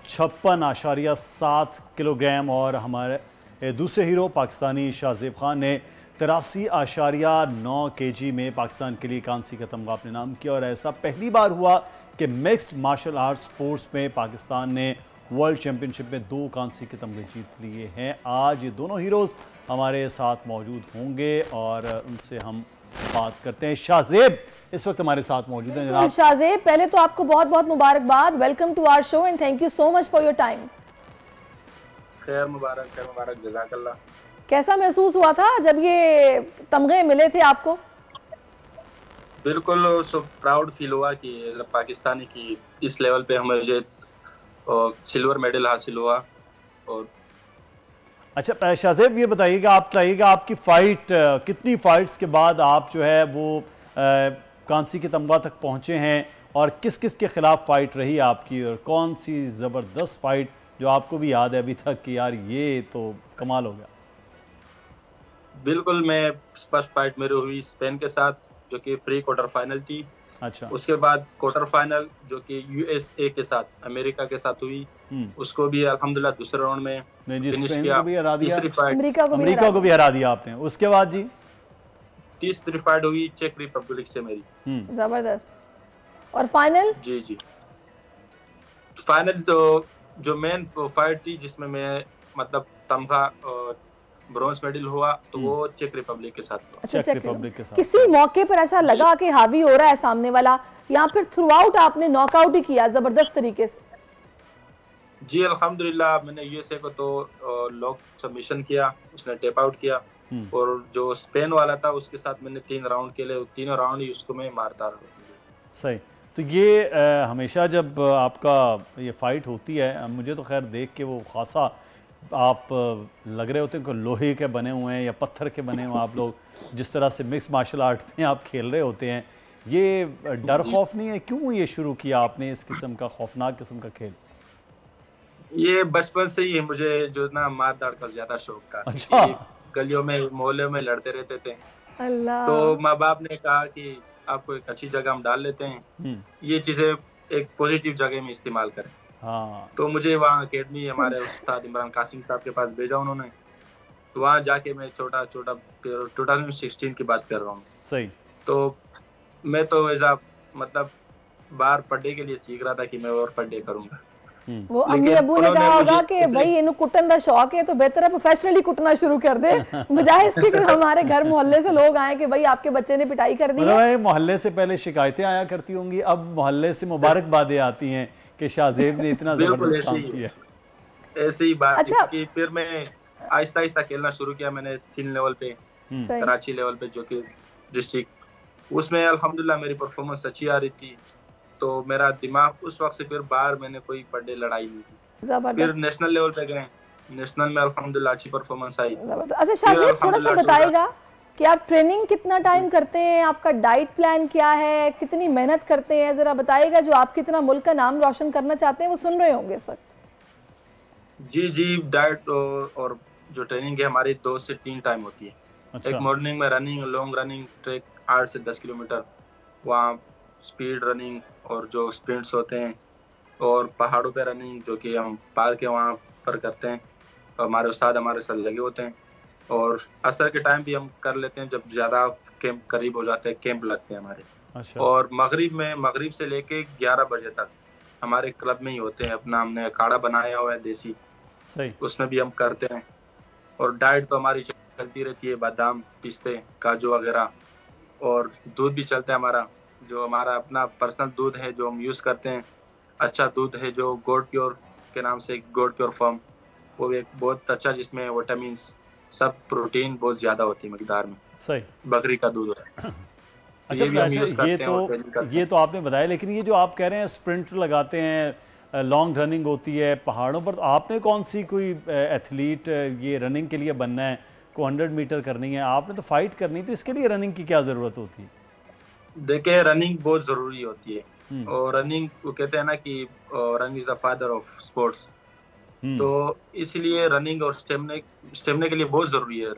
Speaker 5: 56.7 किलोग्राम और हमारे दूसरे हीरो पाकिस्तानी शाहजेब खान ने 83.9 kg में पाकिस्तान के लिए कांसी का तमगा अपने नाम किया। और ऐसा पहली बार हुआ कि मिक्स्ड मार्शल आर्ट्स स्पोर्ट्स में पाकिस्तान ने वर्ल्ड चैंपियनशिप में 2 कांसी के तमगे जीत लिए हैं। आज ये दोनों हीरोज़ हमारे साथ मौजूद होंगे और उनसे हम बात करते हैं। शाहजेब इस वक्त हमारे साथ मौजूद हैं जनाब।
Speaker 1: शाहजेब, पहले तो आपको बहुत बहुत मुबारकबाद, welcome to our show and thank you so much for your time.
Speaker 12: खैर मुबारक, जज़ाकल्लाह।
Speaker 1: कैसा महसूस हुआ था जब ये तमगे मिले थे आपको?
Speaker 12: बिल्कुल सो प्राउड फील हुआ कि पाकिस्तानी की इस लेवल पे हमें जो सिल्वर मेडल हासिल हुआ। और
Speaker 5: अच्छा शाहजेब, ये बताइएगा आपकी फ़ाइट कितनी फ़ाइट्स के बाद आप जो है वो कांसी के तमगा तक पहुँचे हैं और किस किस के ख़िलाफ़ फ़ाइट रही आपकी, और कौन सी ज़बरदस्त फ़ाइट जो आपको भी याद है अभी तक कि यार ये तो कमाल हो गया?
Speaker 12: बिल्कुल, मैं फर्स्ट फाइट मेरी हुई स्पेन के साथ, जो कि प्री क्वार्टर फाइनल थी।
Speaker 5: अच्छा।
Speaker 12: उसके बाद क्वार्टर फाइनल जो कि USA के साथ, अमेरिका के साथ हुई, उसको भी अल्हम्दुलिल्लाह दूसरे राउंड में फिनिश किया।
Speaker 1: अमेरिका
Speaker 5: को भी हरा दिया आपने। उसके बाद जी
Speaker 12: तीसरी फाइट हुई चेक रिपब्लिक से मेरी।
Speaker 1: जबरदस्त। और फाइनल?
Speaker 12: जी फाइनल तो जो मेन फाइट थी जिसमें मैं मतलब तमगा ब्रॉन्ज मेडल हुआ, तो वो चेक रिपब्लिक के साथ।
Speaker 1: अच्छा, चेक रिपब्लिक के साथ। किसी मौके पर ऐसा लगा कि हावी हो रहा है सामने वाला, या फिर थ्रू आउट आपने नॉकआउट ही किया जबरदस्त तरीके से?
Speaker 12: जी अल्हम्दुलिल्लाह, मैंने USA को तो लॉक सबमिशन किया, उसने टेप आउट किया। और जो स्पेन वाला था उसके साथ मैंने 3 राउंड के लिए, तीनों राउंड ही उसको मैं मारता रहा।
Speaker 5: सही। तो ये हमेशा जब आपका ये फाइट होती है, मुझे तो खैर देख के वो खासा आप लग रहे होते हैं कि लोहे के बने हुए हैं या पत्थर के बने हुए हैं आप लोग, जिस तरह से मिक्स मार्शल आर्ट में आप खेल रहे होते हैं। ये डर खौफ नहीं है? क्यों ये शुरू किया आपने इस किस्म का खौफनाक किस्म का खेल?
Speaker 12: ये बचपन से ही मुझे जो ना मार धाड़ का ज्यादा शौक था।
Speaker 5: अच्छा।
Speaker 12: गलियों में मोहल्ले में लड़ते रहते थे।
Speaker 1: अल्लाह।
Speaker 12: तो माँ बाप ने कहा कि आपको एक अच्छी जगह हम डाल लेते हैं, ये चीजें एक पॉजिटिव जगह में इस्तेमाल करें।
Speaker 5: हाँ।
Speaker 12: तो मुझे वहाँ अकेडमी हमारे उस्ताद इमरान कासिम साहब के पास भेजा उन्होंने, तो वहाँ जाके मैं छोटा 2016 की बात कर रहा हूँ।
Speaker 5: सही।
Speaker 12: तो मैं तो ऐसा मतलब बार पर डे के लिए सीख रहा था कि मैं और पर डे करूँगा।
Speaker 1: वो अम्मी अबू ने कहा होगा कि भाई इन्हें कुटन का शौक है तो बेहतर है प्रोफेशनली कुटना शुरू कर दे, बजाय इसके कि हमारे घर मोहल्ले से लोग आए कि भाई आपके बच्चे ने पिटाई कर दी है।
Speaker 5: मोहल्ले से पहले शिकायतें आया करती होंगी, अब मोहल्ले से मुबारकबादें आती हैं कि शाहजेब ने इतना जबरदस्त काम किया।
Speaker 12: ऐसे ही बात। अच्छा। कि फिर मैं आहिस्ता आहिस्ता खेलना शुरू किया मैंने सिंध लेवल पे, कराची लेवल पे जो कि डिस्ट्रिक्ट, उसमें अल्हम्दुलिल्लाह मेरी परफॉर्मेंस अच्छी आ रही थी। तो मेरा दिमाग उस वक्त से फिर बाहर मैंने कोई बर्थडे लड़ाई नहीं थी। फिर नेशनल लेवल पे गए, नेशनल में अल्हम्दुलिल्लाह अच्छी परफॉर्मेंस आई।
Speaker 1: अच्छा शाहजेब, थोड़ा सा बताएगा कि आप ट्रेनिंग कितना टाइम करते हैं, आपका डाइट प्लान क्या है, कितनी मेहनत करते हैं, जरा बताइएगा। जो आप कितना मुल्क का नाम रोशन करना चाहते हैं वो सुन रहे होंगे इस वक्त।
Speaker 12: जी डाइट और जो ट्रेनिंग है हमारी 2 से 3 टाइम होती है। एक मॉर्निंग में रनिंग, लॉन्ग रनिंग ट्रैक 8 से 10 किलोमीटर, वहाँ स्पीड रनिंग और जो स्प्रिंट्स होते हैं, और पहाड़ों पे रनिंग जो कि हम पार्क के वहाँ पर करते हैं, हमारे उस्ताद हमारे साथ लगे होते हैं। और असर के टाइम भी हम कर लेते हैं, जब ज़्यादा कैंप करीब हो जाते हैं, कैंप लगते हैं हमारे। और मगरिब से लेके 11 बजे तक हमारे क्लब में ही होते हैं। अपना हमने अखाड़ा बनाया हुआ है देसी,
Speaker 5: सही, उसमें
Speaker 12: भी हम करते हैं। और डाइट तो हमारी चलती रहती है, बादाम, पिस्ते, काजू वगैरह, और दूध भी चलता है हमारा, जो हमारा अपना पर्सनल दूध है जो हम यूज़ करते हैं। अच्छा दूध है जो गोड प्योर के नाम से, गोड प्योर फॉर्म, वो एक बहुत अच्छा, जिसमें विटामिन्स, सब प्रोटीन बहुत ज़्यादा होती है मकदार में।
Speaker 5: सही,
Speaker 12: बकरी का दूध है।
Speaker 5: अच्छा, ये तो आपने बताया, लेकिन ये जो आप कह रहे हैं स्प्रिंट लगाते हैं, लॉन्ग रनिंग होती है पहाड़ों पर, तो आपने कौन सी कोई एथलीट ये रनिंग के लिए बनना है, को 100 मीटर करनी है, आपने तो फाइट करनी, तो इसके लिए रनिंग की क्या ज़रूरत होती है?
Speaker 12: देखिए, रनिंग बहुत ज़रूरी होती है, और रनिंग वो कहते हैं ना कि running is the father of sports, तो इसलिए रनिंग और स्टेमिना के लिए बहुत ज़रूरी है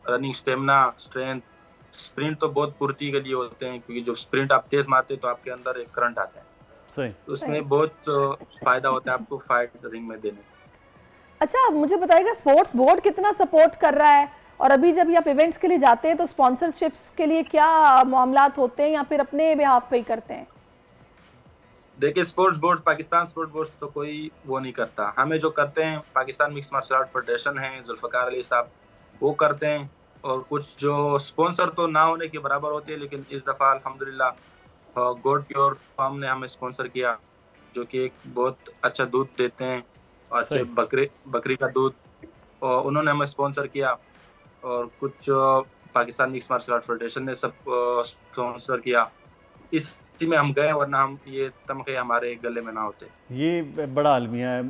Speaker 12: रनिंग, स्टेमिना, स्ट्रेंथ। स्प्रिंट तो बहुत पूर्ति के लिए होते हैं, क्योंकि जो स्प्रिंट आप तेज मारते हैं तो आपके अंदर एक करंट आता है,
Speaker 5: सही,
Speaker 12: उसमें बहुत फायदा होता है आपको फाइट रिंग में देने।
Speaker 1: अच्छा, मुझे बताइएगा स्पोर्ट्स बोर्ड कितना सपोर्ट कर रहा है, और अभी जब आप इवेंट्स के लिए जाते हैं तो स्पॉन्सरशिप्स के लिए क्या मामलात होते हैं, या फिर अपने बिहाफ पे ही करते हैं?
Speaker 12: देखिए, sports board, Pakistan sports board तो कोई वो नहीं करता। हमें जो करते हैं Pakistan mix martial art federation है, जुल्फकार अली साहब, वो करते हैं। और कुछ जो स्पॉन्सर तो ना होने के बराबर होते हैं, लेकिन इस दफ़ा अल्हम्दुलिल्लाह गोड प्योर फार्म ने हमें स्पॉन्सर किया, जो कि एक बहुत अच्छा दूध देते हैं, अच्छे बकरी का दूध, और उन्होंने हमें स्पॉन्सर किया। और कुछ Pakistan mix martial art federation ने सब स्पॉन्सर किया, इसी में हम गए, वरना हम ये तमगे हमारे गले में ना होते।
Speaker 5: ये बड़ा अलमिया है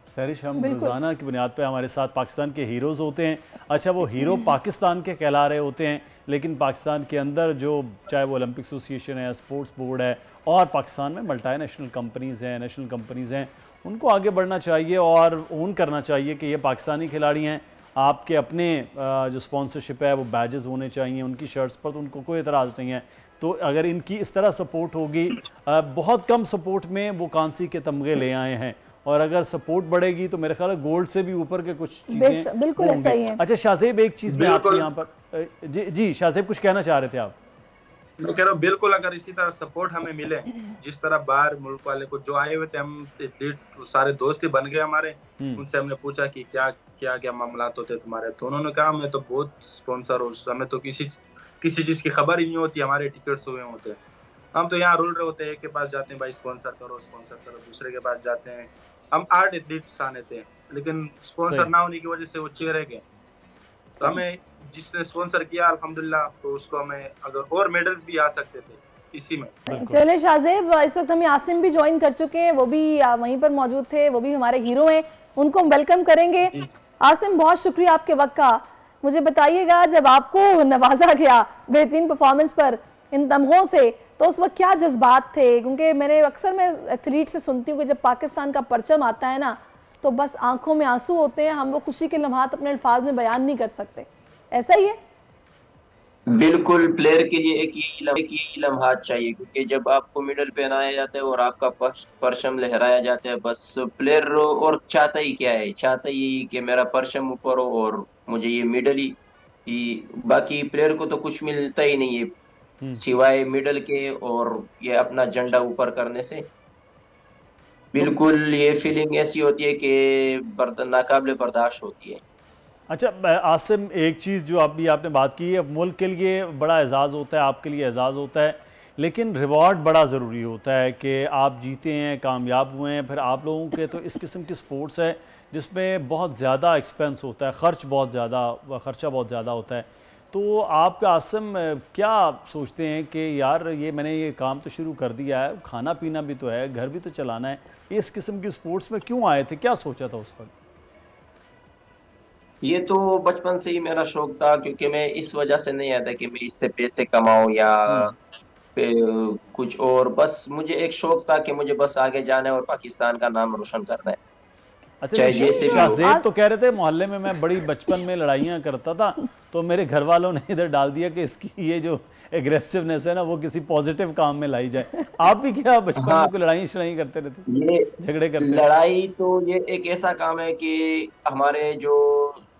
Speaker 5: सहरिश, हम रोज़ाना की बुनियाद पे हमारे साथ पाकिस्तान के हीरोज़ होते हैं। अच्छा, वो हीरो पाकिस्तान के कहला रहे होते हैं, लेकिन पाकिस्तान के अंदर जो, चाहे वो ओलंपिक एसोसिएशन है, स्पोर्ट्स बोर्ड है, और पाकिस्तान में मल्टीनेशनल कंपनीज़ हैं, नेशनल कंपनीज़ हैं, उनको आगे बढ़ना चाहिए और ओन करना चाहिए कि ये पाकिस्तानी खिलाड़ी हैं। आपके अपने जो स्पॉन्सरशिप है वो बैजेस होने चाहिए उनकी शर्ट्स पर, तो उनको कोई एतराज़ नहीं है। तो अगर इनकी इस तरह सपोर्ट होगी, बहुत कम सपोर्ट में वो कांसी के तमगे ले आए हैं, और अगर सपोर्ट बढ़ेगी तो मेरे ख्याल है गोल्ड से भी ऊपर के कुछ चीज़ें
Speaker 1: बिल्कुल ऐसा ही है।
Speaker 5: अच्छा शाहजेब, एक चीज़ मैं आपसे यहाँ पर, जी शाहजेब कुछ कहना चाह रहे थे आप?
Speaker 12: मैं कह रहा हूँ, बिल्कुल अगर इसी तरह सपोर्ट हमें मिले, जिस तरह बाहर मुल्क वाले को जो आए हुए थे, हम एथलीट सारे दोस्त ही बन गए हमारे, उनसे हमने पूछा कि क्या क्या क्या मामलात होते तुम्हारे, तो उन्होंने कहा हमें तो बहुत स्पॉन्सर, और हमें तो किसी चीज़ की खबर ही नहीं होती, हमारे टिकट्स हुए होते हैं, हम तो यहाँ रोल रहे होते हैं, एक के पास जाते हैं भाई स्पॉन्सर करो, दूसरे के पास जाते हैं। हम 8 एथलीट्स आने थे, लेकिन स्पॉन्सर ना होने की वजह से वो 6 रह गए। तो हमें जिसने स्पॉन्सर किया अल्हम्दुलिल्लाह, तो उसको हमें अगर और मेडल्स भी आ सकते थे इसी में।
Speaker 1: चले शाहजेब, इस वक्त हमें आसिम भी ज्वाइन कर चुके हैं, वो भी वहीं पर मौजूद थे, वो भी हमारे हीरो हैं, उनको हम वेलकम करेंगे। आसिम, बहुत शुक्रिया आपके वक्त का। मुझे बताइएगा, जब आपको नवाजा गया बेहतरीन परफॉर्मेंस पर इन तमगों से, तो उस वक्त क्या जज्बात थे? क्योंकि मैं अक्सर एथलीट से सुनती हूँ कि जब पाकिस्तान का परचम आता है ना, तो बस आंखों में आंसू होते हैं, हम वो खुशी के लम्हात अपने अल्फाज में बयान नहीं कर सकते, ऐसा ही है?
Speaker 13: बिल्कुल, प्लेयर के लिए एक यही लम्हात चाहिए, क्योंकि जब आपको मेडल पहनाया जाता है और आपका परचम लहराया जाता है, बस प्लेयर और चाहता ही क्या है, चाहता ही कि मेरा परचम ऊपर हो और मुझे ये मेडल ही, बाकी प्लेयर को तो कुछ मिलता ही नहीं है सिवाय मेडल के, और ये अपना झंडा ऊपर करने से। बिल्कुल ये फीलिंग ऐसी होती है कि नाकाबिले बर्दाश्त होती है।
Speaker 5: अच्छा आसिम, एक चीज़ जो अभी आपने बात की है, मुल्क के लिए बड़ा एजाज़ होता है, आपके लिए एजाज़ होता है, लेकिन रिवॉर्ड बड़ा ज़रूरी होता है कि आप जीते हैं, कामयाब हुए हैं। फिर आप लोगों के तो इस किस्म की स्पोर्ट्स है जिसमें बहुत ज़्यादा एक्सपेंस होता है, खर्चा बहुत ज़्यादा होता है। तो आपका आसिम क्या सोचते हैं कि यार मैंने ये काम तो शुरू कर दिया है, खाना पीना भी तो है, घर भी तो चलाना है, इस किस्म की स्पोर्ट्स में क्यों आए थे, क्या सोचा था उस वक्त?
Speaker 13: ये तो बचपन से ही मेरा शौक था, क्योंकि मैं इस वजह से नहीं आता कि मैं इससे पैसे कमाऊं या कुछ और, बस मुझे एक शौक था कि मुझे बस आगे जाना है और पाकिस्तान का नाम रोशन करना है। चाहे जैसे
Speaker 5: शाहजेब तो कह रहे थे मोहल्ले में मैं बड़ी बचपन में लड़ाइयाँ करता था, तो मेरे घर वालों ने इधर डाल दिया कि इसकी ये जो एग्रेसिवनेस है ना वो किसी पॉजिटिव काम में लाई जाए। आप भी क्या बचपन में कोई लड़ाई शड़ाई करते रहते?
Speaker 13: ये
Speaker 5: झगड़े करते?
Speaker 13: लड़ाई तो ये एक ऐसा काम है कि हमारे जो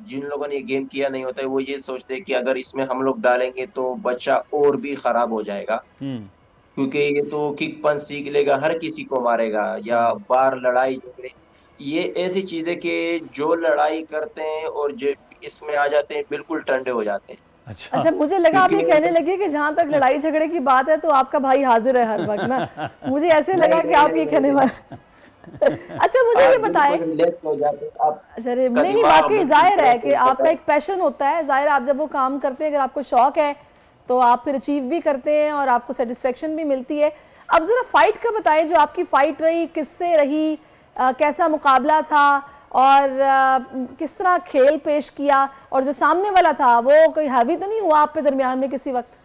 Speaker 13: जिन लोगों ने ये गेम किया नहीं होता है वो ये सोचते हैं कि अगर इसमें हम लोग डालेंगे तो बच्चा और भी खराब हो जाएगा, क्योंकि ये तो किक पंच सीख लेगा, हर किसी को मारेगा या बार लड़ाई झगड़े, ये ऐसी चीजें कि जो लड़ाई करते हैं और जो इसमें आ जाते हैं बिल्कुल ठंडे हो जाते हैं।
Speaker 1: अच्छा, मुझे लगा आप ये कहने लगे कि जहाँ तक लड़ाई झगड़े की बात है तो आपका भाई हाजिर है हर वक्त ना, मुझे ऐसे लगा कि आप ये कहने वाले। अच्छा मुझे ये बताएं, अच्छा नहीं वाकई जाहिर है कि आपका एक पैशन होता है, जाहिर आप जब वो काम करते हैं अगर आपको शौक है तो आप फिर अचीव भी करते हैं और आपको सेटिस्फेक्शन भी मिलती है। अब जरा फाइट का बताएं, जो आपकी फाइट रही किससे रही, कैसा मुकाबला था और किस तरह खेल पेश किया, और जो सामने वाला था वो कोई हैवी तो नहीं हुआ आप पे दरमियान में किसी वक्त?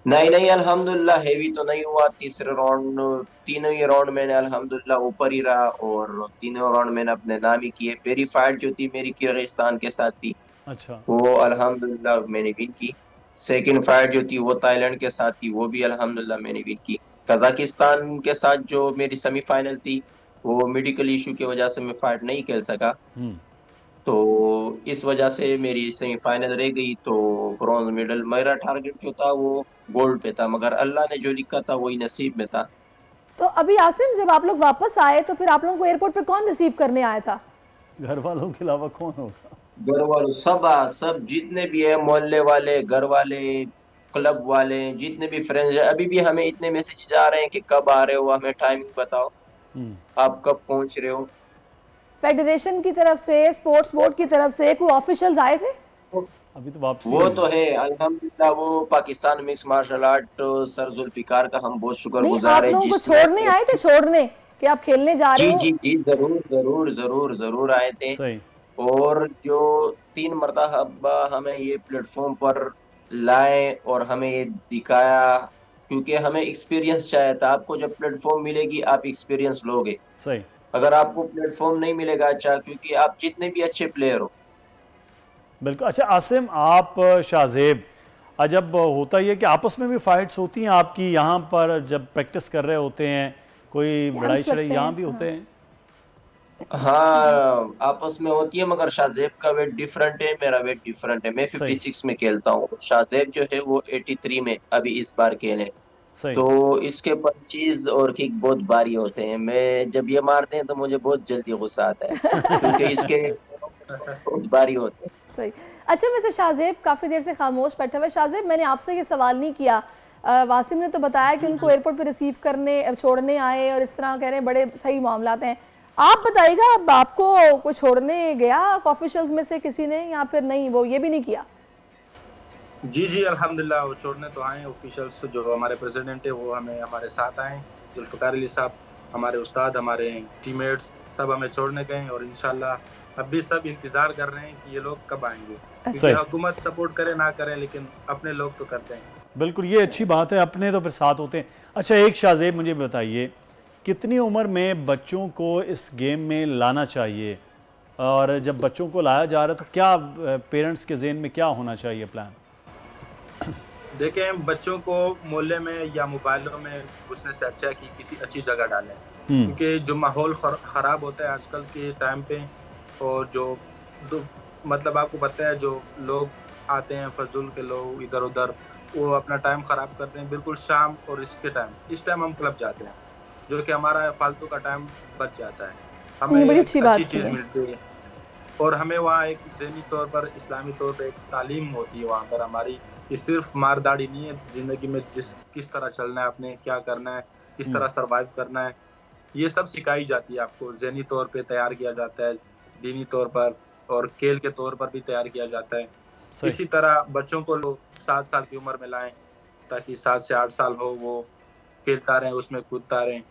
Speaker 13: नहीं अल्हम्दुलिल्लाह हैवी तो नहीं हुआ। तीसरे राउंड, तीनों ही राउंड मैंने अल्हम्दुलिल्लाह ऊपर ही रहा और तीनों राउंड मैंने अपने नाम ही किए। पहली फाइट जो थी मेरी किर्गिस्तान के साथ थी,
Speaker 5: अच्छा, वो
Speaker 13: अल्हम्दुलिल्लाह मैंने विन की। सेकंड फाइट जो थी वो थाईलैंड के साथ थी, वो भी अल्हम्दुलिल्लाह मैंने विन की। कजाकिस्तान के साथ जो मेरी सेमीफाइनल थी वो मेडिकल इशू की वजह से मैं फाइट नहीं खेल सका, तो इस वजह से मेरी सेमीफाइनल रह गई। तो ब्रॉन्ज मेडल मेरा टारगेट जो था वो गोल्ड पे था, मगर अल्लाह ने जो लिखा था वही नसीब में था।
Speaker 1: तो अभी आसिम जब आप लोग वापस आए तो फिर आप लोगों को एयरपोर्ट पे कौन रिसीव करने आया था?
Speaker 5: घर वालों के अलावा कौन होगा?
Speaker 13: घर वालों सब जितने भी है, मोहल्ले वाले, घर वाले, क्लब वाले, जितने भी फ्रेंड्स हैं। अभी भी हमें इतने मैसेज आ रहे हैं कि कब आ रहे हो, हमें टाइमिंग बताओ, आप कब पहुंच रहे हो।
Speaker 1: फेडरेशन की तरफ से, स्पोर्ट्स बोर्ड की तरफ से कोई ऑफिशियल्स आए थे?
Speaker 5: अभी तो वापसी
Speaker 13: वो तो है अल्हम्दुलिल्लाह, वो Pakistan mix martial art sir Zulfikar का हम बहुत शुक्रगुजार हैं।
Speaker 1: आप लोगों को छोड़ने आए थे, छोड़ने कि आप खेलने जा रहे हो?
Speaker 13: जी जरूर आए थे।
Speaker 5: सही।
Speaker 13: और जो 3 मरतबा हमें ये प्लेटफॉर्म पर लाए और हमें ये दिखाया, क्योंकि हमें एक्सपीरियंस चाहिए था। आपको जब प्लेटफॉर्म मिलेगी आप एक्सपीरियंस लोगे।
Speaker 5: सही।
Speaker 13: अगर आपको प्लेटफॉर्म नहीं मिलेगा अच्छा, क्योंकि आप जितने भी अच्छे प्लेयर हो।
Speaker 5: बिल्कुल। अच्छा आसिम, आप शाहजेब, जब होता ही है कि आपस में भी फाइट्स होती हैं आपकी यहाँ पर जब प्रैक्टिस कर रहे होते हैं, कोई लड़ाई शड़ाई यहाँ भी होते हैं?
Speaker 13: हाँ आपस में होती है, मगर शाहजेब का वेट डिफरेंट है, मेरा वेट डिफरेंट है। मैं 56 में खेलता हूँ, शाहजेब जो है वो 83 में अभी इस बार खेले। तो इसके पंचीज और किक बहुत भारी होते हैं। मैं जब ये मारते हैं तो मुझे बहुत जल्दी गुस्सा आता है क्योंकि इसके बहुत भारी होते हैं।
Speaker 1: सही। अच्छा वैसे शाहजेब काफ़ी देर से खामोश बैठा हुआ है। शाहजेब, मैंने आपसे ये सवाल नहीं किया, वासिम ने तो बताया कि उनको एयरपोर्ट पे रिसीव करने छोड़ने आए और इस तरह कह रहे हैं बड़े सही मामलात हैं। आप बताइएगा, अब आपको कोई छोड़ने गया ऑफिशियल्स में से किसी ने या फिर नहीं, वो ये भी नहीं किया?
Speaker 12: जी अल्हम्दुलिल्लाह वो छोड़ने तो आए ऑफिशियल्स, जो हमारे प्रेसिडेंट है वो हमें हमारे साथ आए, जुल्फ़िकार अली साहब, हमारे उस्ताद, हमारे टीममेट्स सब हमें छोड़ने गए और इंशाल्लाह अब भी सब इंतज़ार कर रहे हैं कि ये लोग कब आएंगे, क्योंकि हुकूमत सपोर्ट करे ना करे लेकिन अपने लोग तो करते हैं।
Speaker 5: बिल्कुल, ये अच्छी बात है, अपने तो फिर साथ होते हैं। अच्छा एक शाहजेब मुझे बताइए, कितनी उम्र में बच्चों को इस गेम में लाना चाहिए, और जब बच्चों को लाया जा रहा है तो क्या पेरेंट्स के ज़हन में क्या होना चाहिए प्लान?
Speaker 12: देखें, बच्चों को मोहल्ले में या मोबाइलों में घुसने से अच्छा है कि किसी अच्छी जगह डालें, क्योंकि जो माहौल ख़राब होता है आजकल के टाइम पे, और जो मतलब आपको पता है जो लोग आते हैं फजूल के लोग इधर उधर, वो अपना टाइम ख़राब करते हैं बिल्कुल शाम और इस टाइम हम क्लब जाते हैं, जो कि हमारा फालतू का टाइम बच जाता है, हमें
Speaker 1: बड़ी अच्छी
Speaker 12: चीज़ मिलती है और हमें वहाँ एक ज़हनी तौर पर, इस्लामी तौर पर एक तालीम होती है वहाँ पर हमारी। ये सिर्फ मारदाड़ी नहीं है, ज़िंदगी में किस तरह चलना है, आपने क्या करना है, किस तरह सरवाइव करना है, ये सब सिखाई जाती है आपको। ज़हनी तौर पे तैयार किया जाता है, दीनी तौर पर और खेल के तौर पर भी तैयार किया जाता है। इसी तरह बच्चों को लोग 7 साल की उम्र में लाएं ताकि 7 से 8 साल हो वो खेलता रहें, उसमें कूदता रहें।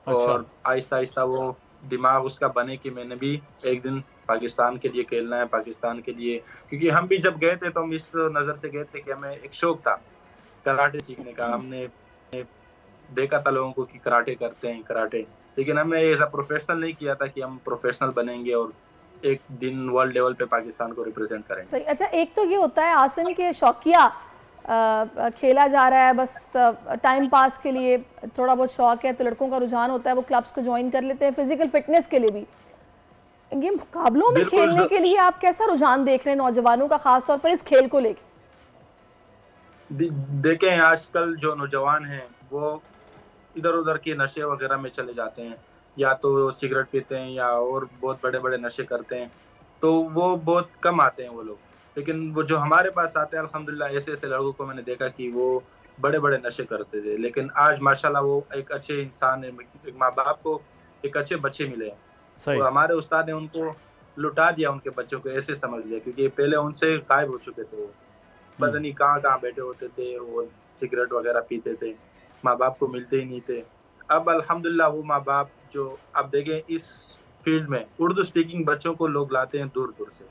Speaker 12: और आहिस्ता आहिस्ता वो दिमाग उसका बने कि मैंने भी एक दिन पाकिस्तान के लिए खेलना है, पाकिस्तान के लिए। क्योंकि हम भी जब गए थे तो हम इस नज़र से गए थे कि हमें एक शौक था कराटे सीखने का, हमने देखा था लोगों को कि कराटे करते हैं, कराटे लेकिन हमने ऐसा प्रोफेशनल नहीं किया था कि हम प्रोफेशनल बनेंगे और एक दिन वर्ल्ड लेवल पे पाकिस्तान को रिप्रेजेंट करेंगे।
Speaker 1: सही। अच्छा, एक तो ये होता है आसिम के शौकिया खेला जा रहा है बस टाइम पास के लिए, थोड़ा बहुत शौक है तो लड़कों का रुझान होता है वो क्लब्स को ज्वाइन कर लेते हैं फिजिकल फिटनेस के लिए भी। ये मुकाबलों में खेलने के लिए आप कैसा रुझान देख रहे हैं नौजवानों का, खास तौर पर इस खेल को लेकर?
Speaker 12: देखें आजकल जो नौजवान हैं वो इधर उधर के नशे वगैरह में चले जाते हैं, या तो सिगरेट पीते हैं या और बहुत बड़े बड़े नशे करते हैं, तो वो बहुत कम आते हैं वो लोग। लेकिन वो जो हमारे पास आते हैं अल्हम्दुलिल्लाह ऐसे ऐसे लड़कों को मैंने देखा कि वो बड़े बड़े नशे करते थे, लेकिन आज माशाल्लाह वो एक अच्छे इंसान है, एक माँ बाप को एक अच्छे बच्चे मिले हैं। तो हमारे उस्ताद ने उनको लुटा दिया, उनके बच्चों को ऐसे समझ लिया, क्योंकि पहले उनसे गायब हो चुके थे, वो पता नहीं कहाँ बैठे होते थे, वो सिगरेट वगैरह पीते थे, माँ बाप को मिलते ही नहीं थे। अब अल्हम्दुलिल्लाह वो माँ बाप जो अब देखें इस फील्ड में उर्दू स्पीकिंग बच्चों को लोग लाते हैं दूर दूर से,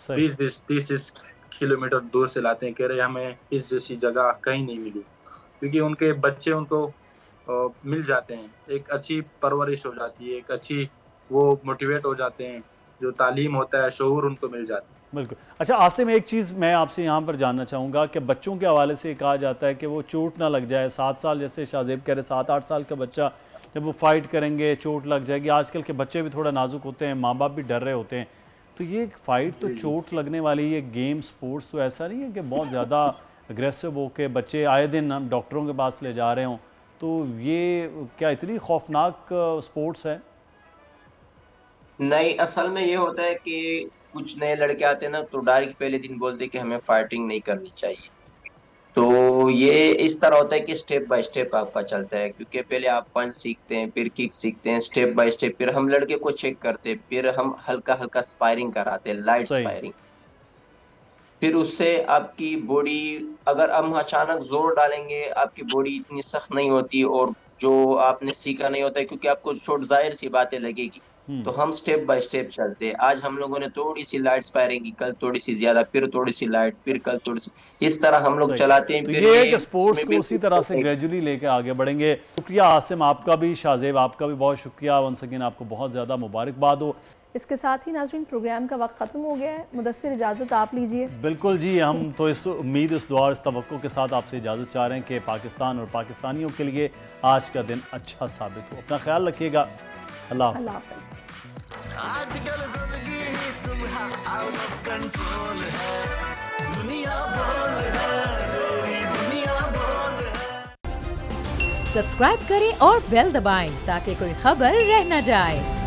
Speaker 12: 20-30 किलोमीटर दूर से लाते हैं, कह रहे हमें इस जैसी जगह कहीं नहीं मिली, क्योंकि उनके बच्चे उनको मिल जाते हैं, एक अच्छी परवरिश हो जाती है, एक अच्छी वो मोटिवेट हो जाते हैं, जो तालीम होता है शऊर उनको मिल जाता है।
Speaker 5: बिल्कुल। अच्छा आसिम, एक चीज़ मैं आपसे यहाँ पर जानना चाहूँगा कि बच्चों के हवाले से कहा जाता है कि वो चोट ना लग जाए, 7 साल जैसे शाहजेब कह रहे 7-8 साल का बच्चा जब वो फाइट करेंगे चोट लग जाएगी। आजकल के बच्चे भी थोड़ा नाजुक होते हैं, माँ बाप भी डर रहे होते हैं, तो ये फाइट तो चोट लगने वाली ये गेम स्पोर्ट्स तो ऐसा नहीं है कि बहुत ज़्यादा अग्रेसिव हो के बच्चे आए दिन हम डॉक्टरों के पास ले जा रहे हों, तो ये क्या इतनी खौफनाक स्पोर्ट्स है?
Speaker 13: नहीं, असल में ये होता है कि कुछ नए लड़के आते हैं ना तो डायरेक्ट पहले दिन बोलते हैं कि हमें फाइटिंग नहीं करनी चाहिए, तो ये इस तरह होता है कि स्टेप बाय स्टेप आपका चलता है, क्योंकि पहले आप पंच सीखते हैं, फिर किक सीखते हैं, स्टेप बाय स्टेप, फिर हम लड़के को चेक करते हैं, फिर हम हल्का हल्का स्पायरिंग कराते हैं, लाइट स्पायरिंग, फिर उससे आपकी बॉडी, अगर हम अचानक जोर डालेंगे आपकी बॉडी इतनी सख्त नहीं होती और जो आपने सीखा नहीं होता है, क्योंकि आपको चोट जाहिर सी बातें लगेगी, तो हम स्टेप बाय स्टेप चलते हैं। आज हम लोगों ने थोड़ी सी लाइट स्पायरिंग की, कल थोड़ी सी ज्यादा, फिर थोड़ी सी लाइट, फिर कल थोड़ी सी, इस तरह हम लोग चलाते हैं।
Speaker 5: तो ये एक स्पोर्ट्स को उसी तरह से ग्रेजुअली लेके आगे बढ़ेंगे। शुक्रिया आसिम, आपका भी, शाहजेब आपका भी बहुत शुक्रिया, वंस अगेन आपको बहुत ज़्यादा मुबारकबाद हो।
Speaker 1: इसके साथ ही नाज़रीन प्रोग्राम का वक्त ख़त्म हो गया है, मुदस्सिर इजाज़त आप लीजिए।
Speaker 5: बिल्कुल जी, हम तो इस उम्मीद, इस दुआ, इस तवक्को के साथ आपसे इजाज़त चाह रहे हैं कि पाकिस्तान और पाकिस्तानियों के लिए आज का दिन अच्छा साबित हो। अपना ख्याल रखिएगा, अल्लाह हाफ़िज़।
Speaker 4: आजकल ज़िंदगी ही सुबह आउट ऑफ कंट्रोल है, दुनिया बोल है, दुनिया बोल है।
Speaker 14: सब्सक्राइब करें और बेल दबाएं ताकि कोई खबर रह न जाए।